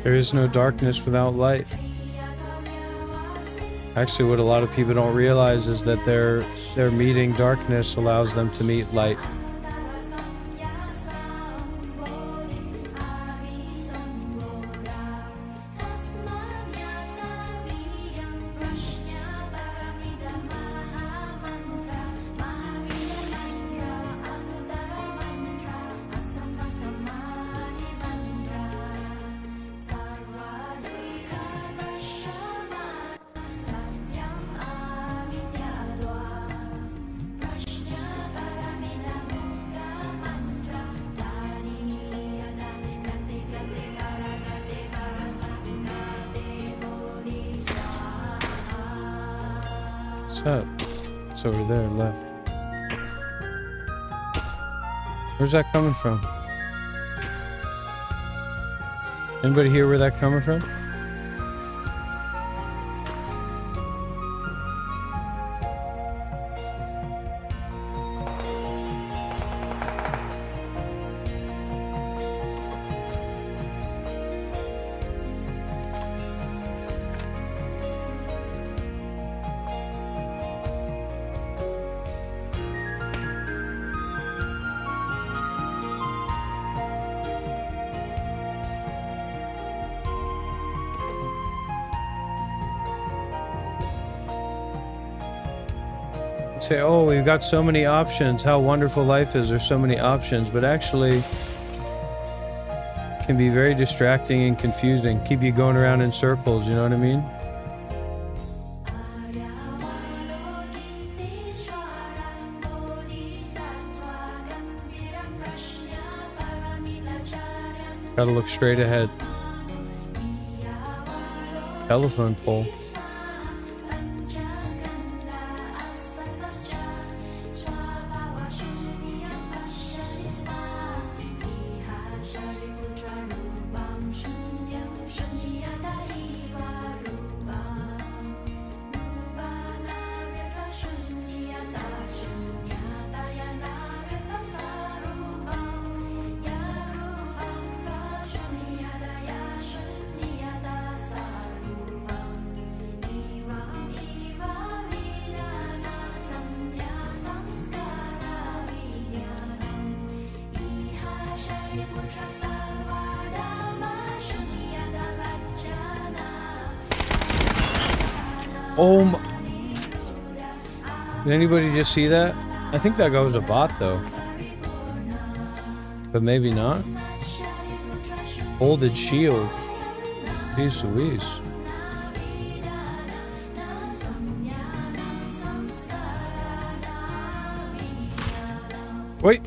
There is no darkness without light. Actually, what a lot of people don't realize is that their meeting darkness allows them to meet light. It's over there left. Where's that coming from? Anybody hear where that coming from? Say, oh, we've got so many options, how wonderful life is, there's so many options, but actually can be very distracting and confusing, keep you going around in circles, you know what I mean? Gotta look straight ahead. Telephone pole. Oh my. Did anybody just see that? I think that guy was a bot though. But maybe not. Folded shield. Jeez Louise. Wait.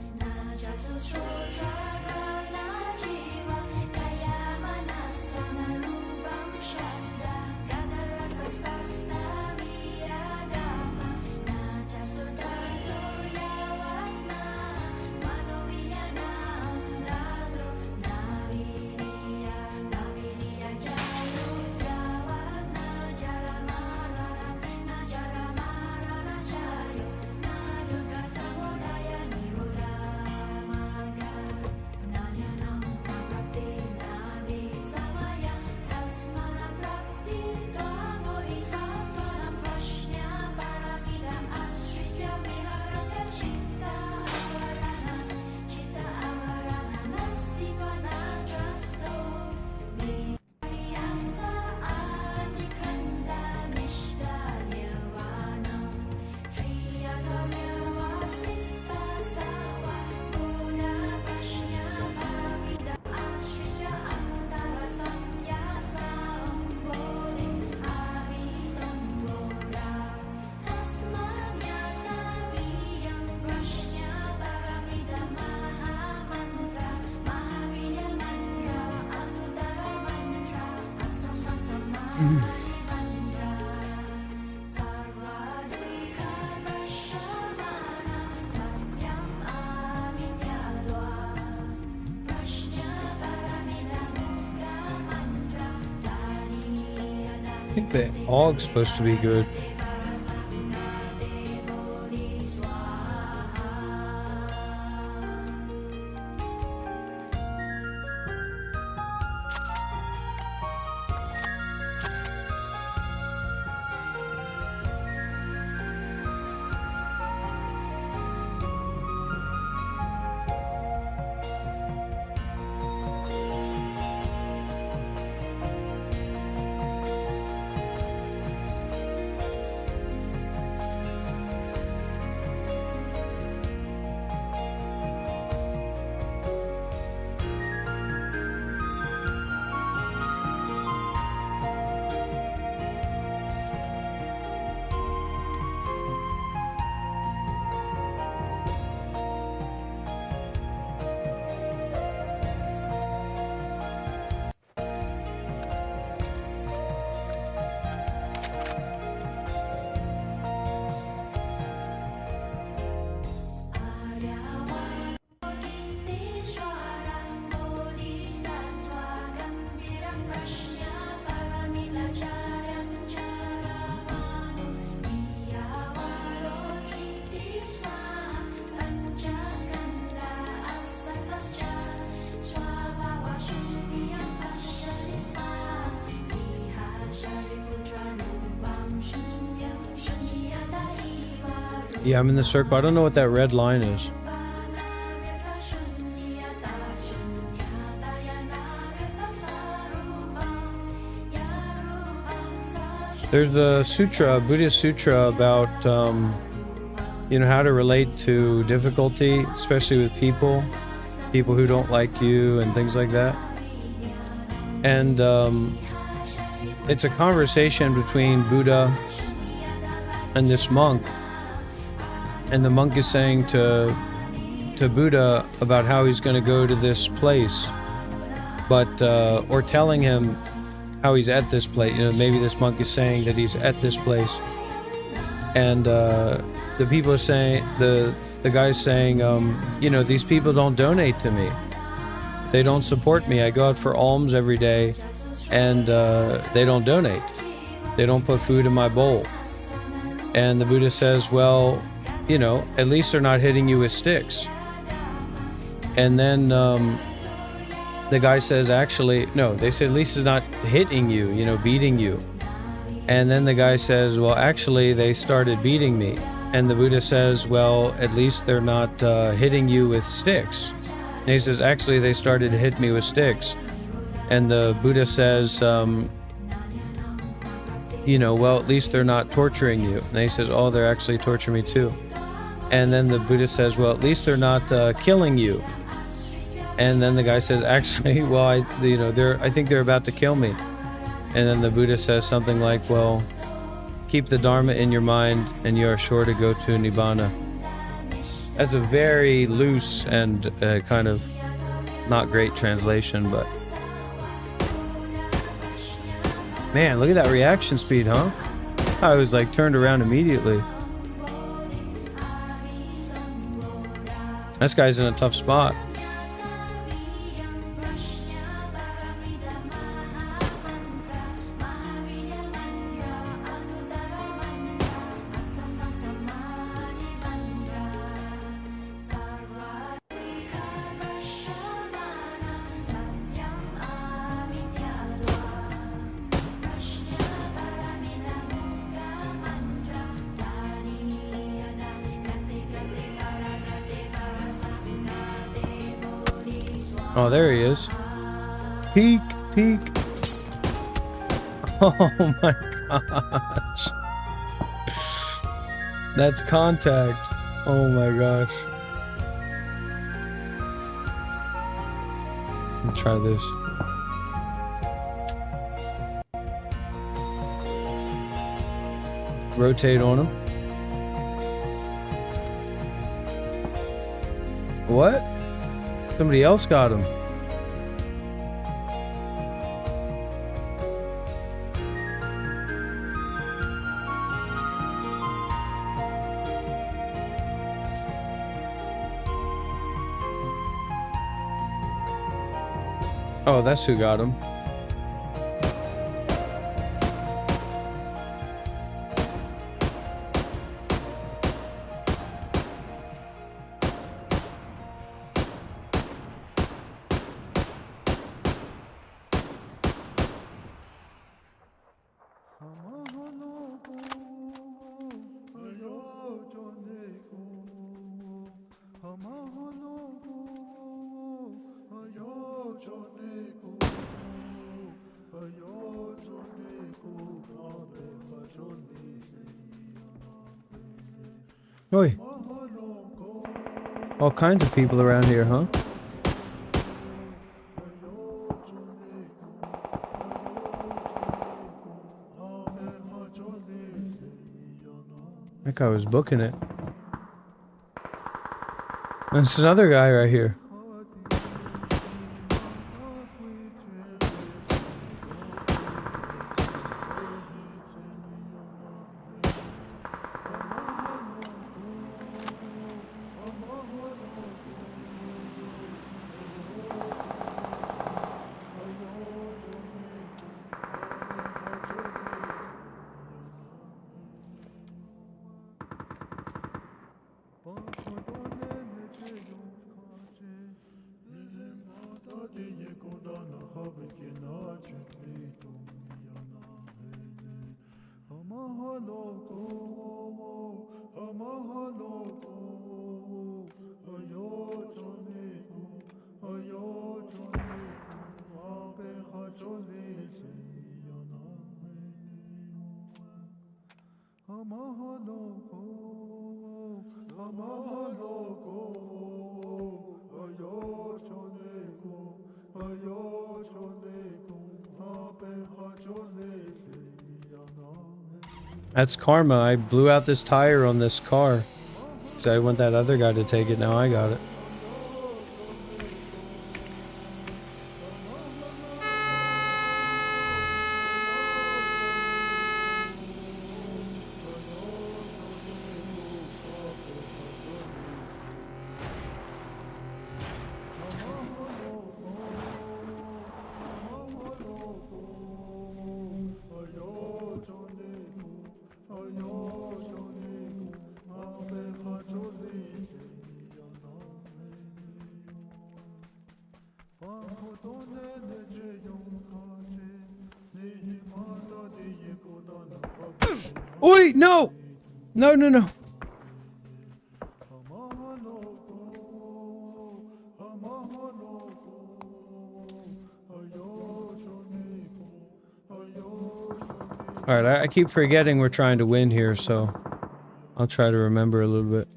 I think the aug's supposed to be good. Yeah, I'm in the circle. I don't know what that red line is. There's a sutra, a Buddhist sutra about, how to relate to difficulty, especially with people who don't like you and things like that. And it's a conversation between Buddha and this monk. And the monk is saying to Buddha about how he's going to go to this place, but or telling him how he's at this place. Maybe this monk is saying that he's at this place, and the people are saying, the guy's saying, these people don't donate to me, they don't support me. I go out for alms every day, and they don't donate. They don't put food in my bowl. And the Buddha says, well, at least they're not hitting you with sticks. And then the guy says, actually, no, they said, at least it's not hitting you, beating you. And then the guy says, well, actually, they started beating me. And the Buddha says, well, at least they're not hitting you with sticks. And he says, actually, they started to hit me with sticks. And the Buddha says, well, at least they're not torturing you. And he says, oh, they're actually torturing me too. And then the Buddha says, well, at least they're not killing you. And then the guy says, actually, well, I think they're about to kill me. And then the Buddha says something like, well, keep the Dharma in your mind and you are sure to go to Nibbana. That's a very loose and kind of not great translation, but man, look at that reaction speed, huh? I was like turned around immediately. This guy's in a tough spot. Oh, there he is. Peek, peek. Oh my gosh. That's contact. Oh my gosh. Let me try this. Rotate on him. What? Somebody else got him. Oh, that's who got him. Oi. All kinds of people around here, huh? That guy was booking it. There's another guy right here. That's karma. I blew out this tire on this car. So I want that other guy to take it. Now I got it. Oi, no! No, no, no. All right, I keep forgetting we're trying to win here, so I'll try to remember a little bit.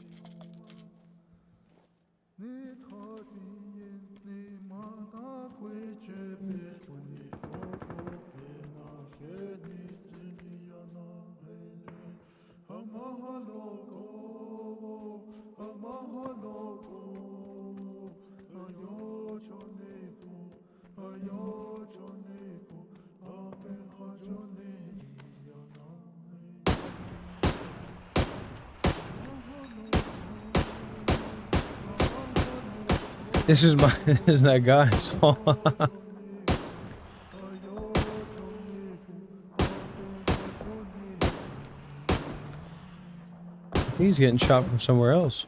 This is my this is that guy's song. He's getting shot from somewhere else.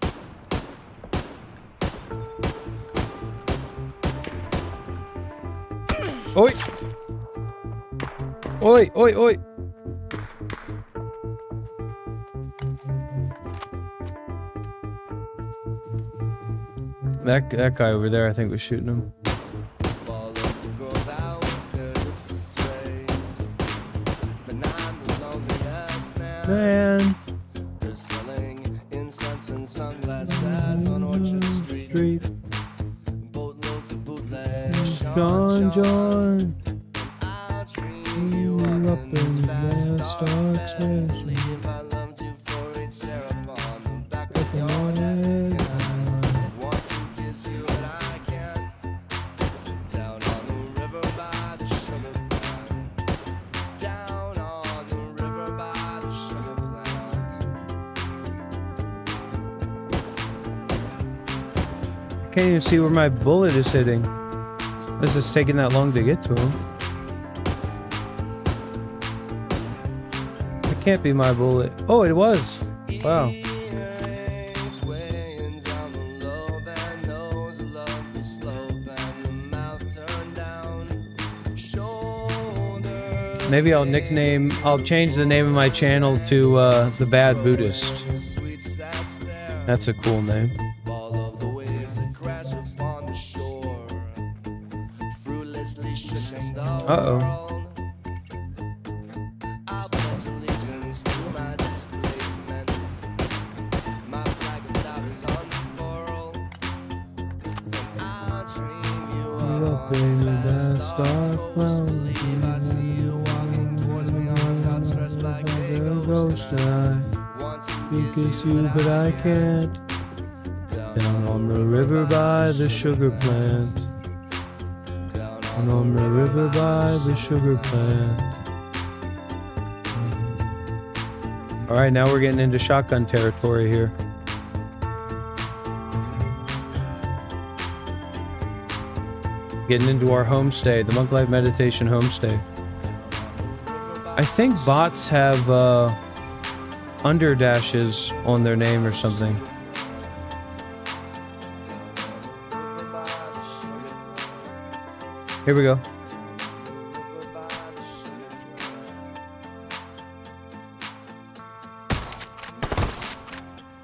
Oi! Oi, oi, oi! That guy over there, I think, was shooting him. Man. They're selling incense and sunglasses on Orchard Street. Boatloads of bootlegs. John. I'll dream you up in this vast dark land. Leave my love to for each seraph on the back of your neck. Want to kiss you but I can't. Down on the river by the sugar plant. Down on the river by the sugar plant. Can't even see where my bullet is hitting. This is taking that long to get to him. It can't be my bullet. Oh, it was. Wow. Maybe I'll change the name of my channel to The Bad Buddhist. That's a cool name. Uh-oh. Up in the vast dark realm, I kiss you, but I can't. Down on the river by the sugar plant. Down on the river by the sugar plant. All right, now we're getting into shotgun territory here. Getting into our homestay, the Monk Life Meditation homestay. I think bots have underdashes on their name or something. Here we go.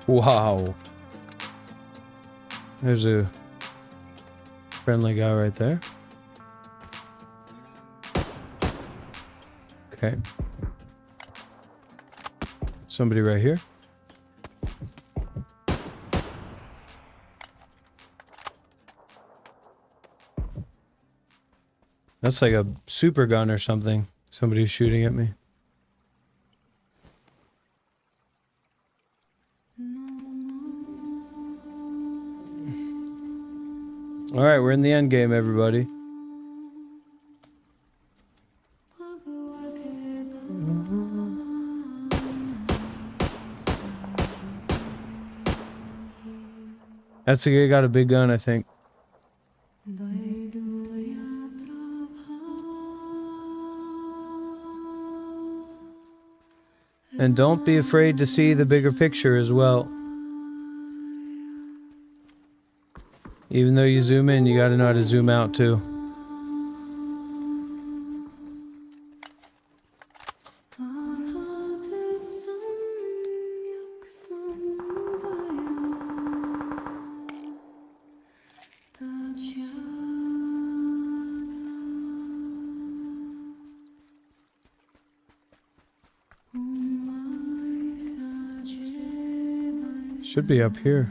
Wow. There's a friendly guy right there. Okay. Somebody right here. That's like a super gun or something. Somebody's shooting at me. All right, we're in the end game, everybody. That's a guy got a big gun, I think. And don't be afraid to see the bigger picture as well. Even though you zoom in, you gotta know how to zoom out too. Should be up here.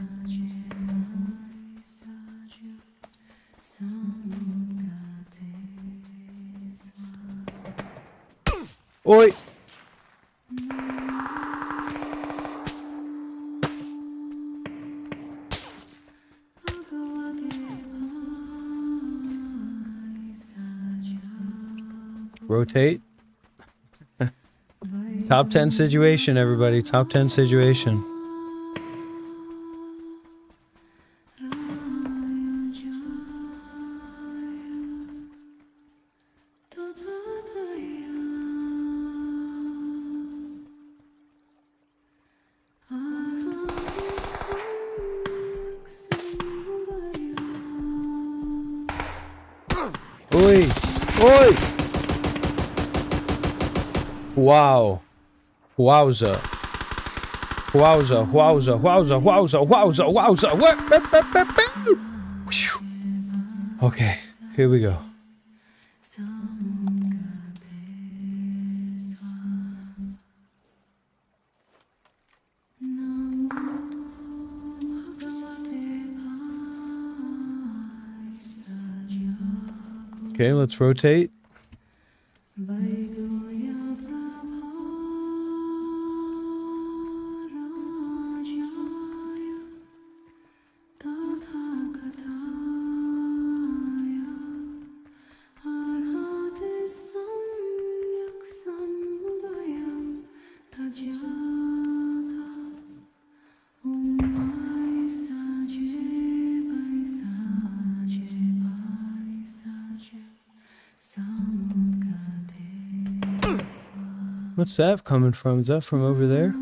Oi! Rotate. Top 10 situation, everybody. Top 10 situation. Oi! Oi! Wow. Wowza. Wowza, wowza, wowza, wowza, wowza, wowza. What? Okay, here we go. Okay, let's rotate. What's that coming from? Is that from over there?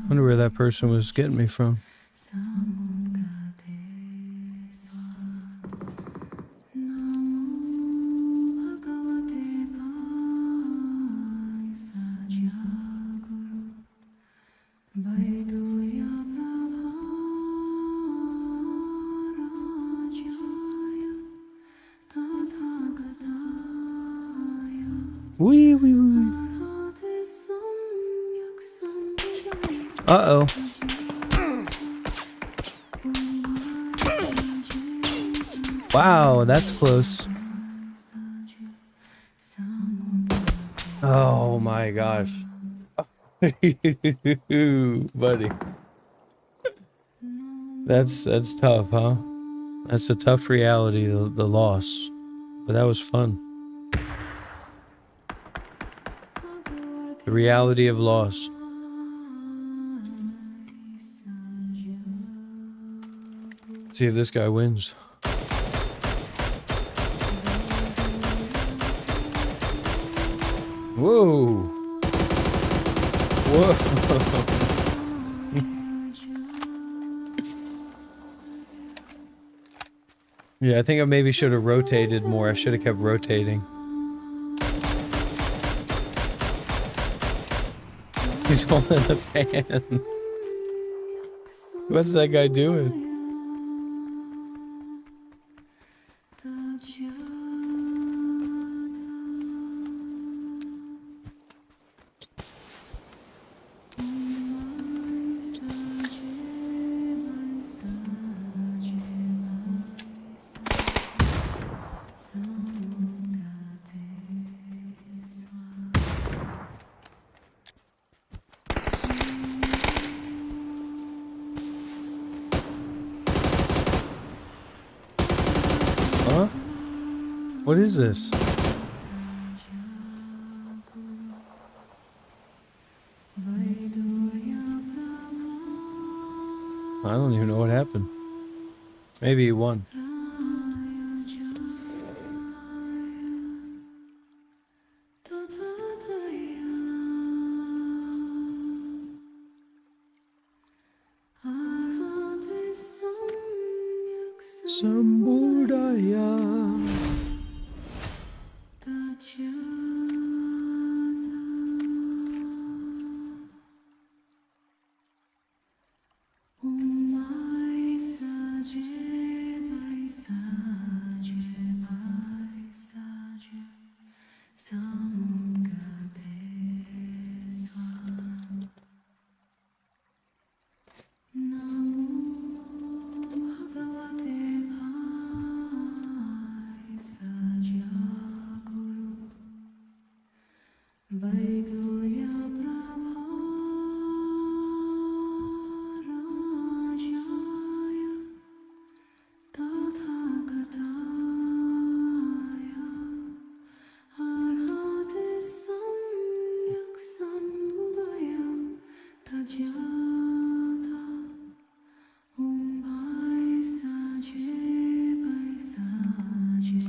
Wonder where that person was getting me from. Wee wee wee. Uh-oh. Wow, that's close. Oh my gosh. Buddy. That's tough, huh? That's a tough reality, the loss. But that was fun. The reality of loss. Let's see if this guy wins. Whoa. Whoa. Yeah, I think I maybe should have rotated more. I should have kept rotating. He's holding the pan. What's that guy doing? Huh? What is this? I don't even know what happened. Maybe he won. Sambudaya.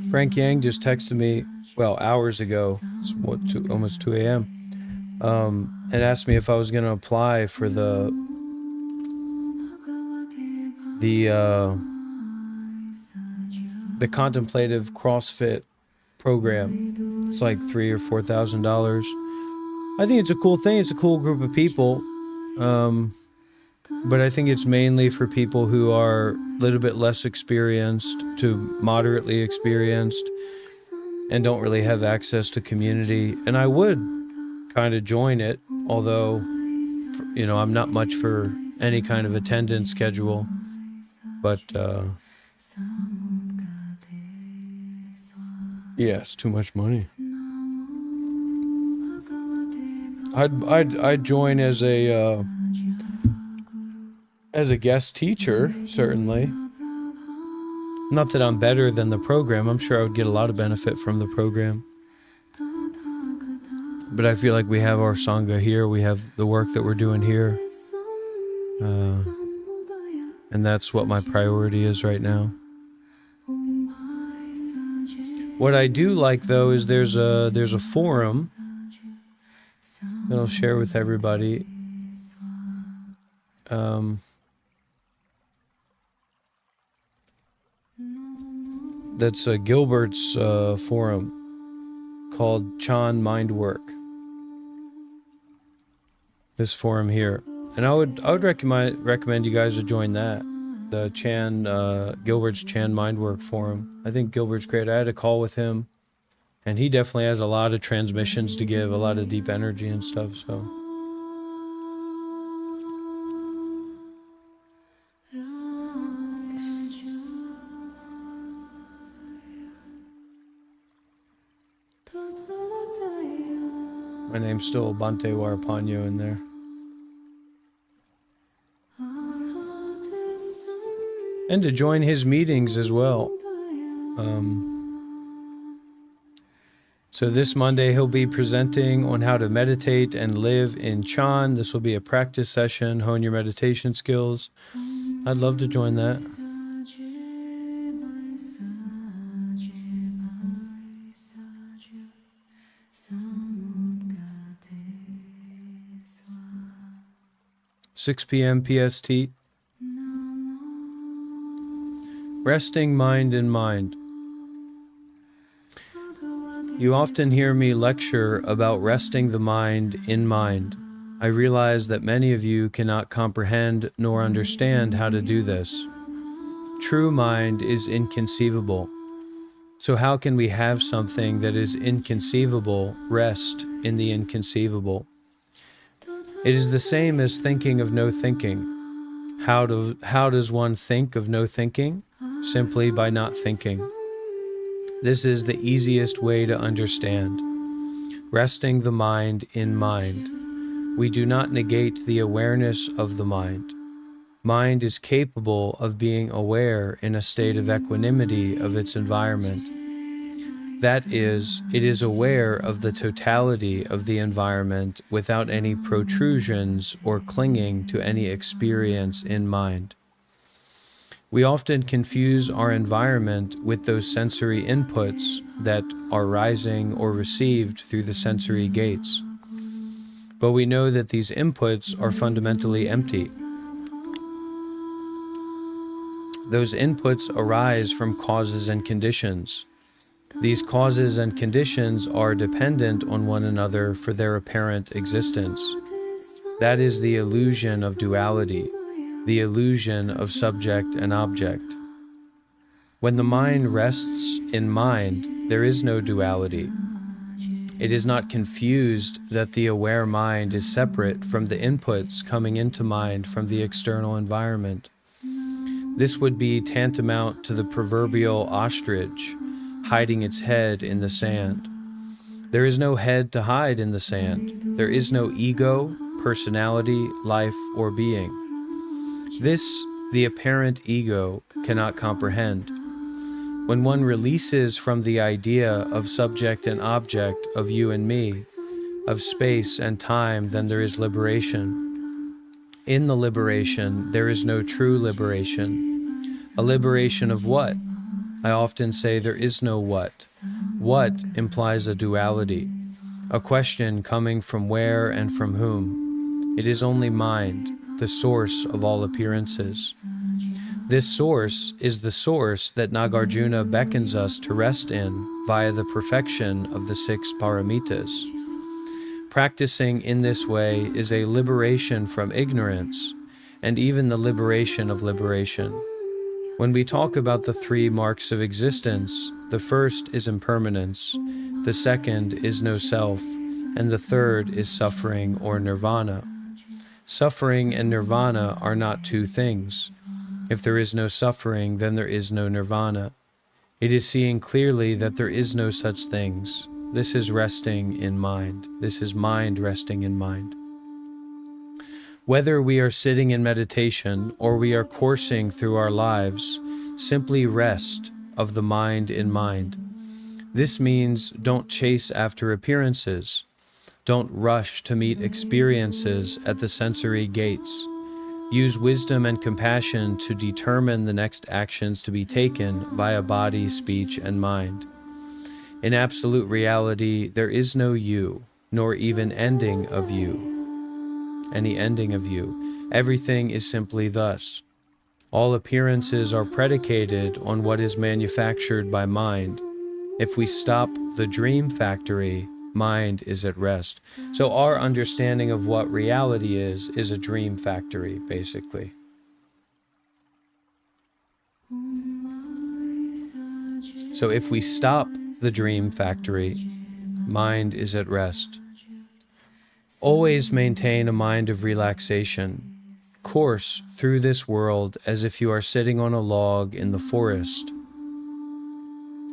Frank Yang just texted me, well, hours ago, it's almost 2 a.m., and asked me if I was going to apply for the contemplative CrossFit program. It's like $3,000 or $4,000. I think it's a cool thing. It's a cool group of people. But I think it's mainly for people who are a little bit less experienced to moderately experienced and don't really have access to community. And I would kind of join it, although, you know, I'm not much for any kind of attendance schedule. But, yeah, it's too much money. I'd join as a guest teacher, certainly. Not that I'm better than the program. I'm sure I would get a lot of benefit from the program. But I feel like we have our Sangha here. We have the work that we're doing here. And that's what my priority is right now. What I do like, though, is there's a forum that I'll share with everybody. That's Gilbert's forum called Chan Mind Work. This forum here, and I would recommend you guys to join that. The Gilbert's Chan Mind Work forum. I think Gilbert's great. I had a call with him, and he definitely has a lot of transmissions to give, a lot of deep energy and stuff. So. My name's still Bante Warapanyo in there. And to join his meetings as well. So this Monday he'll be presenting on how to meditate and live in Chan. This will be a practice session, hone your meditation skills. I'd love to join that. (6 p.m. PST). Resting mind in mind. You often hear me lecture about resting the mind in mind. I realize that many of you cannot comprehend nor understand how to do this. True mind is inconceivable. So how can we have something that is inconceivable rest in the inconceivable? It is the same as thinking of no thinking. How does one think of no thinking? Simply by not thinking. This is the easiest way to understand. Resting the mind in mind. We do not negate the awareness of the mind. Mind is capable of being aware in a state of equanimity of its environment. That is, it is aware of the totality of the environment without any protrusions or clinging to any experience in mind. We often confuse our environment with those sensory inputs that are rising or received through the sensory gates. But we know that these inputs are fundamentally empty. Those inputs arise from causes and conditions. These causes and conditions are dependent on one another for their apparent existence. That is the illusion of duality, the illusion of subject and object. When the mind rests in mind, there is no duality. It is not confused that the aware mind is separate from the inputs coming into mind from the external environment. This would be tantamount to the proverbial ostrich hiding its head in the sand. There is no head to hide in the sand. There is no ego, personality, life, or being. This, the apparent ego, cannot comprehend. When one releases from the idea of subject and object, of you and me, of space and time, then there is liberation. In the liberation, there is no true liberation. A liberation of what? I often say there is no what. What implies a duality, a question coming from where and from whom. It is only mind, the source of all appearances. This source is the source that Nagarjuna beckons us to rest in via the perfection of the 6 paramitas. Practicing in this way is a liberation from ignorance, and even the liberation of liberation. When we talk about the 3 marks of existence, the first is impermanence, the second is no self, and the third is suffering or nirvana. Suffering and nirvana are not 2 things. If there is no suffering, then there is no nirvana. It is seeing clearly that there is no such things. This is resting in mind. This is mind resting in mind. Whether we are sitting in meditation or we are coursing through our lives, simply rest of the mind in mind. This means don't chase after appearances. Don't rush to meet experiences at the sensory gates. Use wisdom and compassion to determine the next actions to be taken via body, speech, and mind. In absolute reality, there is no you, nor even ending of you. Any ending of you. Everything is simply thus. All appearances are predicated on what is manufactured by mind. If we stop the dream factory, mind is at rest. So our understanding of what reality is a dream factory, basically. So if we stop the dream factory, mind is at rest. Always maintain a mind of relaxation. Course through this world as if you are sitting on a log in the forest.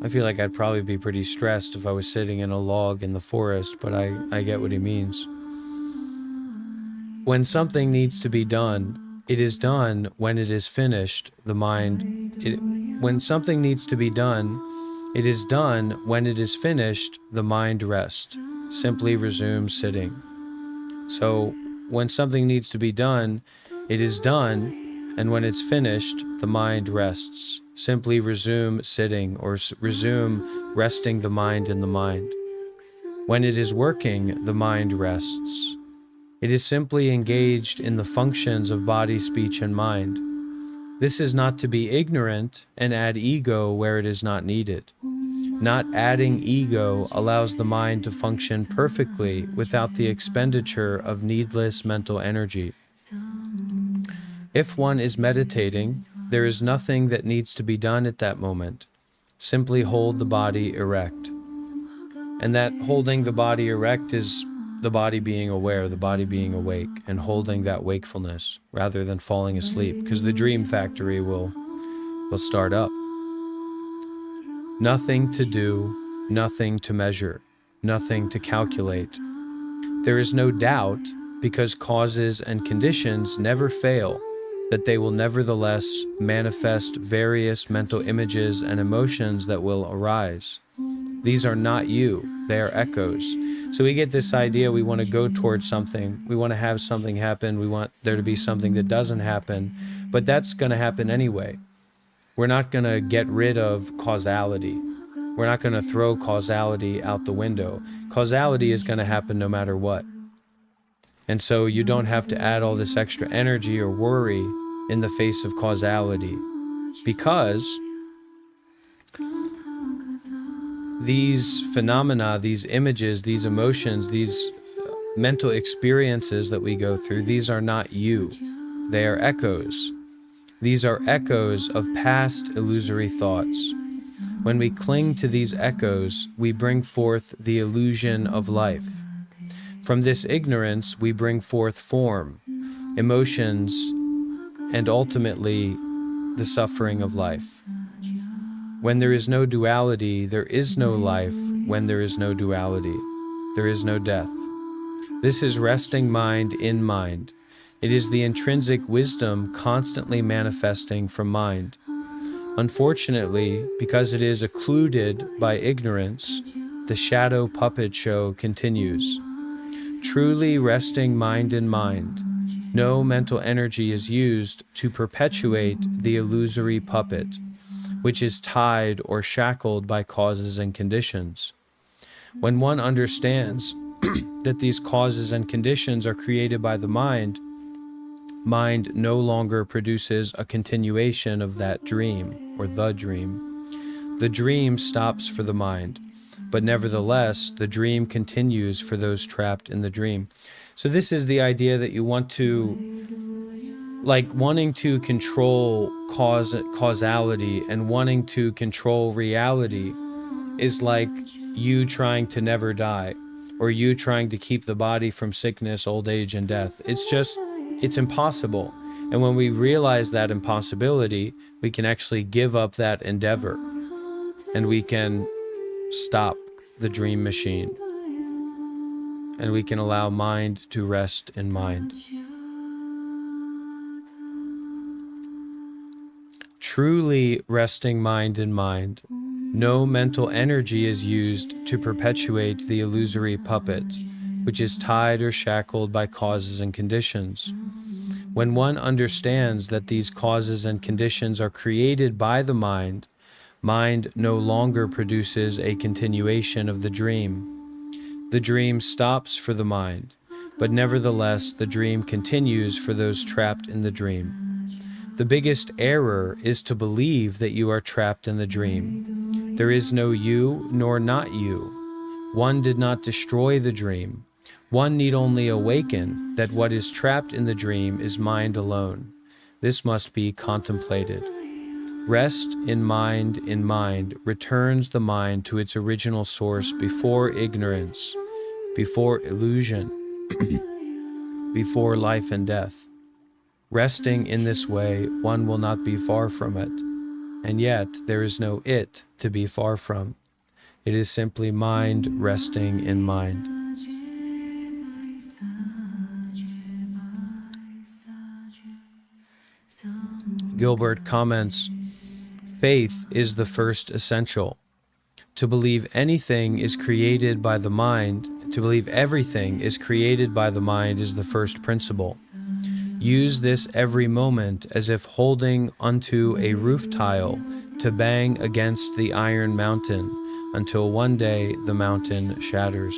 I feel like I'd probably be pretty stressed if I was sitting in a log in the forest, but I get what he means. When something needs to be done, it is done. When it is finished, the mind... when something needs to be done, it is done. When it is finished, the mind rests. Simply resume sitting. So, when something needs to be done, it is done, and when it's finished, the mind rests. Simply resume sitting, or resume resting the mind in the mind. When it is working, the mind rests. It is simply engaged in the functions of body, speech, and mind. This is not to be ignorant and add ego where it is not needed. Not adding ego allows the mind to function perfectly without the expenditure of needless mental energy. If one is meditating, there is nothing that needs to be done at that moment. Simply hold the body erect. And that holding the body erect is the body being aware, the body being awake, and holding that wakefulness rather than falling asleep, because the dream factory will start up. Nothing to do, nothing to measure, nothing to calculate. There is no doubt, because causes and conditions never fail, that they will nevertheless manifest various mental images and emotions that will arise. These are not you, they are echoes. So we get this idea we want to go towards something, we want to have something happen, we want there to be something that doesn't happen, but that's going to happen anyway. We're not going to get rid of causality. We're not going to throw causality out the window. Causality is going to happen no matter what. And so you don't have to add all this extra energy or worry in the face of causality. because these phenomena, these images, these emotions, these mental experiences that we go through, these are not you. They are echoes. These are echoes of past illusory thoughts. When we cling to these echoes, we bring forth the illusion of life. From this ignorance, we bring forth form, emotions, and ultimately the suffering of life. When there is no duality, there is no life. When there is no duality, there is no death. This is resting mind in mind. It is the intrinsic wisdom constantly manifesting from mind. Unfortunately, because it is occluded by ignorance, the shadow puppet show continues. Truly resting mind in mind, no mental energy is used to perpetuate the illusory puppet, which is tied or shackled by causes and conditions. When one understands that these causes and conditions are created by the mind, mind no longer produces a continuation of that dream or the dream. The dream stops for the mind, but nevertheless, the dream continues for those trapped in the dream. So this is the idea that you want to, like wanting to control causality and wanting to control reality is like you trying to never die, or you trying to keep the body from sickness, old age, and death. It's impossible. And when we realize that impossibility, we can actually give up that endeavor, and we can stop the dream machine, and we can allow mind to rest in mind. Truly resting mind in mind, no mental energy is used to perpetuate the illusory puppet, which is tied or shackled by causes and conditions. When one understands that these causes and conditions are created by the mind, mind no longer produces a continuation of the dream. The dream stops for the mind, but nevertheless the dream continues for those trapped in the dream. The biggest error is to believe that you are trapped in the dream. There is no you nor not you. One did not destroy the dream. One need only awaken that what is trapped in the dream is mind alone. This must be contemplated. Rest in mind returns the mind to its original source before ignorance, before illusion, before life and death. Resting in this way, one will not be far from it, and yet there is no it to be far from. It is simply mind resting in mind. Gilbert comments, faith is the first essential. To believe anything is created by the mind, to believe everything is created by the mind is the first principle. Use this every moment as if holding unto a roof tile to bang against the iron mountain until one day the mountain shatters.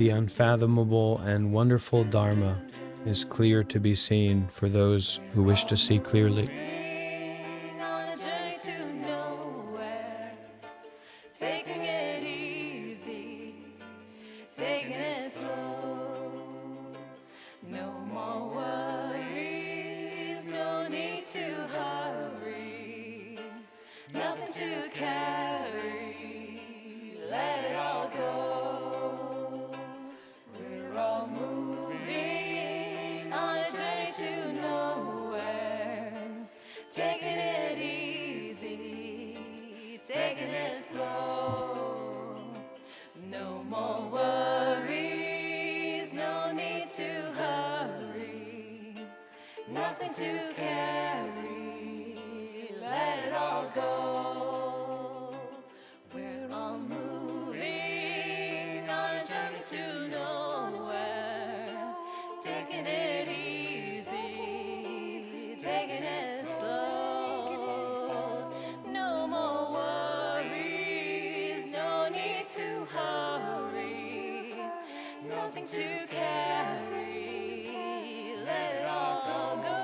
the unfathomable and wonderful Dharma is clear to be seen for those who wish to see clearly. On a journey to nowhere, taking it easy, taking it slow. No more worries, no need to hurry, nothing to carry, let it all go. We're all moving on a journey to nowhere, taking it easy, taking it slow. No more worries, no need to hurry, nothing to carry, let it all go. We're all moving on a journey to nowhere, taking it easy, taking it slow. No more worries, no need to hurry, nothing to carry, let it all go.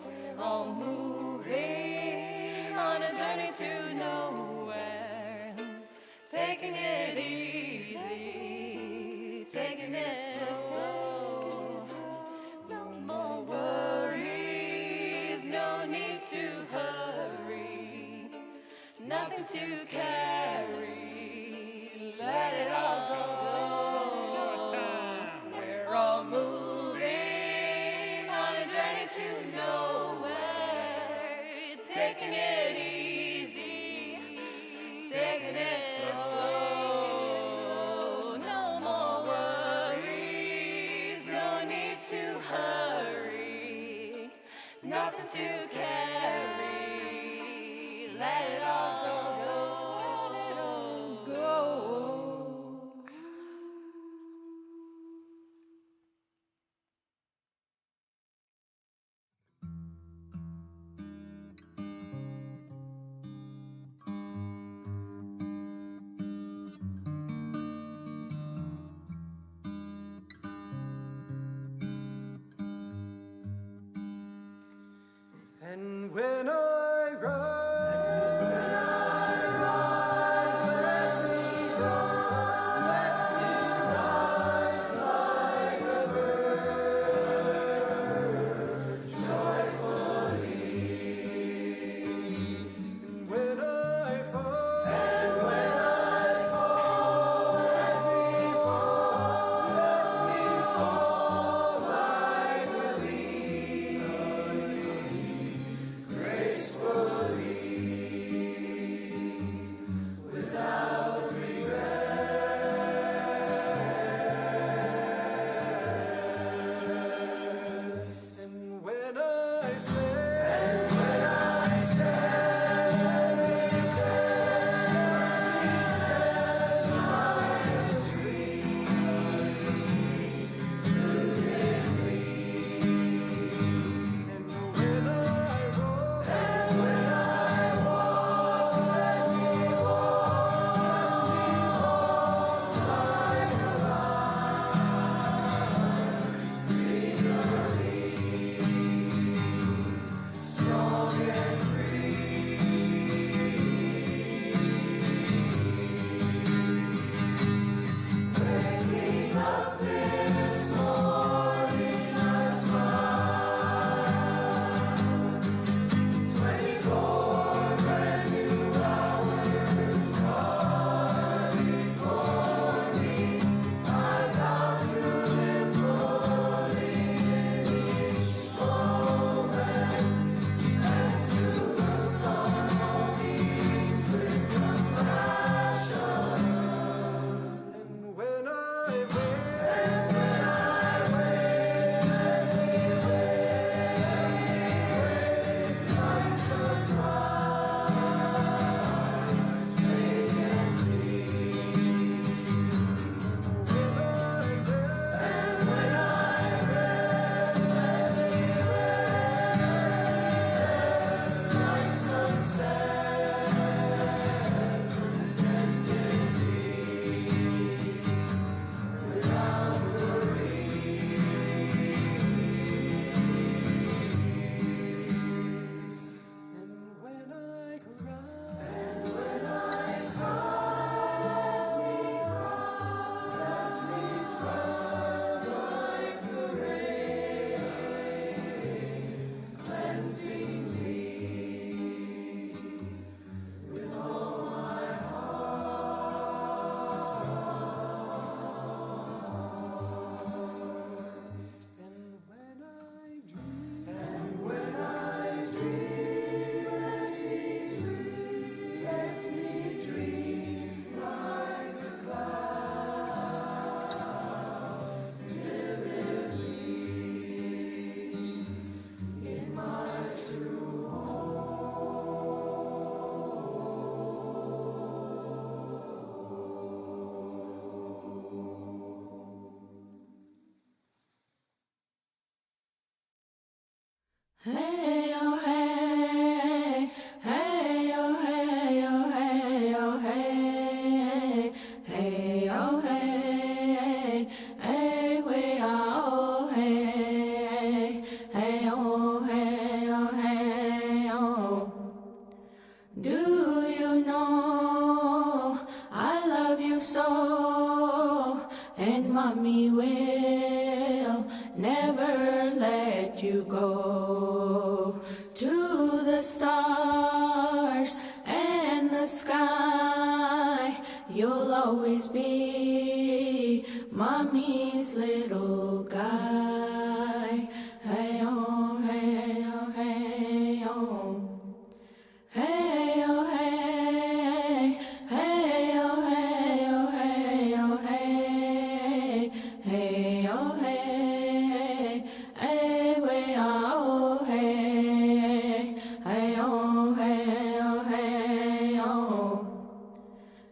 We're all moving on a journey to nowhere, taking it easy, taking it slow. No more worries, no need to hurry, nothing to carry, let it all go. We're all moving on a journey to nowhere, taking it easy, taking it slow. No more worries, no need to hurry, nothing to carry, let it all go. Let it all go. And when I rise, when I fall, let me fall, I believe. Grace Hey oh hey, hey oh hey oh hey oh hey, hey oh hey, hey we are oh hey, hey oh hey oh hey oh. Do you know I love you so, and mommy will never let you go. To the stars and the sky, you'll always be mommy's little guy. Hey oh, hey oh, hey oh. Hey oh hey, hey oh hey oh hey oh hey, hey oh hey, hey we are oh hey, hey oh hey oh hey oh.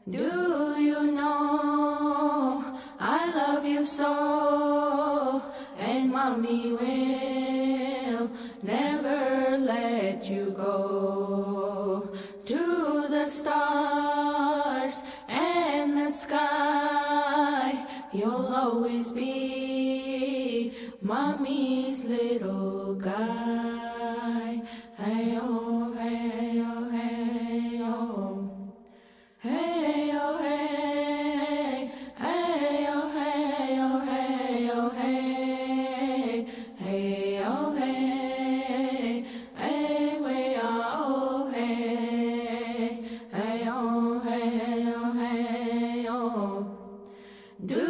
Do you know I love you so, and mommy will never let you go. To the stars and the sky, you'll always be mommy's little guy. Hey oh, hey oh, hey oh. Hey oh hey, hey oh hey oh hey oh hey, hey oh hey, hey we are oh hey, hey oh hey oh hey oh. Do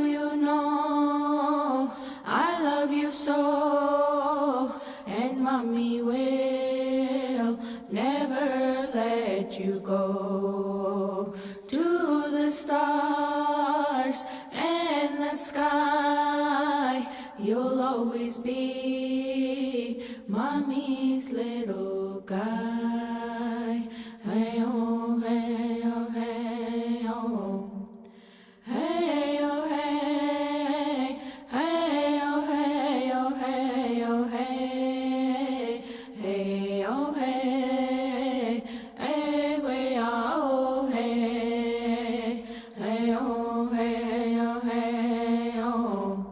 you know I love you so, and mommy will never let you go. To the stars and the sky, you'll always be mommy's little guy. Hey oh, hey oh, hey oh. Hey oh hey, hey oh hey oh hey oh hey, hey oh hey, hey we are oh hey, hey oh hey oh hey oh.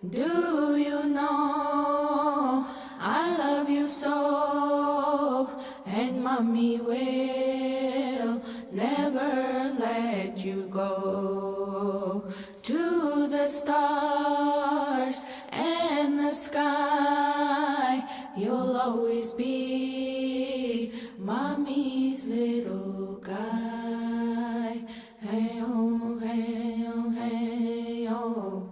Do you know I love you so, and mommy will never let you go. To the stars and the sky, you'll always be mommy's little guy. Hey oh, hey oh, hey oh.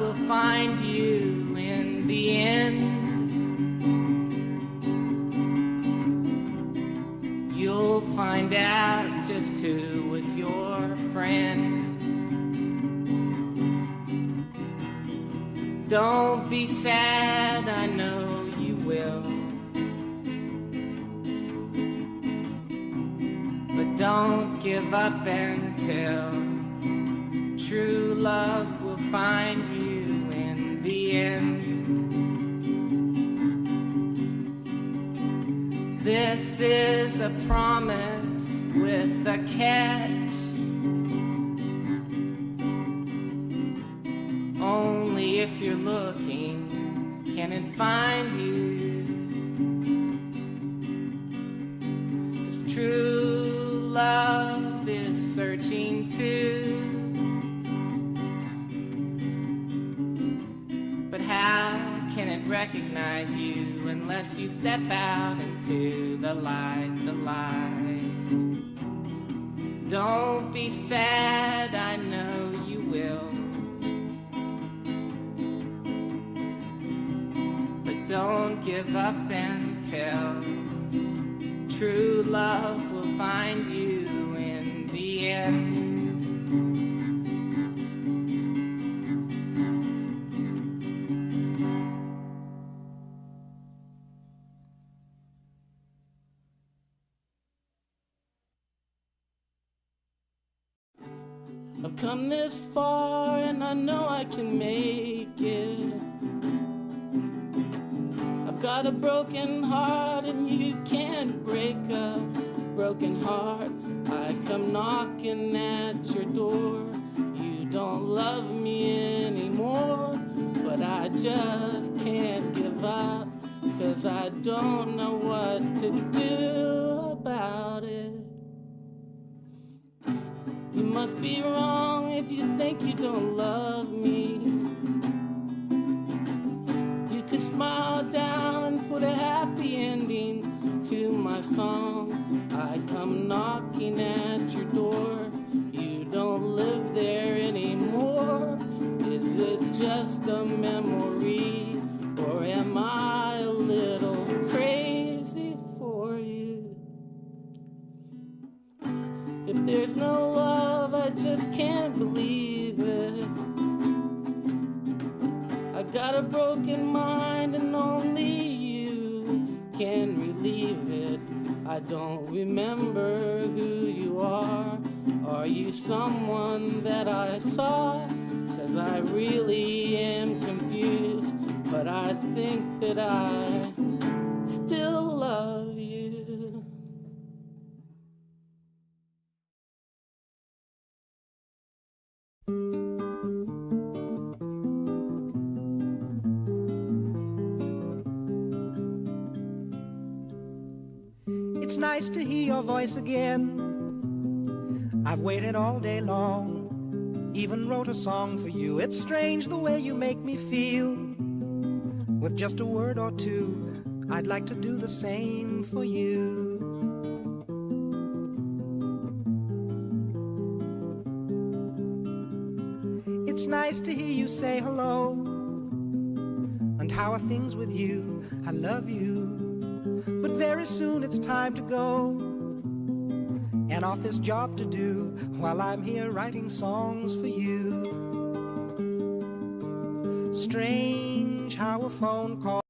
will find you in the end. You'll find out just who was your friend. Don't be sad, I know you will. But don't give up until true love will find you in the end. This is a promise with a catch. Only if you're looking can it find you. 'Cause true love is searching too. But how can it recognize you unless you step out into the light, the light? Don't be sad, I know you will. But don't give up until true love will find you in the end. I've come this far and I know I can make it. I've got a broken heart and you can't break a broken heart. I come knocking at your door. You don't love me anymore, but I just can't give up, 'cause I don't know what to do about it. You must be wrong if you think you don't love me. You could smile down and put a happy ending to my song. I come knocking at your door. You don't live there anymore. Is it just a memory, or am I a little crazy for you? If there's no love, I just can't believe it. I got a broken mind and only you can relieve it. I don't remember who you are. Are you someone that I saw? 'Cause I really am confused, but I think that I still love you. It's nice to hear your voice again. I've waited all day long, even wrote a song for you. It's strange the way you make me feel. With just a word or two, I'd like to do the same for you. It's nice to hear you say hello. And how are things with you? I love you. But very soon it's time to go. An office job to do while I'm here writing songs for you. Strange how a phone call.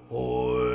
Hui